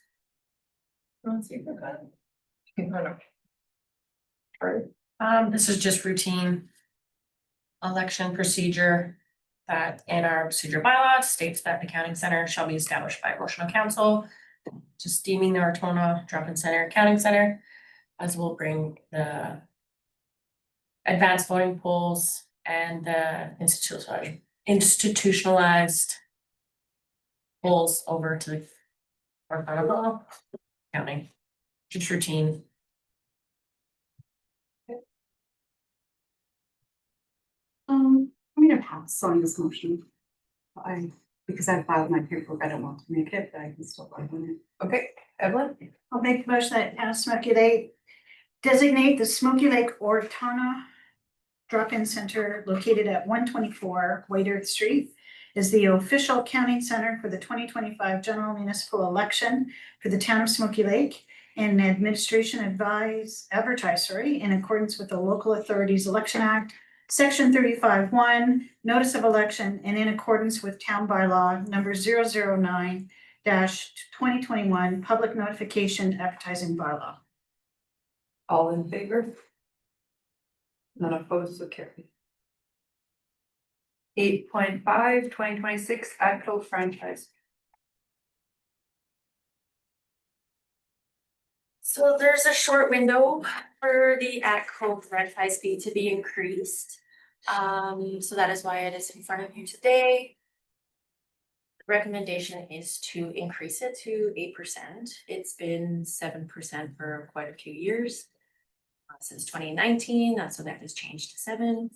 Let's see if we've got it. This is just routine election procedure that in our procedure bylaw states that the counting center shall be established by motion of council. Just deeming the Ortona Drop-in Center Counting Center, as will bring the advanced voting polls and the institutionalized polls over to our final counting, just routine. I'm gonna pass on this motion. Because I filed my paperwork, I don't want to make it, but I can still vote on it. Okay, Evelyn? I'll make the motion that Town of Smoky Lake designate the Smoky Lake Ortona Drop-in Center located at 124 White Earth Street is the official counting center for the 2025 general municipal election for the Town of Smoky Lake, and administration advertise in accordance with the Local Authorities Election Act, Section 35(1), notice of election, and in accordance with Town Bylaw number 009-2021, public notification advertising bylaw. All in favor? None opposed, so carried. 8.5, 2026 ATCO franchise. So there's a short window for the ATCO franchise fee to be increased. So that is why it is in front of you today. The recommendation is to increase it to 8%. It's been 7% for quite a few years. Since 2019, that's when that has changed to 7.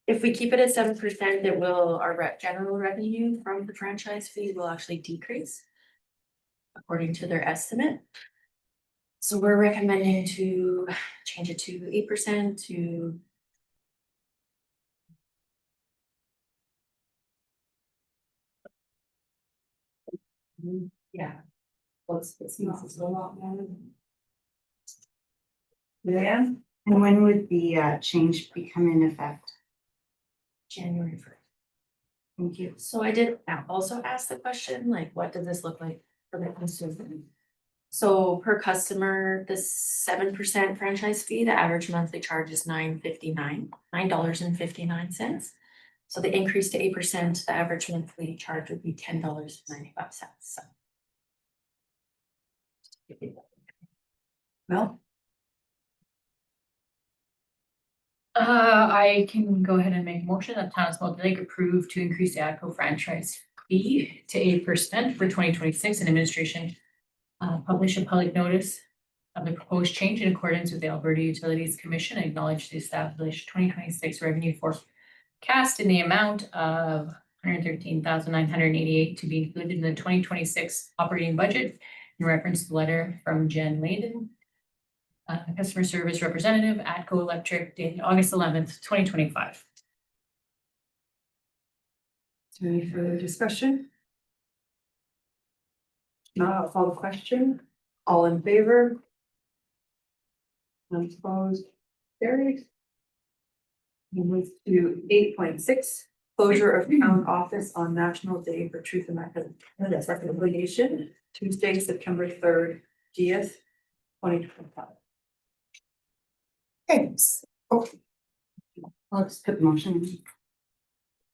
If we keep it at 7%, it will, our general revenue from the franchise fee will actually decrease according to their estimate. So we're recommending to change it to 8% to. Yeah. Well, it's not a lot more. Leanne? And when would the change become in effect? January 1st. Thank you. So I did also ask the question, like, what does this look like for the consumer? So per customer, the 7% franchise fee, the average monthly charge is $9.59. So the increase to 8%, the average monthly charge would be $10.95. So. Mel? I can go ahead and make a motion that Town of Smoky Lake approve to increase the ATCO franchise fee to 8% for 2026, and administration publish a public notice of the proposed change in accordance with the Alberta Utilities Commission, and acknowledge the established 2026 revenue forecast in the amount of $113,988 to be included in the 2026 operating budget in reference to the letter from Jen Layden, customer service representative at ATCO Electric, dated August 11th, 2025. Is there any further discussion? Not, I'll call the question. All in favor? None opposed, carried. We move to 8.6, closure of town office on National Day for Truth and Reconciliation, Tuesday, September 3rd, 2025. Thanks. Oh, I'll just put the motion in.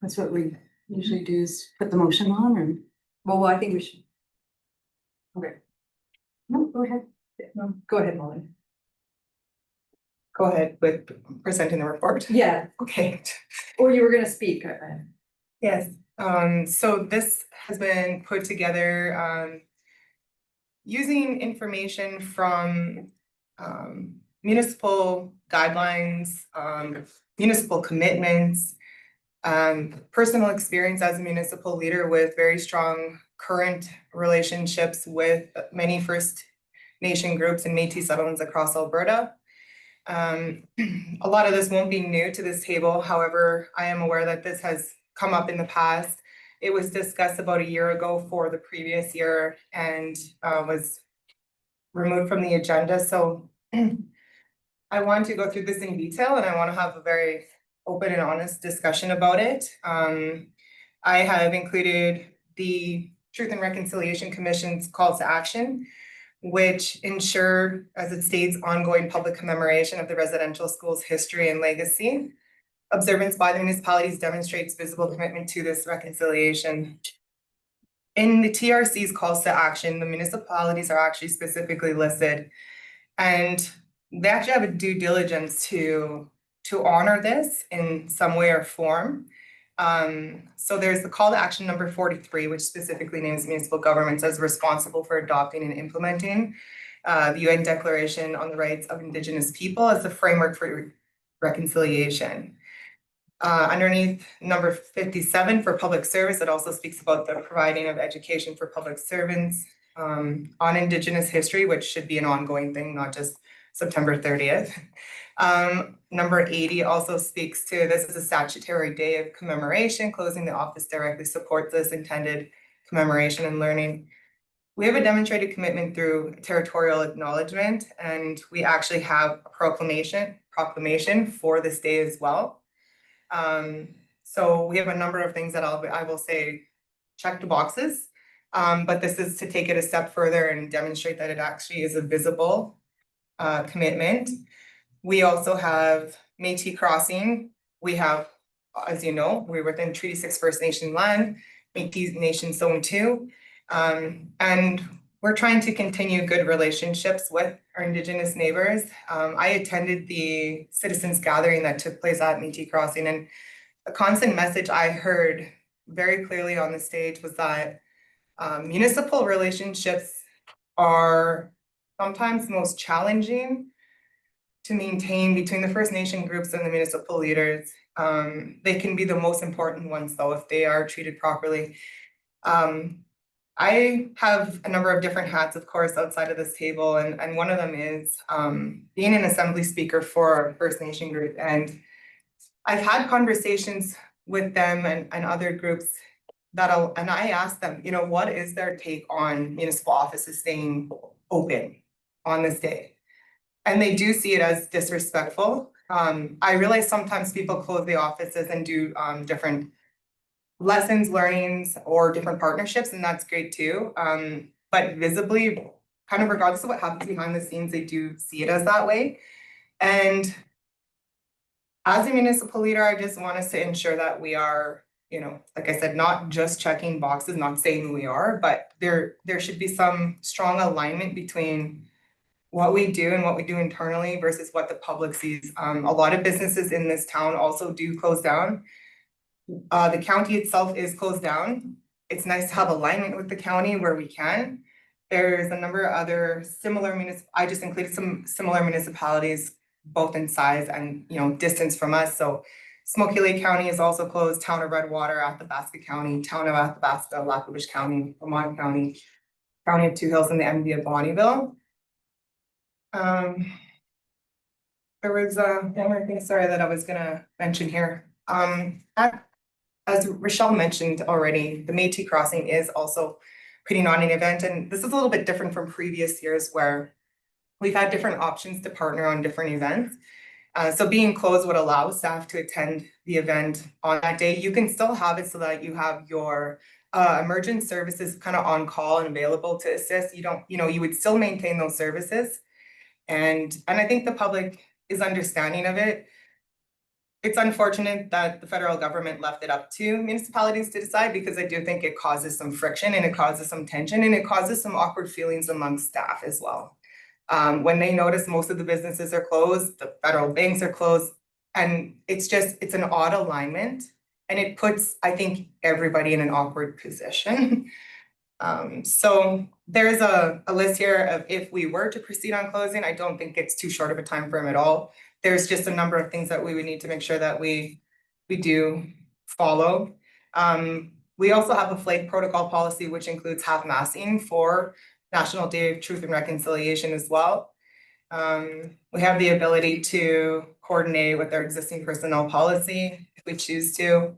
That's what we usually do, is put the motion on, or? Well, I think we should. Okay, No, go ahead. no, go ahead, Molly. go ahead with presenting the report. Yeah, Okay. or you were gonna speak. Yes, so this has been put together, using information from, municipal guidelines, municipal commitments, personal experience as a municipal leader with very strong current relationships with many First Nation groups and Métis settlements across Alberta. A lot of this won't be new to this table, however, I am aware that this has come up in the past. It was discussed about a year ago for the previous year and was removed from the agenda, so I want to go through this in detail and I want to have a very open and honest discussion about it. I have included the Truth and Reconciliation Commission's calls to action, which ensure, as it states, ongoing public commemoration of the residential school's history and legacy. Observance by the municipalities demonstrates visible commitment to this reconciliation. In the TRC's calls to action, the municipalities are actually specifically listed, and they actually have a due diligence to honor this in some way or form. So there's the call to action number 43, which specifically names municipal governments as responsible for adopting and implementing the UN Declaration on the Rights of Indigenous People as the framework for reconciliation. Underneath number 57 for public service, it also speaks about the providing of education for public servants on Indigenous history, which should be an ongoing thing, not just September 30th. Number 80 also speaks to this is a statutory day of commemoration. Closing the office directly supports this intended commemoration and learning. We have a demonstrated commitment through territorial acknowledgement, and we actually have a proclamation for this day as well. So we have a number of things that I will say check the boxes. But this is to take it a step further and demonstrate that it actually is a visible commitment. We also have Métis Crossing. We have, as you know, we're within Treaty 6 First Nation land, Métis Nation Zone 2. And we're trying to continue good relationships with our Indigenous neighbors. I attended the citizens gathering that took place at Métis Crossing, and a constant message I heard very clearly on the stage was that municipal relationships are sometimes most challenging to maintain between the First Nation groups and the municipal leaders. They can be the most important ones though, if they are treated properly. I have a number of different hats, of course, outside of this table, and one of them is being an assembly speaker for our First Nation group. And I've had conversations with them and other groups and I asked them, you know, what is their take on municipal offices staying open on this day? And they do see it as disrespectful. I realize sometimes people close the offices and do different lessons, learnings, or different partnerships, and that's great too. But visibly, kind of regardless of what happens behind the scenes, they do see it as that way. And as a municipal leader, I just want us to ensure that we are, you know, like I said, not just checking boxes, not saying we are, but there should be some strong alignment between what we do and what we do internally versus what the public sees. A lot of businesses in this town also do close down. The county itself is closed down. It's nice to have alignment with the county where we can. There's a number of other similar I just included some similar municipalities, both in size and, you know, distance from us. So Smoky Lake County is also closed, Town of Redwater, Athabasca County, Town of Athabasca, Lac-La-Biche County, Vermont County, County of Two Hills, and the MD of Bonnyville. There was one more thing, sorry, that I was gonna mention here. As Rochelle mentioned already, the Métis Crossing is also putting on an event, and this is a little bit different from previous years where we've had different options to partner on different events. So being closed would allow staff to attend the event on that day. You can still have it so that you have your emergent services kind of on call and available to assist. You would still maintain those services. And I think the public is understanding of it. It's unfortunate that the federal government left it up to municipalities to decide, because I do think it causes some friction and it causes some tension and it causes some awkward feelings among staff as well. When they notice most of the businesses are closed, the federal banks are closed, and it's an odd alignment, and it puts, I think, everybody in an awkward position. So there's a list here of if we were to proceed on closing. I don't think it's too short of a time frame at all. There's just a number of things that we would need to make sure that we do follow. We also have a flag protocol policy, which includes half-masking for National Day of Truth and Reconciliation as well. We have the ability to coordinate with our existing personnel policy if we choose to.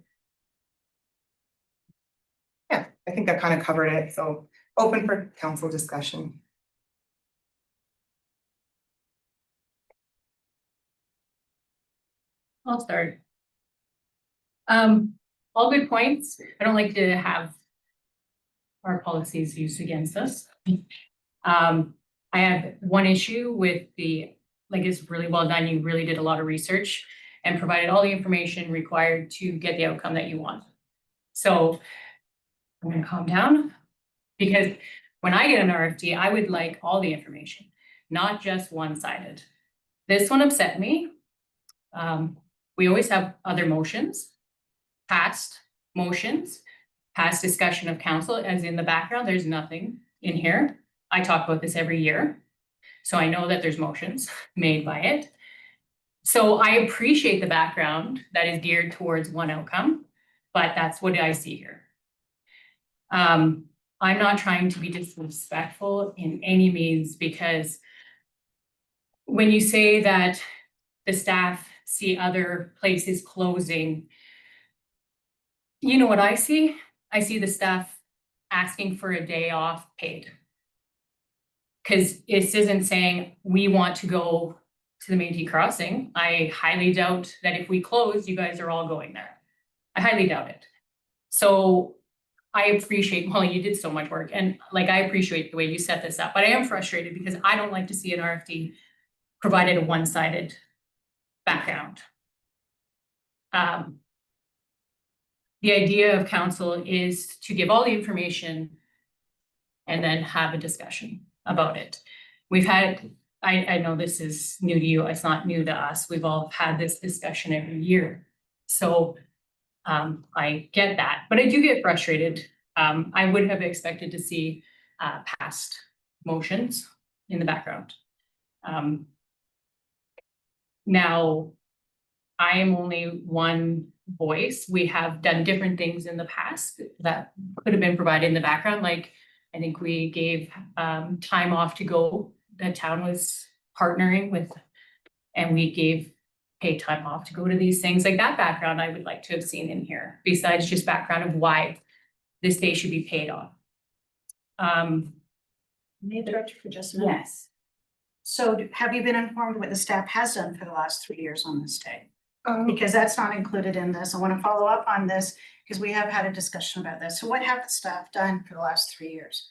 Yeah, I think that kind of covered it. So open for council discussion. I'll start. All good points. I don't like to have our policies used against us. I have one issue with it's really well done. You really did a lot of research and provided all the information required to get the outcome that you want. So I'm gonna calm down, because when I get an RFD, I would like all the information, not just one-sided. This one upset me. We always have other motions. past motions, past discussion of council, as in the background, there's nothing in here. I talk about this every year, so I know that there's motions made by it. So I appreciate the background that is geared towards one outcome, but that's what I see here. I'm not trying to be disrespectful in any means, because when you say that the staff see other places closing, you know what I see? I see the staff asking for a day off paid. Cause this isn't saying we want to go to the Métis Crossing. I highly doubt that if we close, you guys are all going there. I highly doubt it. So I appreciate, Molly, you did so much work, and like, I appreciate the way you set this up, but I am frustrated because I don't like to see an RFD provided a one-sided background. The idea of council is to give all the information and then have a discussion about it. We've had, I know this is new to you, it's not new to us, we've all had this discussion every year. So I get that, but I do get frustrated. I would have expected to see past motions in the background. Now, I am only one voice. We have done different things in the past that could have been provided in the background. Like, I think we gave time off to go. The town was partnering with, and we gave paid time off to go to these things. Like, that background I would like to have seen in here, besides just background of why this day should be paid off. May I interrupt you for just a minute? Yes. So have you been informed what the staff has done for the last 3 years on this day? Because that's not included in this. I want to follow up on this because we have had a discussion about this. So what have the staff done for the last 3 years?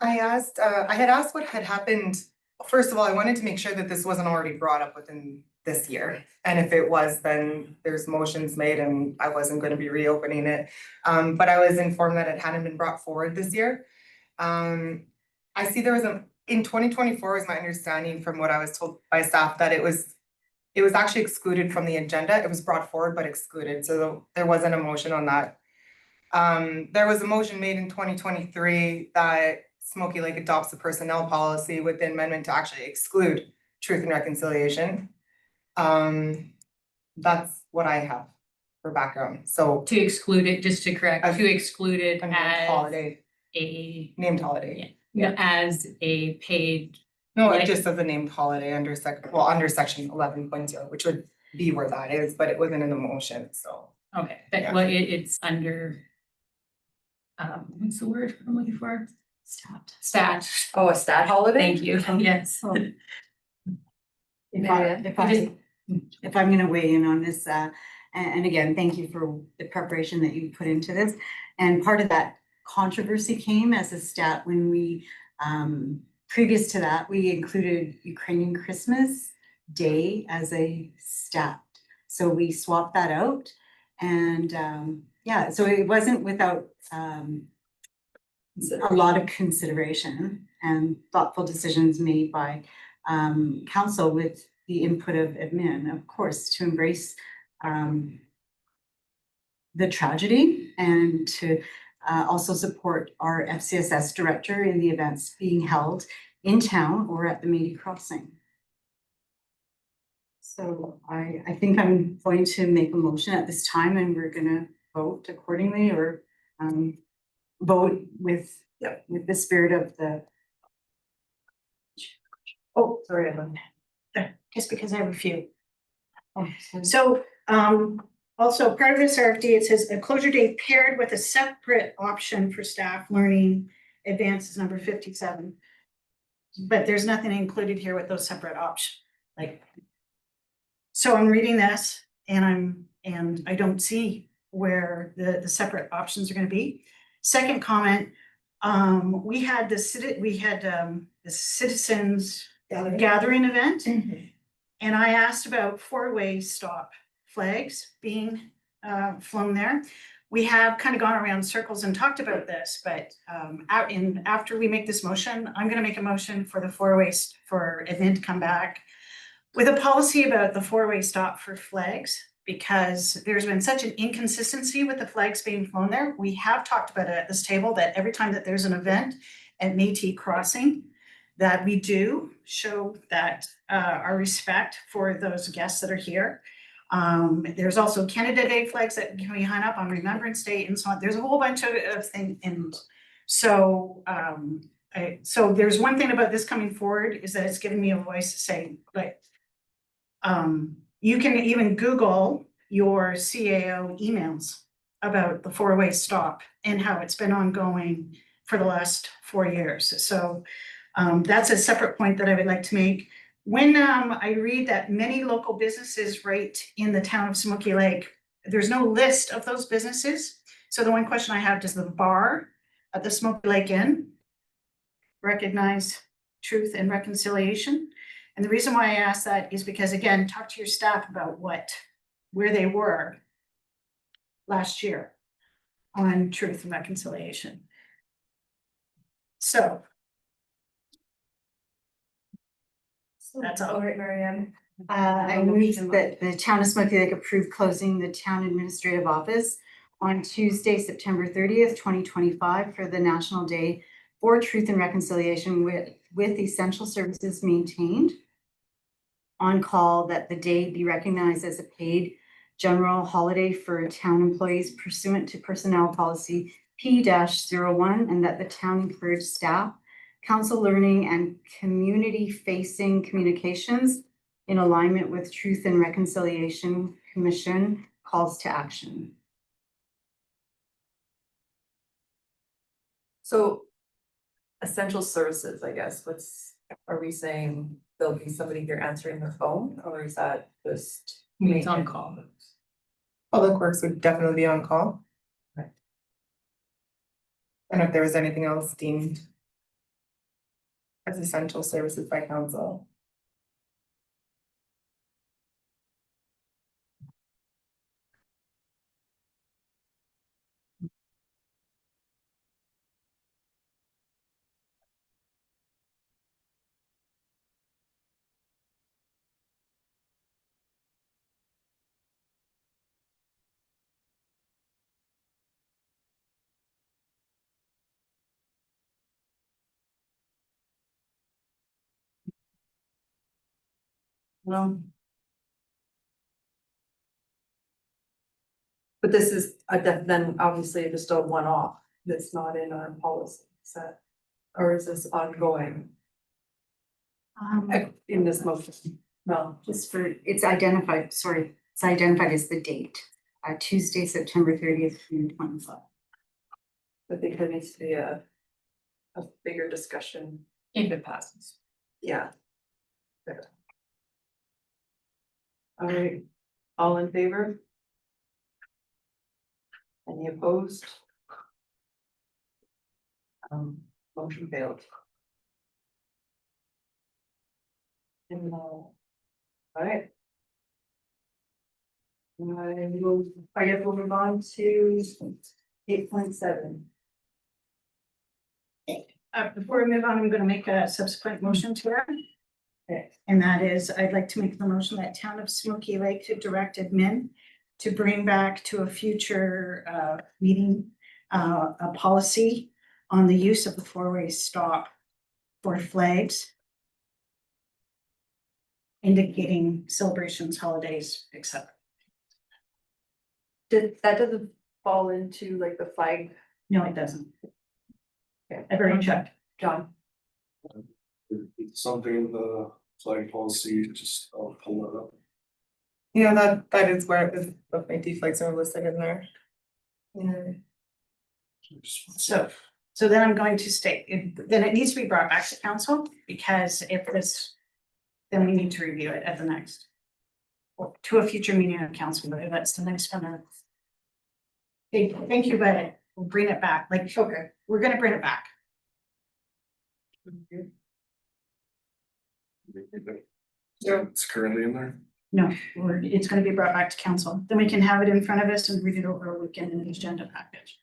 I had asked what had happened. First of all, I wanted to make sure that this wasn't already brought up within this year. And if it was, then there's motions made and I wasn't going to be reopening it. But I was informed that it hadn't been brought forward this year. I see there was in 2024 is my understanding from what I was told by staff that it was actually excluded from the agenda. It was brought forward but excluded, so there wasn't a motion on that. There was a motion made in 2023 that Smoky Lake adopts a personnel policy with the amendment to actually exclude Truth and Reconciliation. That's what I have for background, so. To exclude it, just to correct, As to exclude it a named as holiday, a, named holiday. as a paid, No, it Like- just says a named holiday under under section 11.0, which would be where that is, but it wasn't in the motion, so. okay, but Yeah. well, it's under. What's the word I'm looking for? Stat. Oh, a stat holiday? Thank you, yes. If I'm gonna weigh in on this, and again, thank you for the preparation that you put into this. And part of that controversy came as a stat when we, previous to that, we included Ukrainian Christmas Day as a stat. So we swapped that out and, yeah, so it wasn't without, a lot of consideration and thoughtful decisions made by council with the input of admin, of course, to embrace the tragedy and to also support our FCSS director in the events being held in town or at the Métis Crossing. So I think I'm going to make a motion at this time and we're gonna vote accordingly or vote with the spirit of the. Oh, sorry, Ellen. Just because I have a few. Oh, sorry. So, also part of this RFD, it says a closure date paired with a separate option for staff learning advances number 57. But there's nothing included here with those separate options, like. So I'm reading this and I don't see where the separate options are gonna be. Second comment, we had the citizens gathering event. And I asked about four-way stop flags being flown there. We have kind of gone around circles and talked about this, but after we make this motion, I'm gonna make a motion for the for admin to come back with a policy about the four-way stop for flags because there's been such an inconsistency with the flags being flown there. We have talked about it at this table, that every time that there's an event at Métis Crossing, that we do show that our respect for those guests that are here. There's also Canada Day flags that can be hung up on Remembrance Day and so on. There's a whole bunch of things. And so so there's one thing about this coming forward is that it's given me a voice to say, like, you can even Google your CAO emails about the four-way stop and how it's been ongoing for the last 4 years. So that's a separate point that I would like to make. When I read that many local businesses right in the town of Smoky Lake, there's no list of those businesses. So the one question I have, does the bar at the Smoky Lake Inn recognize Truth and Reconciliation? And the reason why I ask that is because, again, talk to your staff about where they were last year on Truth and Reconciliation. So that's all. All right, Marianne. I move that the town of Smoky Lake approve closing the town administrative office on Tuesday, September 30th, 2025 for the National Day for Truth and Reconciliation with essential services maintained. On call, that the day be recognized as a paid general holiday for town employees pursuant to personnel policy P-01, and that the town encourage staff, council learning and community facing communications in alignment with Truth and Reconciliation Commission calls to action. So essential services, I guess, are we saying there'll be somebody here answering their phone, or is that just? It's on call. Public Works would definitely be on call. Right. And if there was anything else deemed as essential services by council. No. But this is then obviously just a one-off, that's not in our policy set, or is this ongoing in this motion? No, Just for, it's identified as the date, Tuesday, September 30th, 2025. I think there needs to be a bigger discussion, If it passes. yeah. There. All right, all in favor? Any opposed? Motion failed. And all right. I guess we'll move on to 8.7. Before we move on, I'm going to make a subsequent motion to that. Okay. And that is, I'd like to make the motion that Town of Smoky Lake to direct admin to bring back to a future meeting a policy on the use of the four-way stop for flags indicating celebrations, holidays, etc. That doesn't fall into like the flag, No, it doesn't. Okay. I've already checked. John? Something in the flag policy, just I'll pull that up. Yeah, that is where it was, both my deflags are listed in there. Yeah. So then I'm going to state, then it needs to be brought back to council, because if this, then we need to review it at the next, or to a future meeting of council, but that's the next one. Thank you, but we'll bring it back, like, okay, we're gonna bring it back. Yeah, it's currently in there. No, it's gonna be brought back to council, then we can have it in front of us and read it over a weekend in the agenda package.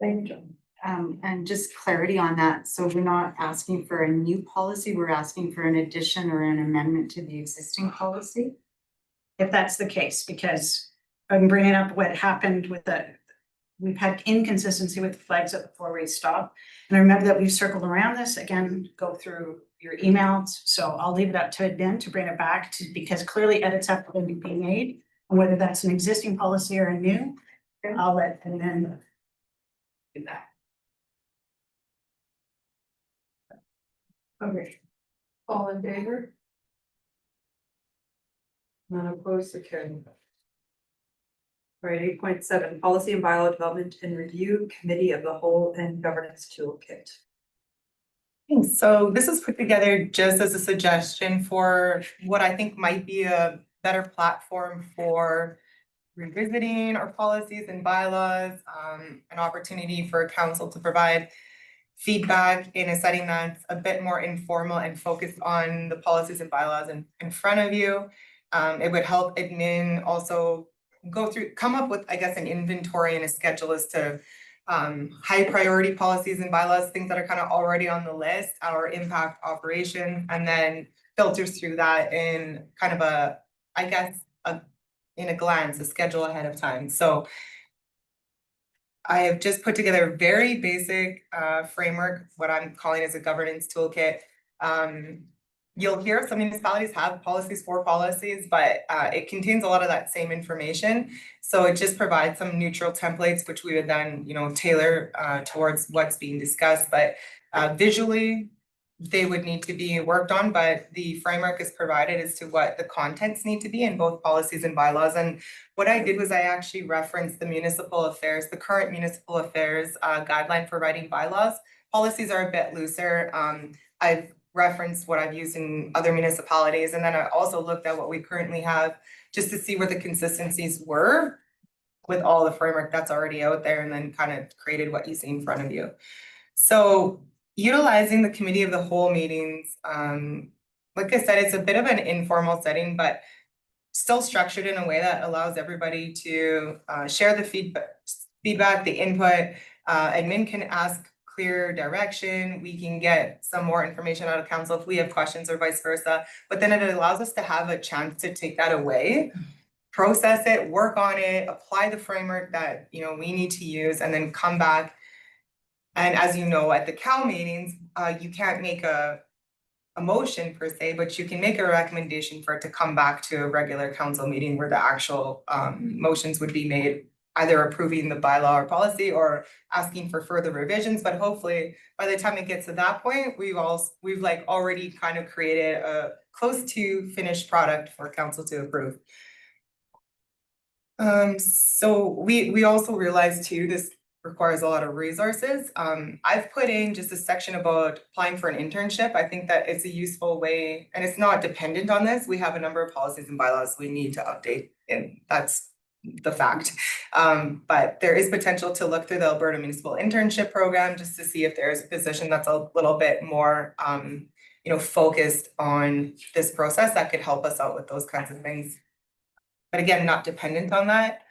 Thank you, John. And just clarity on that, so we're not asking for a new policy, we're asking for an addition or an amendment to the existing policy. if that's the case, because I'm bringing up what happened with we've had inconsistency with the flags at the four-way stop. And I remember that we've circled around this, again, go through your emails, so I'll leave it up to admin to bring it back to, because clearly edits have to be made. And whether that's an existing policy or a new, I'll let admin do that. Okay. All in favor? None opposed, so carried. All right, 8.7, policy and bylaw development and review committee of the whole and governance toolkit. So this was put together just as a suggestion for what I think might be a better platform for revisiting our policies and bylaws, an opportunity for council to provide feedback in a setting that's a bit more informal and focused on the policies and bylaws in front of you. It would help admin also come up with, I guess, an inventory and a schedule as to high priority policies and bylaws, things that are kind of already on the list, our impact operation, and then filters through that in kind of in a glance, a schedule ahead of time. So I have just put together a very basic framework, what I'm calling as a governance toolkit. You'll hear some municipalities have policies for policies, but it contains a lot of that same information. So it just provides some neutral templates, which we would then, tailor towards what's being discussed. But visually, they would need to be worked on, but the framework is provided as to what the contents need to be in both policies and bylaws. And what I did was I actually referenced the the current municipal affairs guideline for writing bylaws. Policies are a bit looser. I've referenced what I've used in other municipalities, and then I also looked at what we currently have just to see where the consistencies were with all the framework that's already out there, and then kind of created what you see in front of you. So utilizing the committee of the whole meetings, like I said, it's a bit of an informal setting, but still structured in a way that allows everybody to share the feedback, the input. Admin can ask clear direction. We can get some more information out of council if we have questions or vice versa. But then it allows us to have a chance to take that away, process it, work on it, apply the framework that we need to use, and then come back. And as you know, at the CAL meetings, you can't make a motion per se, but you can make a recommendation for it to come back to a regular council meeting where the actual motions would be made, either approving the bylaw or policy or asking for further revisions. But hopefully by the time it gets to that point, we've already kind of created a close to finished product for council to approve. So we also realized too, this requires a lot of resources. I've put in just a section about applying for an internship. I think that it's a useful way, and it's not dependent on this. We have a number of policies and bylaws we need to update, and that's the fact. But there is potential to look through the Alberta Municipal Internship Program just to see if there's a position that's a little bit more focused on this process that could help us out with those kinds of things. But again, not dependent on that.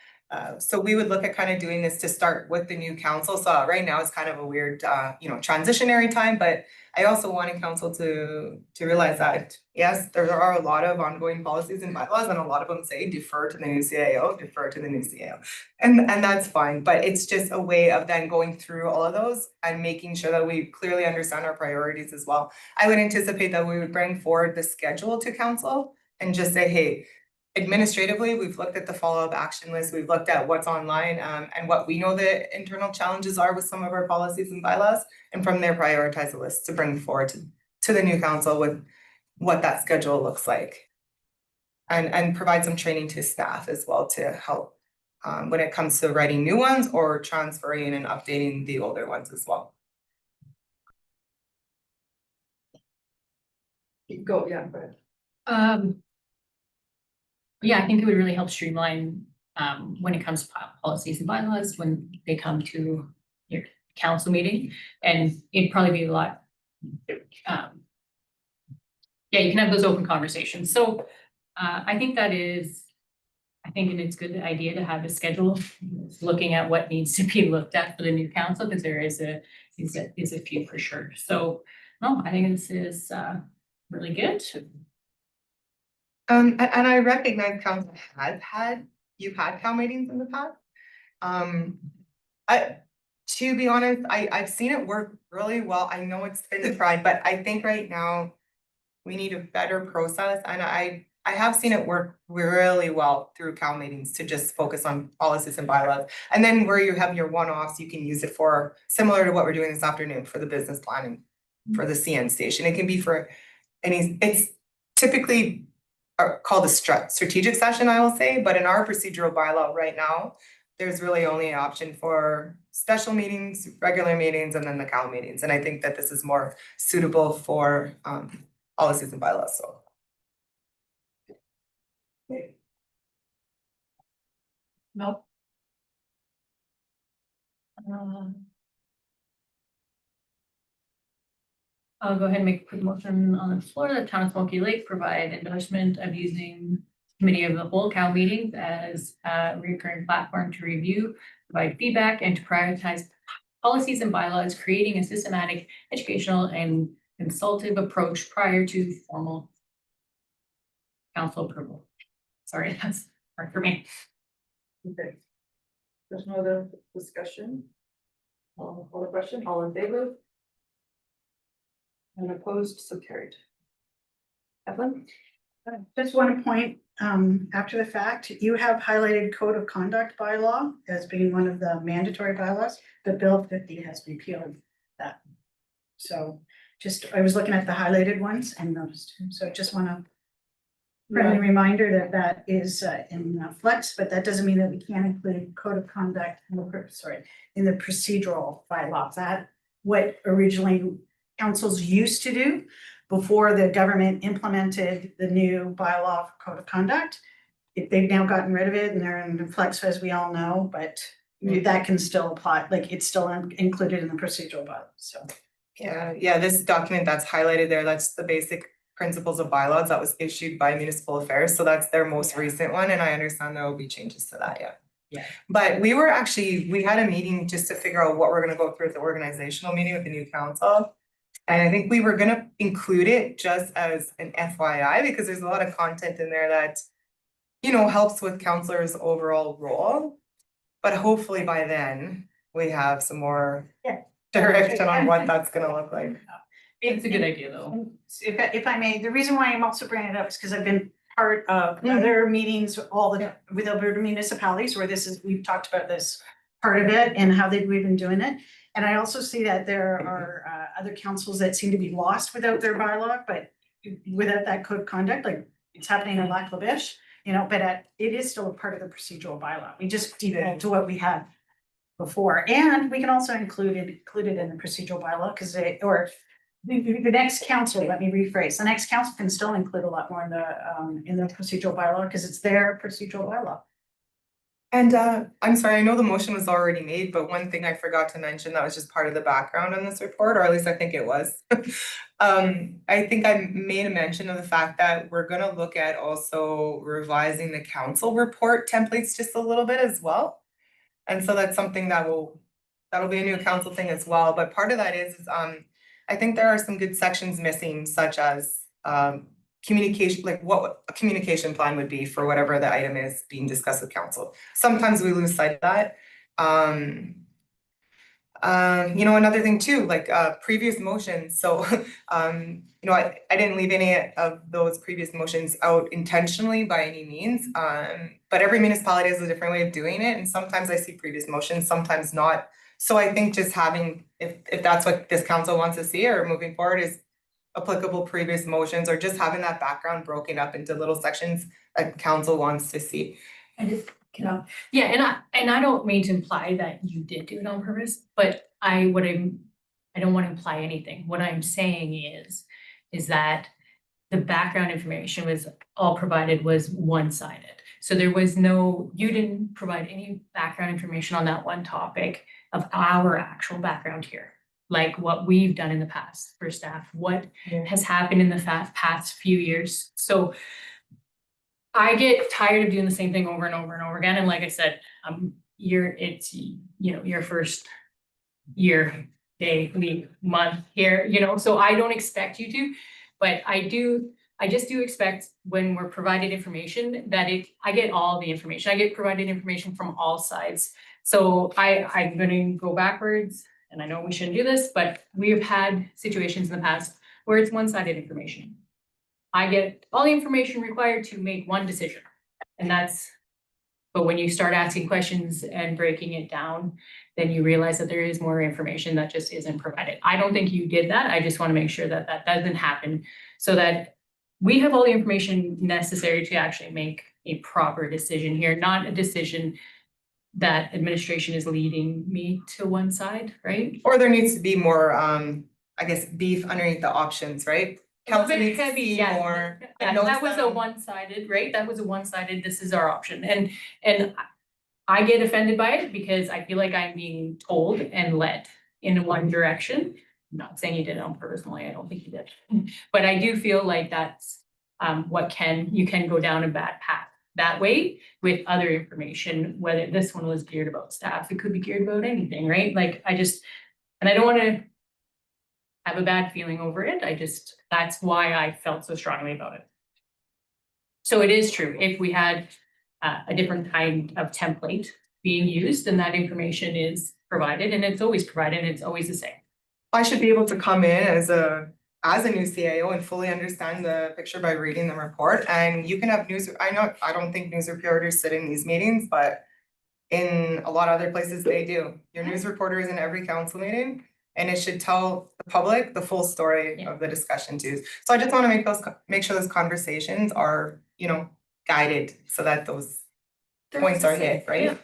So we would look at kind of doing this to start with the new council. So right now it's kind of a weird, transitionary time, but I also wanted council to realize that, yes, there are a lot of ongoing policies and bylaws, and a lot of them say defer to the new CAO, defer to the new CAO. And that's fine, but it's just a way of then going through all of those and making sure that we clearly understand our priorities as well. I would anticipate that we would bring forward the schedule to council and just say, hey, administratively, we've looked at the follow-up action list, we've looked at what's online, and what we know the internal challenges are with some of our policies and bylaws, and from there prioritize a list to bring forward to the new council with what that schedule looks like. And provide some training to staff as well to help when it comes to writing new ones or transferring and updating the older ones as well. Go ahead. Yeah, I think it would really help streamline when it comes to policies and bylaws when they come to your council meeting, and it'd probably be a lot. Yeah, you can have those open conversations. So I think it's a good idea to have a schedule looking at what needs to be looked at for the new council, because there is a few for sure. So no, I think this is really good. And I recognize council you've had Cal meetings in the past. To be honest, I've seen it work really well. I know it's been tried, but I think right now we need a better process, and I have seen it work really well through Cal meetings to just focus on policies and bylaws. And then where you have your one-offs, you can use it for, similar to what we're doing this afternoon for the business planning, for the CN station. It can be for it's typically called a strategic session, I will say, but in our procedural bylaw right now, there's really only an option for special meetings, regular meetings, and then the Cal meetings. And I think that this is more suitable for policies and bylaws, so. No. I'll go ahead and make a quick motion on the floor that Town of Smoky Lake provide endorsement of using committee of the whole Cal meetings as a recurring platform to review, provide feedback, and to prioritize policies and bylaws, creating a systematic, educational, and consultative approach prior to formal council approval. Sorry, that's hard for me. Okay. There's no other discussion? All the question, all in favor? And opposed, so carried. Evelyn? Just one point, after the fact, you have highlighted code of conduct bylaw as being one of the mandatory bylaws, but Bill 50 has repealed that. So I was looking at the highlighted ones and noticed, so just wanna friendly reminder that that is in flex, but that doesn't mean that we can't include code of conduct in the procedural bylaw. That what originally councils used to do before the government implemented the new bylaw for code of conduct. They've now gotten rid of it and they're in flex, as we all know, but that can still apply, like it's still included in the procedural bylaw, so. Yeah, this document that's highlighted there, that's the basic principles of bylaws that was issued by Municipal Affairs, so that's their most recent one, and I understand there will be changes to that, yeah. Yeah. But we had a meeting just to figure out what we're gonna go through at the organizational meeting with the new council. And I think we were gonna include it just as an FYI, because there's a lot of content in there that, you know, helps with councilors' overall role. But hopefully by then, we have some more direction on what that's gonna look like. It's a good idea, though. If I may, the reason why I'm also bringing it up is because I've been part of other meetings with Alberta municipalities where we've talked about this part of it and how we've been doing it. And I also see that there are other councils that seem to be lost without their bylaw, but without that code of conduct, like it's happening in Lac La Biche, you know, but it is still a part of the procedural bylaw. We just default to what we had before. And we can also include it in the procedural bylaw because the next council, let me rephrase, the next council can still include a lot more in the procedural bylaw because it's their procedural bylaw. And I'm sorry, I know the motion was already made, but one thing I forgot to mention that was just part of the background on this report, or at least I think it was. I think I made a mention of the fact that we're gonna look at also revising the council report templates just a little bit as well. And so that's something that'll be a new council thing as well, but part of that is I think there are some good sections missing, such as communication, like what a communication plan would be for whatever the item is being discussed with council. Sometimes we lose sight of that. You know, another thing too, like previous motions. So you know, I didn't leave any of those previous motions out intentionally by any means. But every municipality has a different way of doing it, and sometimes I see previous motions, sometimes not. So I think just having, if that's what this council wants to see or moving forward, is applicable previous motions, or just having that background broken up into little sections that council wants to see. Yeah, and I don't mean to imply that you did do it on purpose, but I don't want to imply anything. What I'm saying is that the background information was all provided was one-sided. So there was you didn't provide any background information on that one topic of our actual background here. Like what we've done in the past for staff, what has happened in the past few years. So I get tired of doing the same thing over and over and over again. And like I said, it's your first year, day, week, month here, so I don't expect you to, but I I just do expect when we're provided information that I get all the information. I get provided information from all sides. So I'm gonna go backwards, and I know we shouldn't do this, but we have had situations in the past where it's one-sided information. I get all the information required to make one decision, and but when you start asking questions and breaking it down, then you realize that there is more information that just isn't provided. I don't think you did that. I just want to make sure that that doesn't happen so that we have all the information necessary to actually make a proper decision here, not a decision that administration is leading me to one side, right? Or there needs to be more, I guess, beef underneath the options, right? A little Council bit needs to heavy, see yeah. more. Yeah, knows that was a them. one-sided, right? That was a one-sided, this is our option, and I get offended by it because I feel like I'm being told and led in one direction. I'm not saying you did it on personally, I don't think you did. But I do feel like that's you can go down a bad path that way with other information, whether this one was geared about staff, it could be geared about anything, right? Like and I don't wanna have a bad feeling over it. That's why I felt so strongly about it. So it is true, if we had a different kind of template being used, then that information is provided, and it's always provided, and it's always the same. I should be able to come in as a new CAO and fully understand the picture by reading the report, and you can have I don't think news reporters sit in these meetings, but in a lot of other places they do. Your news reporter is in every council meeting, and it should tell the public the full story of the discussion too. So I just wanna make sure those conversations are, guided so that those points are hit, right?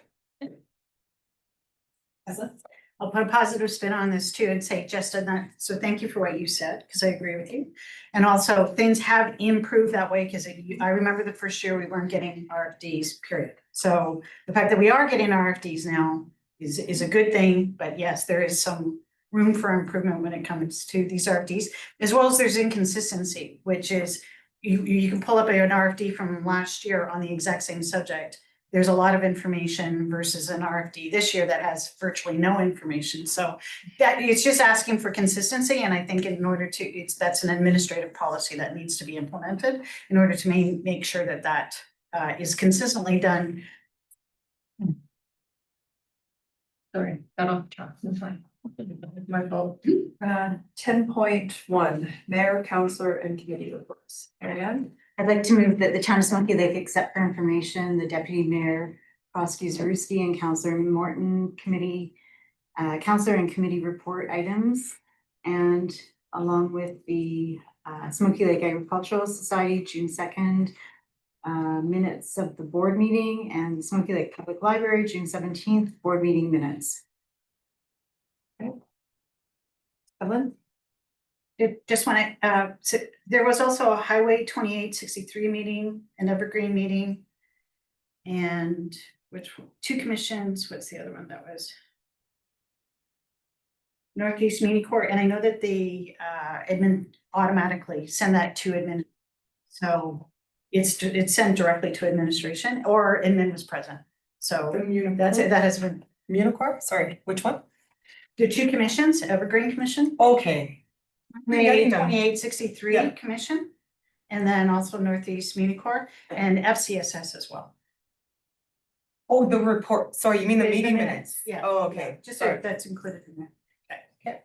I'll put a positive spin on this too and say just on that, so thank you for what you said, because I agree with you. And also, things have improved that way, because I remember the first year we weren't getting RFDs, period. So the fact that we are getting RFDs now is a good thing, but yes, there is some room for improvement when it comes to these RFDs, as well as there's inconsistency, which is you can pull up an RFD from last year on the exact same subject. There's a lot of information versus an RFD this year that has virtually no information. So that it's just asking for consistency. And I think in order to, that's an administrative policy that needs to be implemented in order to make sure that that is consistently done. Sorry, got off track, that's fine. My fault. 10.1, mayor, councillor, and committee reports. Marianne? I'd like to move that the town of Smoky Lake accept for information the deputy mayor, prosecutor Zaruski, and Councillor Morton councillor and committee report items. And along with the Smoky Lake Agricultural Society, June 2nd, minutes of the board meeting, and Smoky Lake Public Library, June 17th, board meeting minutes. Evelyn? Just want to, so there was also a Highway 2863 meeting, an Evergreen meeting. And two commissions, what's the other one that was? Northeast Muni Court, and I know that the admin automatically send that to admin. So it's sent directly to administration, or admin was present. So that's it, that has been. Municorp, sorry, which one? The two commissions, Evergreen Commission. Okay. May Getting them. 2863 Yeah. Commission, and then also Northeast Muni Corps and FCSS as well. Oh, the report, sorry, you mean the The meeting minutes? Yeah. Oh, okay, Yeah, just sorry. so that's included in there.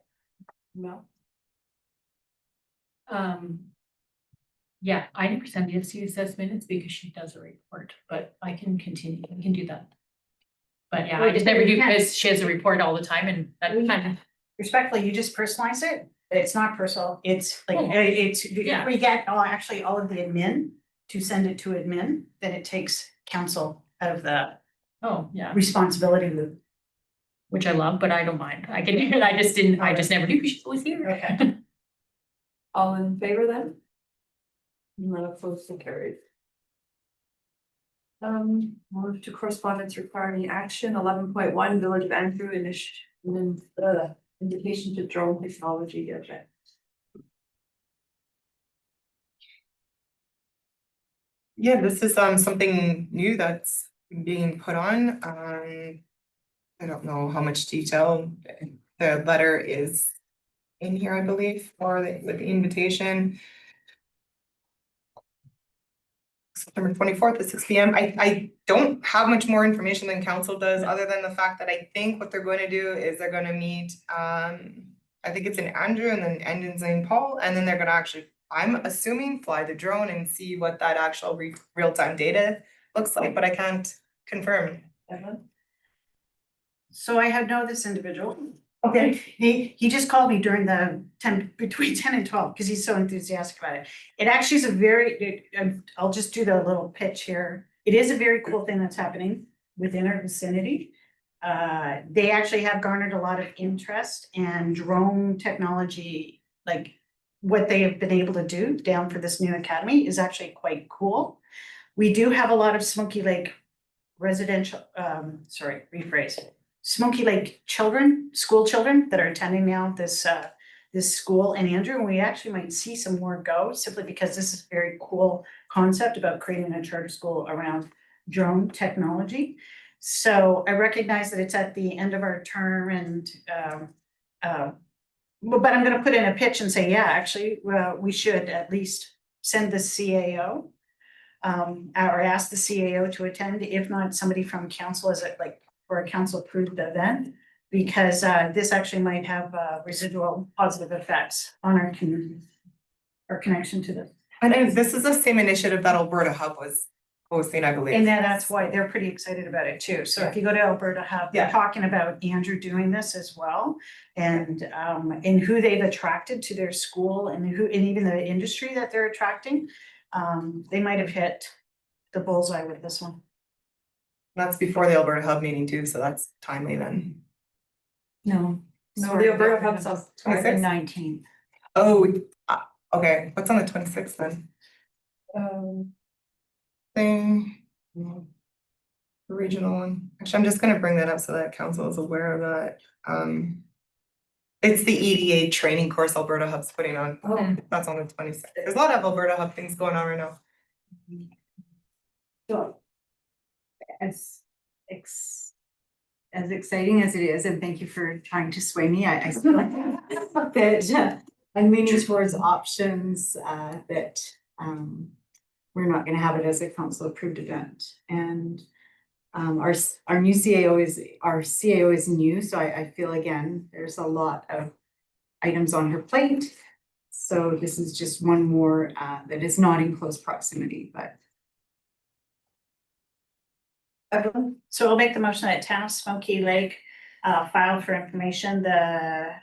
No. Yeah, I never send the FCSS minutes because she does a report, but I can continue, I can do that. But yeah, I just never do because she has a report all the time, and that kind of. Respectfully, you just personalize it. It's not personal. It's like, Oh, it's, yeah. if we get actually all of the admin to send it to admin, then it takes council out of the Oh, yeah, responsibility loop. which I love, but I don't mind. I can do it. I just never do because she's always here. Okay. All in favor then? None opposed, so carried. Move to correspondence requiring action, 11.1, Village of Andrew invitation to drone technology event. Yeah, this is something new that's being put on. I don't know how much detail the letter is in here, I believe, or with the invitation. September 24th at 6 p.m. I don't have much more information than council does, other than the fact that I think what they're going to do is they're gonna meet, I think it's in Andrew and then end in St. Paul, and then they're gonna actually, I'm assuming, fly the drone and see what that actual real-time data looks like, but I can't confirm. So I had know this individual. Okay. He just called me during the between 10 and 12, because he's so enthusiastic about it. It actually is a very, I'll just do the little pitch here. It is a very cool thing that's happening within our vicinity. They actually have garnered a lot of interest, and drone technology, like what they have been able to do down for this new academy, is actually quite cool. We do have a lot of Smoky Lake residential, Smoky Lake school children that are attending now this school in Andrew, and we actually might see some more go, simply because this is a very cool concept about creating a charter school around drone technology. So I recognize that it's at the end of our term, and but I'm gonna put in a pitch and say, yeah, actually, we should at least send the CAO or ask the CAO to attend, if not somebody from council, as for a council approved event, because this actually might have residual positive effects on our community, our connection to this. And this is the same initiative that Alberta Hub was hosting, I believe. And then that's why they're pretty excited about it too. So if you go to Alberta Hub, they're Yeah. talking about Andrew doing this as well, and who they've attracted to their school, and even the industry that they're attracting. They might have hit the bullseye with this one. That's before the Alberta Hub meeting too, so that's timely then. No. No, the Alberta Hub's on 26th? 19th. Oh, okay, what's on the 26th then? Thing. The regional one, actually, I'm just gonna bring that up so that council is aware of that. It's the EDA training course Alberta Hub's putting on. Oh. That's on the 26th. There's a lot of Alberta Hub things going on right now. So as exciting as it is, and thank you for trying to sway me, I feel like that I'm leaning towards options that we're not gonna have it as a council approved event. And our new CAO is new, so I feel again, there's a lot of items on her plate. So this is just one more that is not in close proximity, but So I'll make the motion that Town of Smoky Lake file for information, the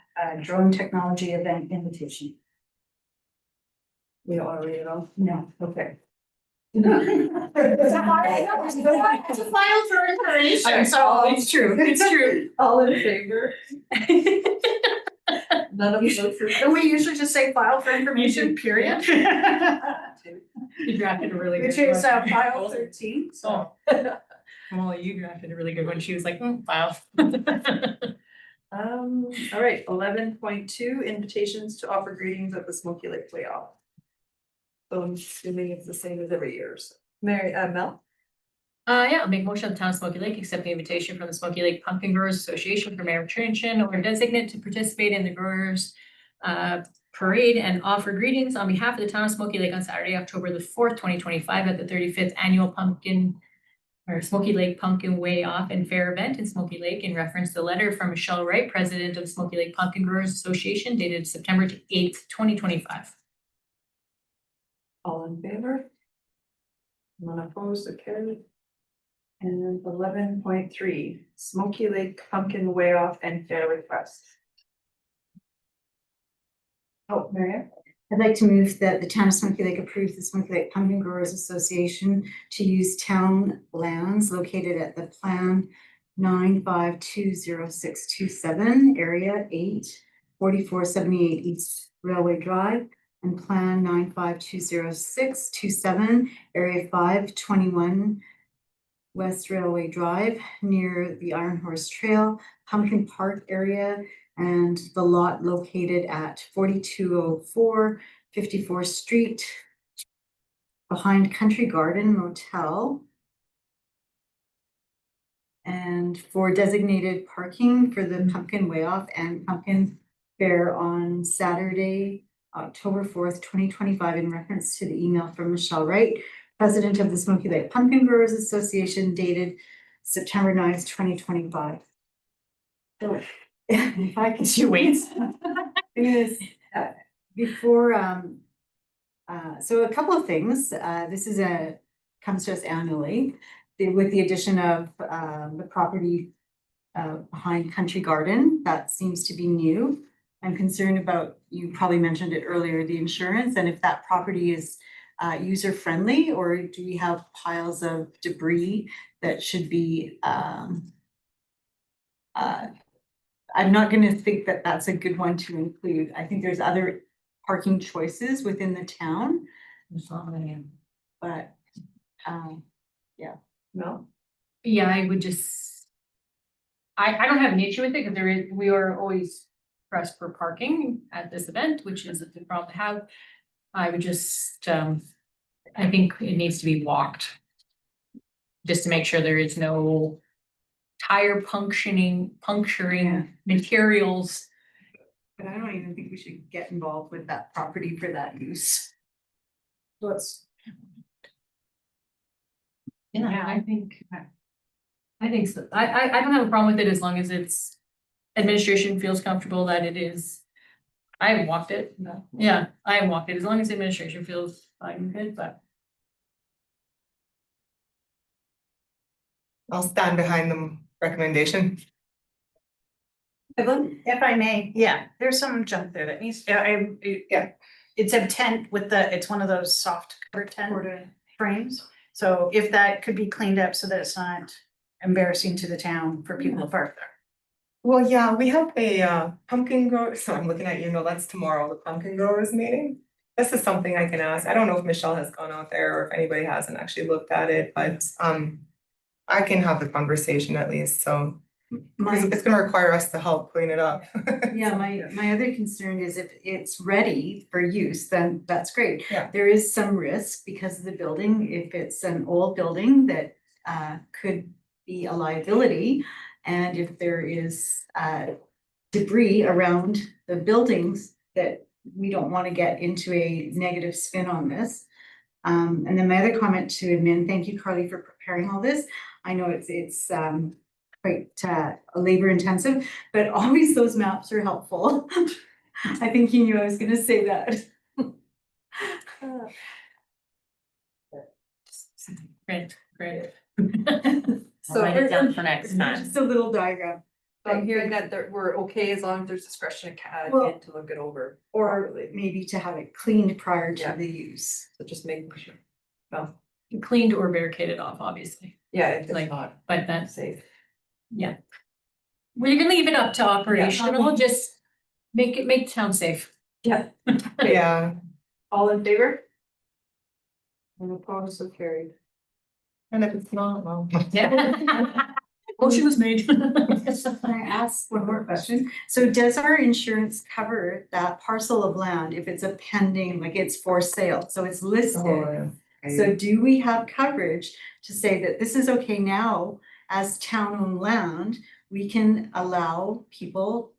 drone technology event invitation. We don't wanna read it all. No. Okay. It's a file for information, so It's true, it's true. All in favor? None of us vote for. don't we usually just say file for information, period? You drafted a really good. Which is one. file 13, so. Well, you drafted a really good one. She was like, file. All right, 11.2, invitations to offer greetings at the Smoky Lake Playoff. So I'm assuming it's the same as every year. So. Mel? Yeah, I'll make a motion of the Town of Smoky Lake, accept the invitation from the Smoky Lake Pumpkin Growers Association for Mayor Trinchin or designate to participate in the growers parade and offer greetings on behalf of the Town of Smoky Lake on Saturday, October the 4th, 2025 at the 35th annual Smoky Lake Pumpkin Way Off and Fair event in Smoky Lake, in reference to the letter from Michelle Wright, President of the Smoky Lake Pumpkin Growers Association, dated September 8th, 2025. All in favor? None opposed, so carried. And 11.3, Smoky Lake Pumpkin Way Off and Fair request. Oh, Marianne? I'd like to move that the Town of Smoky Lake approve the Smoky Lake Pumpkin Growers Association to use town lands located at the Plan 9520627, Area 8, 4478 East Railway Drive, and Plan 9520627, Area 521 West Railway Drive, near the Iron Horse Trail, Pumpkin Park area, and the lot located at 4204 54th Street, behind Country Garden Motel. And for designated parking for the Pumpkin Way Off and Pumpkin Fair on Saturday, October 4th, 2025, in reference to the email from Michelle Wright, president of the Smoky Lake Pumpkin Growers Association, dated September 9th, 2025. So, if I could. You wait. Yes, before, so a couple of things, this is comes to us annually, with the addition of, the property behind Country Garden, that seems to be new. I'm concerned about, you probably mentioned it earlier, the insurance, and if that property is user friendly, or do we have piles of debris that should be I'm not gonna think that that's a good one to include. I think there's other parking choices within the town, but No? Yeah, I would just. I don't have an issue with it, because we are always pressed for parking at this event, which is a good problem to have. I would just, I think it needs to be walked. Just to make sure there is no tire puncturing materials. but I don't even think we should get involved with that property for that use. Let's, Yeah, I think so. I don't have a problem with it as long as it's administration feels comfortable that it is. I haven't walked it. No. Yeah, I haven't walked it as long as administration feels fine with it, but. I'll stand behind the recommendation. if I may, yeah, there's some junk there that needs, yeah. It's a tent with it's one of those soft cover tent frames. So if that could be cleaned up so that it's not embarrassing to the town for people to park there. Well, yeah, we have a pumpkin grower, so I'm looking at you, no, that's tomorrow, the pumpkin growers meeting. This is something I can ask. I don't know if Michelle has gone out there or if anybody hasn't actually looked at it, but I can have the conversation at least, so it's gonna require us to help clean it up. Yeah, my other concern is if it's ready for use, then that's great. Yeah. There is some risk because of the building, if it's an old building that could be a liability. And if there is debris around the buildings, that we don't want to get into a negative spin on this. And then my other comment to admin, thank you, Carly, for preparing all this. I know it's quite labor intensive, but always those maps are helpful. I think you knew I was gonna say that. Great. So Write it down for next time. Just a little diagram. I'm hearing that we're okay as long as there's discretion Well- again to look it over. Or properly. maybe to have it cleaned prior to Yeah. the use. So just making sure. No, Cleaned or barricaded off, obviously, yeah, if it's Like, not but that's, safe. yeah. We can leave it up to operational, just make town safe. Yeah. Yeah, All in favor? And opposed, so carried. and if it's not, well. Yeah. Motion was made. Can I ask one more question? So does our insurance cover that parcel of land if it's a pending, like it's for sale, so it's listed? So do we have coverage to say that this is okay now as town-owned land, we can allow people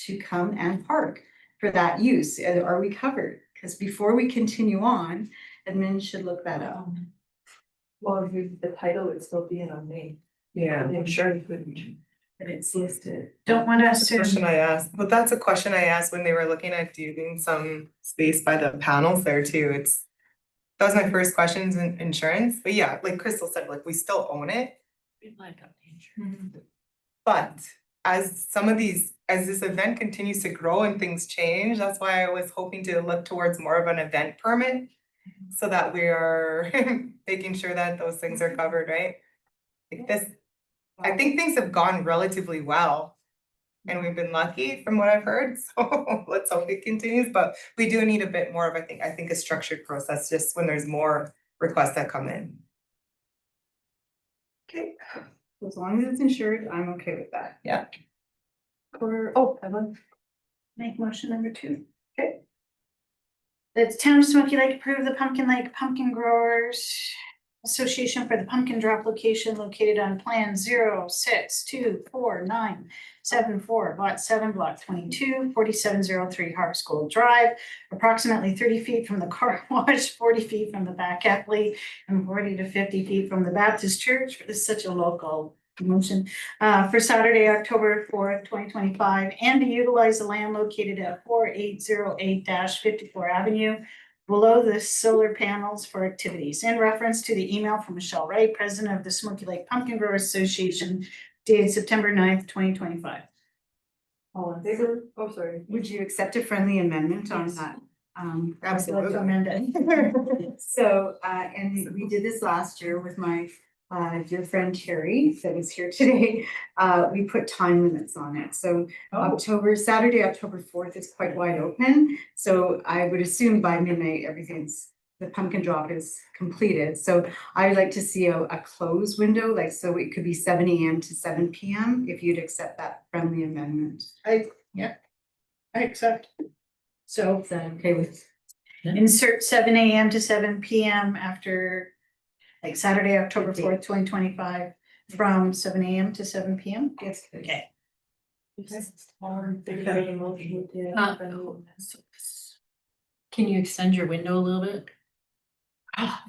to come and park for that use? Are we covered? Because before we continue on, admin should look that up. Well, if the title would still be in our name, Yeah. the insurance wouldn't. But it's listed. Don't want us That's a question to, I asked, but that's a question I asked when they were looking at doing some space by the panels there too. That was my first questions in insurance, but yeah, like Crystal said, like we still own it. But as this event continues to grow and things change, that's why I was hoping to look towards more of an event permit. So that we are making sure that those things are covered, right? Like this, I think things have gone relatively well. And we've been lucky from what I've heard, so let's hope it continues, but we do need a bit more of, I think a structured process, just when there's more requests that come in. Okay, as long as it's insured, I'm okay with that. Yeah. Evan. make motion number 2. Okay. The town of Smoky Lake approve the Pumpkin Lake Pumpkin Growers Association for the pumpkin drop location located on plan 062496 7-4, lot 7, block 22, 4703 Harps Gold Drive, approximately 30 feet from the car wash, 40 feet from the back alley, and 40 to 50 feet from the Baptist church. This is such a local motion. For Saturday, October 4th, 2025, and to utilize the land located at 4808-54 Avenue below the solar panels for activities, in reference to the email from Michelle Wright, president of the Smoky Lake Pumpkin Growers Association, dated September 9th, 2025. All in favor? Oh, sorry. Would you accept a friendly amendment on Yes. that? I'd like to amend it. So, and we did this last year with my dear friend Terry that is here today. We put time limits on it. So Saturday, October 4th is quite wide open. So I would assume by midnight, the pumpkin drop is completed. So I would like to see a close window, like, so it could be 7 AM to 7 PM, if you'd accept that friendly amendment. I accept. So Is that okay with? insert 7 AM to 7 PM after, like, Saturday, October 4th, 2025, from 7 AM to 7 PM? Yes. Okay. Can you extend your window a little bit?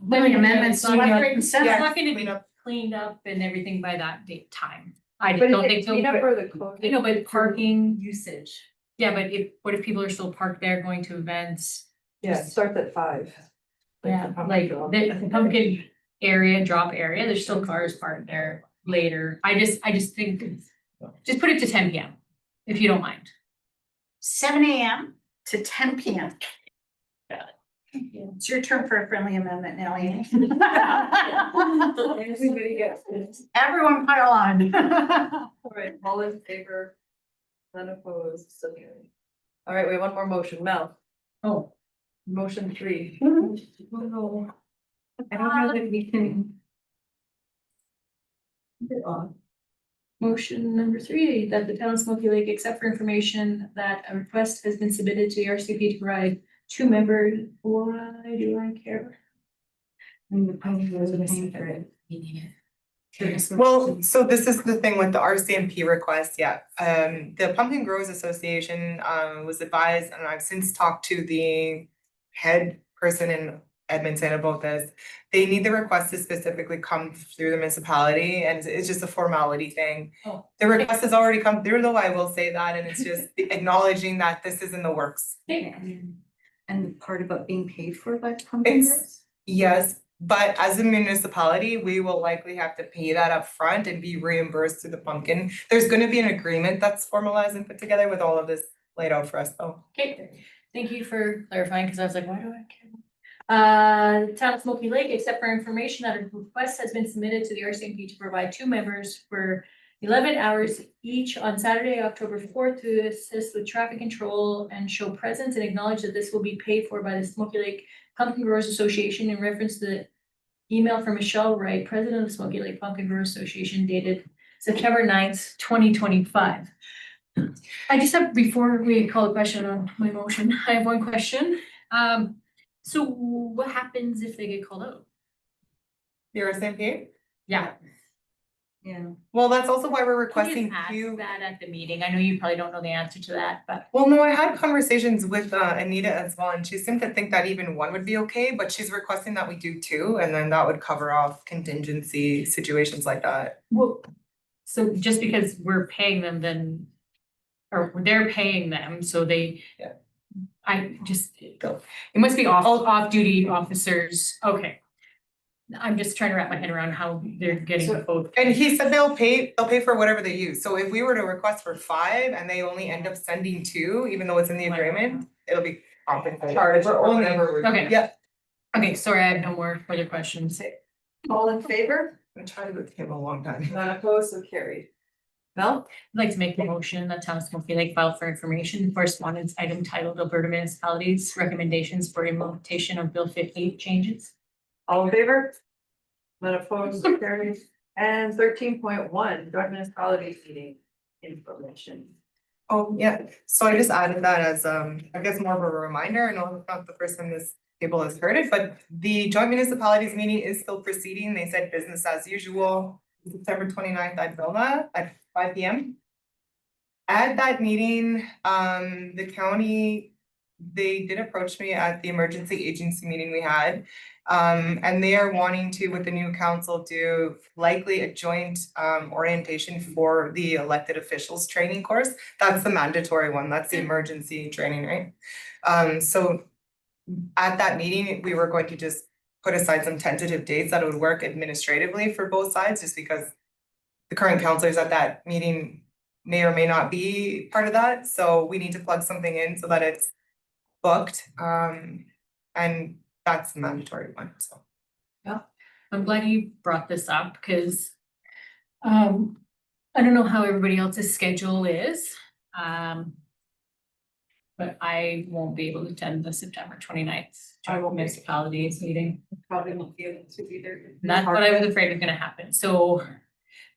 Friendly amendments, It's not left, gonna- right, and It's center. not gonna Clean be up. cleaned up and everything by that date time. I But don't if think it's so. clean up but- for the code. I know, but parking, Usage. yeah, but what if people are still parked there going to events? Yeah, it starts at 5. Yeah, like the pumpkin area, drop area, there's still cars parked there later. I just think, just put it to 10 PM, if you don't mind. 7 AM to 10 PM. It's your turn for a friendly amendment now, Amy. Everybody gets it. Everyone pile on. All right, all in favor? None opposed, so carried. All right, we have one more motion, Mel. Oh. Motion 3. I don't know that we can. Motion number 3, that the town of Smoky Lake accept for information that a request has been submitted to the RCP to provide 2 members. Why do I care? And the public was paying for it. Well, so this is the thing with the RCMP request, yeah. The Pumpkin Growers Association was advised, and I've since talked to the head person in Edmonton about this. They need the request to specifically come through the municipality, and it's just a formality thing. Oh. The request has already come through, though, I will say that, and it's just acknowledging that this is in the works. And the part about being paid for by pumpkin It's- growers? Yes, but as a municipality, we will likely have to pay that up front and be reimbursed through the pumpkin. There's gonna be an agreement that's formalized and put together with all of this laid out for us, though. Okay, thank you for clarifying, because I was like, why do I care? Town of Smoky Lake, except for information that a request has been submitted to the RCMP to provide 2 members for 11 hours each on Saturday, October 4th, to assist with traffic control and show presence, and acknowledge that this will be paid for by the Smoky Lake Pumpkin Growers Association, in reference to the email from Michelle Wright, president of the Smoky Lake Pumpkin Growers Association, dated September 9th, 2025. I just have, before we call a question on my motion, I have one question. So what happens if they get called out? The RCMP? Yeah. Yeah. Well, that's also why we're Can requesting you ask you. that at the meeting? I know you probably don't know the answer to that, but. Well, no, I had conversations with Anita as well, and she seemed to think that even one would be okay, but she's requesting that we do 2, and then that would cover off contingency situations like that. Well, so just because we're paying them, then, or they're paying them, so they. Yeah. I just, it must be off-duty officers, okay. I'm just trying to wrap my head around how they're getting the both. And he said they'll pay for whatever they use, so if we were to request for 5 and they only end up sending 2, even though it's in the agreement, it'll be compensated. Charged We're for only- whatever we're- Okay. Yeah, Okay, sorry, I have no more further questions. All in favor? I'm trying to give him a long time. None opposed, so carried. Mel? I'd like to make the motion that town of Smoky Lake file for information correspondence item titled Alberta Municipalities Recommendations for Implementation of Bill 50 Changes. All in favor? None opposed, so carried. And 13.1, joint municipalities meeting information. Oh, yeah, so I just added that as I guess more of a reminder. I know it's not the first time this table has heard it, but the joint municipalities meeting is still proceeding. They said business as usual, September 29th at Vilna at 5 PM. At that meeting, the county, they did approach me at the emergency agency meeting we had. And they are wanting to, with the new council, do likely a joint orientation for the elected officials training course. That's the mandatory one, that's the emergency training, right? So at that meeting, we were going to just put aside some tentative dates that would work administratively for both sides, just because the current counselors at that meeting may or may not be part of that, so we need to plug something in so that it's booked, and that's the mandatory one, so. I'm glad you brought this up because I don't know how everybody else's schedule is. But I won't be able to attend the September 29th municipalities meeting. Probably won't be able to either. And that's what I was afraid was gonna happen. So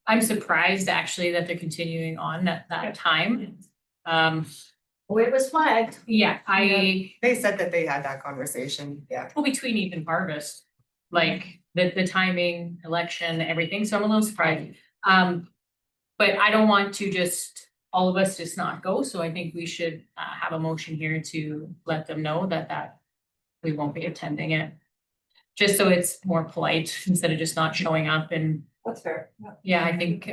I'm surprised actually that they're continuing on at that time. It was flagged. Yeah, They said that they had that conversation, yeah. well, between even harvest, like the timing, election, everything, so I'm a little surprised. But I don't want to just, all of us just not go, so I think we should have a motion here to let them know that we won't be attending it. Just so it's more polite instead of just not showing up and, That's fair. yeah, I think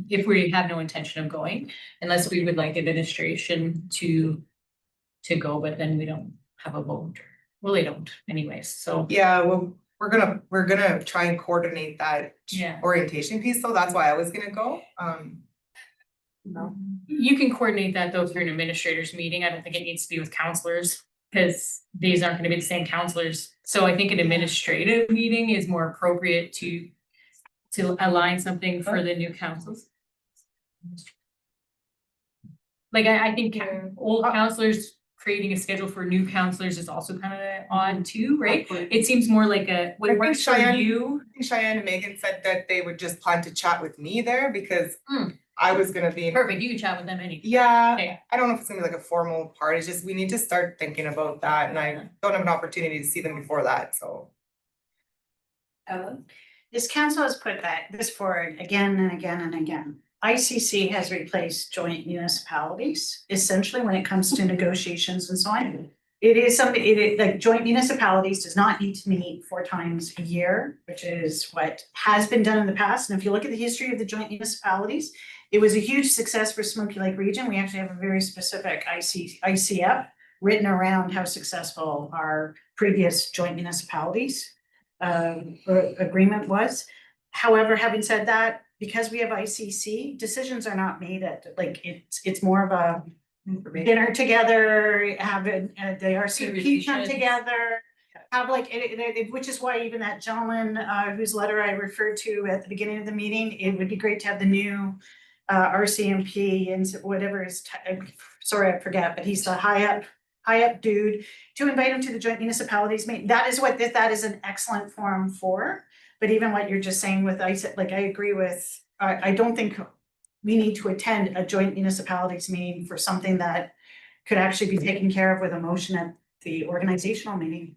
if we have no intention of going, unless we would like administration to go, but then we don't have a vote. Well, they don't anyways, so. Yeah, well, we're gonna try and coordinate that Yeah. orientation piece, so that's why I was gonna go, No. You can coordinate that though through an administrators meeting. I don't think it needs to be with counselors. Cause these aren't gonna be the same counselors. So I think an administrative meeting is more appropriate to align something for the new councils. Like I think old counselors creating a schedule for new counselors is also kind of odd too, right? It seems more like what I think works for Cheyenne- you. I think Cheyenne and Megan said that they would just plan to chat with me there because Hmm. I was gonna be. Perfect, you can chat with them anytime. Yeah, Okay. I don't know if it's gonna be like a formal part, it's just we need to start thinking about that, and I don't have an opportunity to see them before that, so. Ellen? This council has put this forward again and again and again. ICC has replaced joint municipalities essentially when it comes to negotiations and so on. It is something, like joint municipalities does not need to meet 4 times a year, which is what has been done in the past. And if you look at the history of the joint municipalities, it was a huge success for Smoky Lake region. We actually have a very specific ICF written around how successful our previous joint municipalities agreement was. However, having said that, because we have ICC, decisions are not made at, like, it's more of a dinner together, have the RCMP come Conversations. together. Have like, which is why even that gentleman, whose letter I referred to at the beginning of the meeting, it would be great to have the new RCMP and whatever his, sorry, I forget, but he's the high up dude, to invite him to the joint municipalities meeting. That is what that is an excellent forum for. But even what you're just saying with ICE, like I agree with, I don't think we need to attend a joint municipalities meeting for something that could actually be taken care of with a motion at the organizational meeting.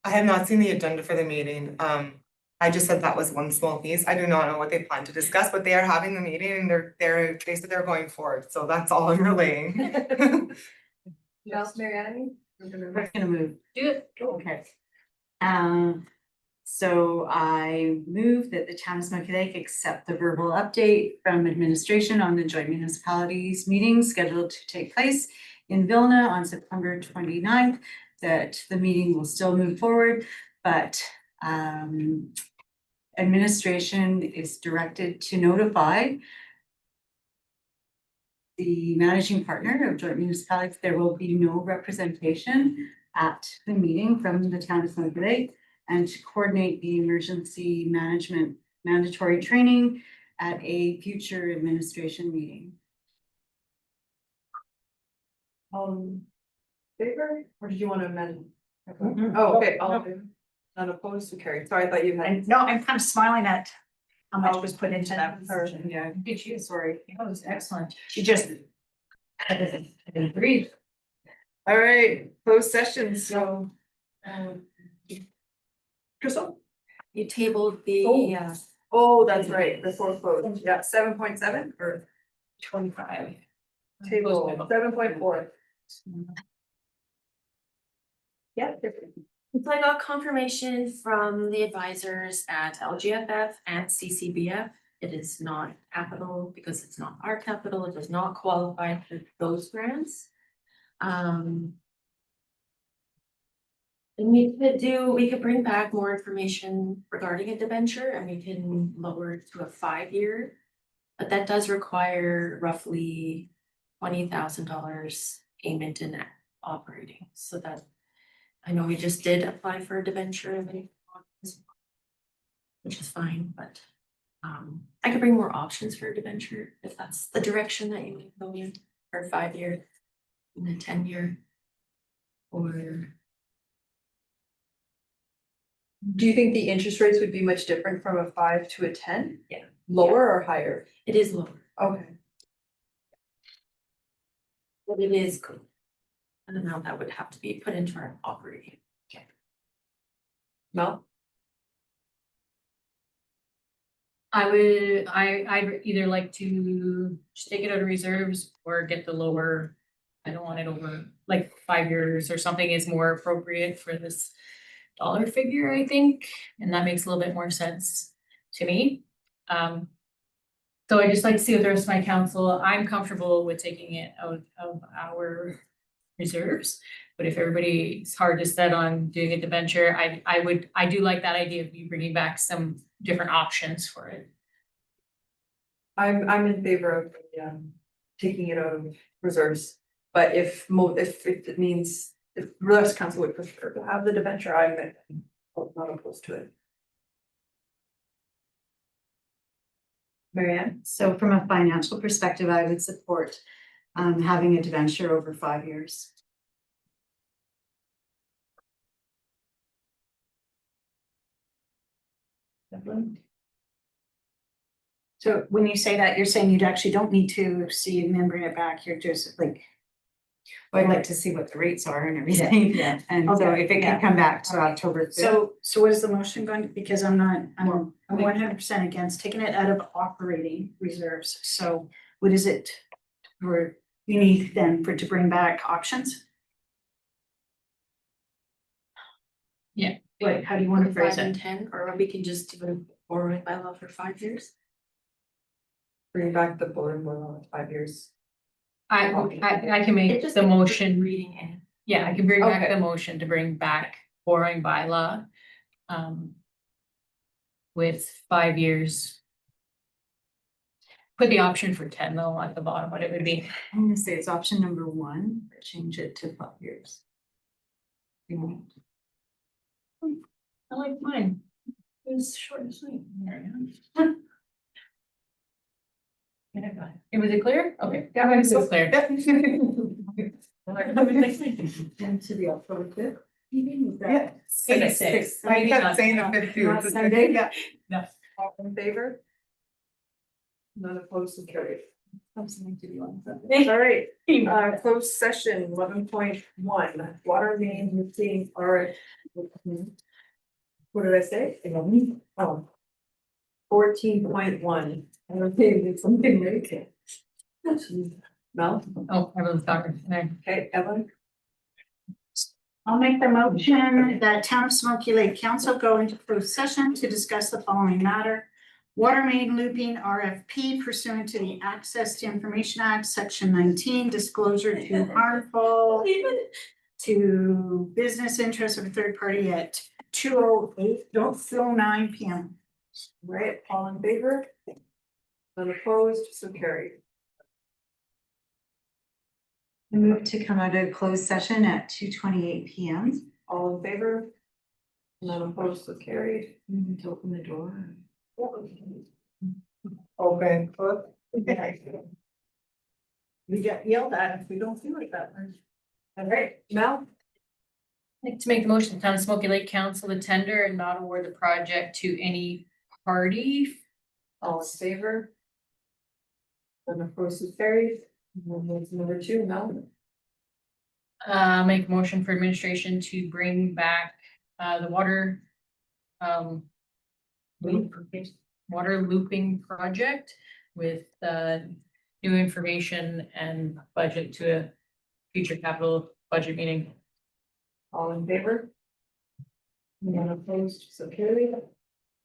I have not seen the agenda for the meeting, I just said that was one small piece, I do not know what they plan to discuss, but they are having the meeting and they said they're going forward, so that's all I'm relaying. Yes, Marianne? We're gonna move. Do it. Okay. So I move that the town of Smoky Lake accept the verbal update from administration on the joint municipalities meeting scheduled to take place in Vilna on September 29th, that the meeting will still move forward, but administration is directed to notify the managing partner of joint municipalities. There will be no representation at the meeting from the town of Smoky Lake, and to coordinate the emergency management mandatory training at a future administration meeting. Favor, or did you want to amend? Oh, okay, all in favor? Not opposed to carry, sorry, I thought you had. And no, I'm kind of smiling at how much was put into that version. Yeah, Did you? sorry. That was excellent. She just. Breathe. All right, closed session, so. Crystal? You tabled Oh. the Oh, that's right, before closed, yeah, 7.7 or 25. Table 7.4. Yeah. So I got confirmation from the advisors at LGFF and CCBF. It is not capital because it's not our capital. It does not qualify for those grants. And we could bring back more information regarding a debenture and we can lower it to a 5-year. But that does require roughly $20,000 payment in operating, so that. I know we just did apply for a debenture, which is fine, but I could bring more options for a debenture if that's the direction that you go in, for 5-year and a 10-year. Or Do you think the interest rates would be much different from a 5 to a 10? Yeah. Lower or higher? it is lower, Okay. but it is good. An amount that would have to be put into our operating. Mel? I'd either like to just take it out of reserves or get the lower. I don't want it over, like 5 years or something is more appropriate for this dollar figure, I think, and that makes a little bit more sense to me. So I just like to see what the rest of my council, I'm comfortable with taking it out of our reserves. But if everybody's hard to set on doing a debenture, I do like that idea of you bringing back some different options for it. I'm in favor of taking it out of reserves, but if it means, if the rest council would prefer to have the debenture, I'm not opposed to it. Marianne? So from a financial perspective, I would support having a debenture over 5 years. So when you say that, you're saying you actually don't need to see and then bring it back, you're just like. Well, I'd like to see what the rates are and everything. Yeah. And so Okay, if it yeah. can come back to October 5th. So what is the motion going to, because I'm 100% against taking it out of operating reserves, so what is it? Where you need then for to bring back options? Yeah. Like, how do you want to phrase 5 and it? 10, or we can just do a borrowing bylaw for 5 years. Bring back the board more than 5 years. I can It make just the makes motion. reading in. Yeah, I can bring back Okay. the motion to bring back borrowing bylaw. With 5 years. Put the option for 10 though at the bottom, what it would be. I'm gonna say it's option number 1, but change it to 5 years. I like mine. It was short and sweet. There we go. Was it clear? Okay. Yeah, it was clear. And to the October 5th. Yeah. Okay, six. I kept saying the 5th too. Not Sunday, yeah. No. All in favor? None opposed and carried. Something to do on that. All right, closed session 11.1, water main routine, what did I say? Oh. 14.1. Okay, did something right. Mel? Oh, everyone's talking there. Okay, Evan? I'll make the motion that Town of Smoky Lake Council go into closed session to discuss the following matter. Water main looping RFP pursuant to the Access to Information Act, Section 19, disclosure to harmful to business interests of a third party at 2:09 p.m. Right, all in favor? None opposed, so carried. I move to come out of closed session at 2:28 p.m. All in favor? None opposed, so carried. To open the door. Open. We get yelled at if we don't do it that way. All right, Mel? I'd like to make the motion, the Town of Smoky Lake Council the tender and not award the project to any party. All in favor? None opposed, so carried. And then there's number 2, Mel? Make a motion for administration to bring back the water. Water looping project with new information and budget to a future capital budget meeting. All in favor? None opposed, so carried.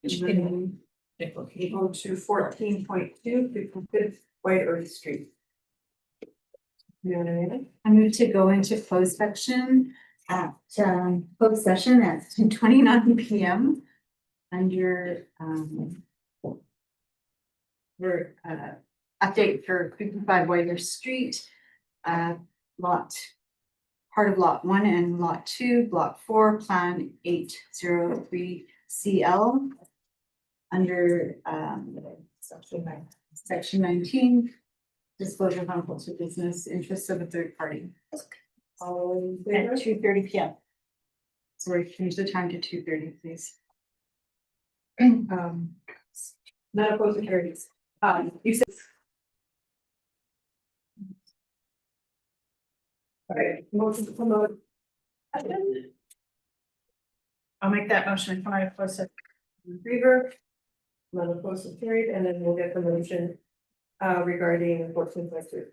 And then we go to 14.2, 55th White Earth Street. You know what I mean? I move to go into closed section at closed session at 2:29 p.m. under for update for 55 White Earth Street, lot part of lot 1 and lot 2, block 4, plan 803 CL under section 19. Disclosure of harmful to business interests of a third party All in favor? At 2:30 p.m. Sorry, change the time to 2:30, please. None opposed, so carried. You said. All right, motion to promote. I'll make that motion if I close it. Favor. None opposed, so carried, and then we'll get the motion regarding 14.2.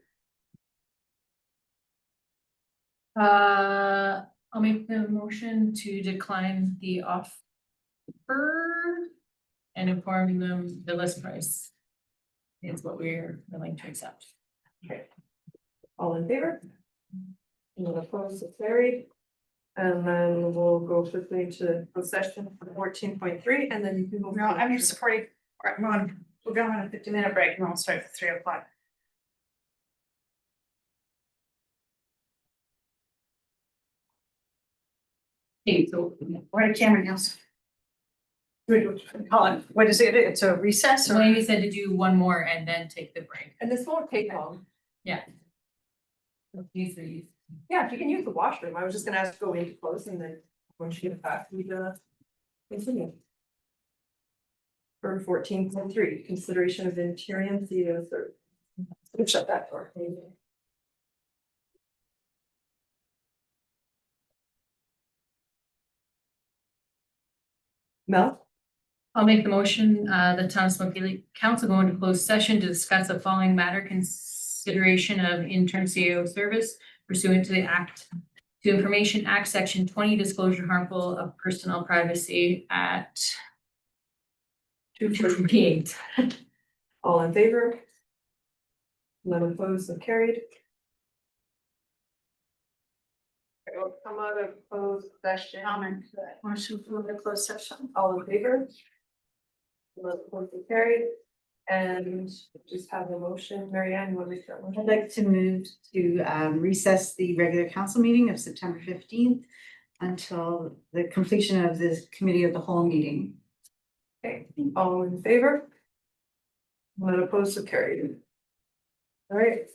I'll make the motion to decline the offer and inform them the list price is what we're willing to accept. All in favor? None opposed, so carried. And then we'll go quickly to possession for 14.3, and then you can go. No, I'm just supporting, we're on, we're going on a 50-minute break and we'll start at 3 o'clock. Okay, so We're at Cameron House. Colin, what is it? It's a recess or? Maybe said to do one more and then take the break. And this won't take long. Yeah. These are used. Yeah, you can use the washroom. I was just gonna ask to go into close and then when she gets back, we continue. For 14.3, consideration of Interior CEO service. Let's shut that door. Mel? I'll make the motion, the town of Smoky Council go into closed session to discuss the following matter: consideration of intern CEO service pursuant to the Act to Information Act, Section 20, disclosure harmful of personal privacy at 2:48. All in favor? None opposed, so carried. Okay, we'll come out of closed session. Comment, motion for the closed session. All in favor? None opposed, so carried. And just have a motion, Mary Ann, you want to read that I'd motion? like to move to recess the regular council meeting of September 15th until the completion of the committee of the whole meeting. Okay, all in favor? None opposed, so carried. All right,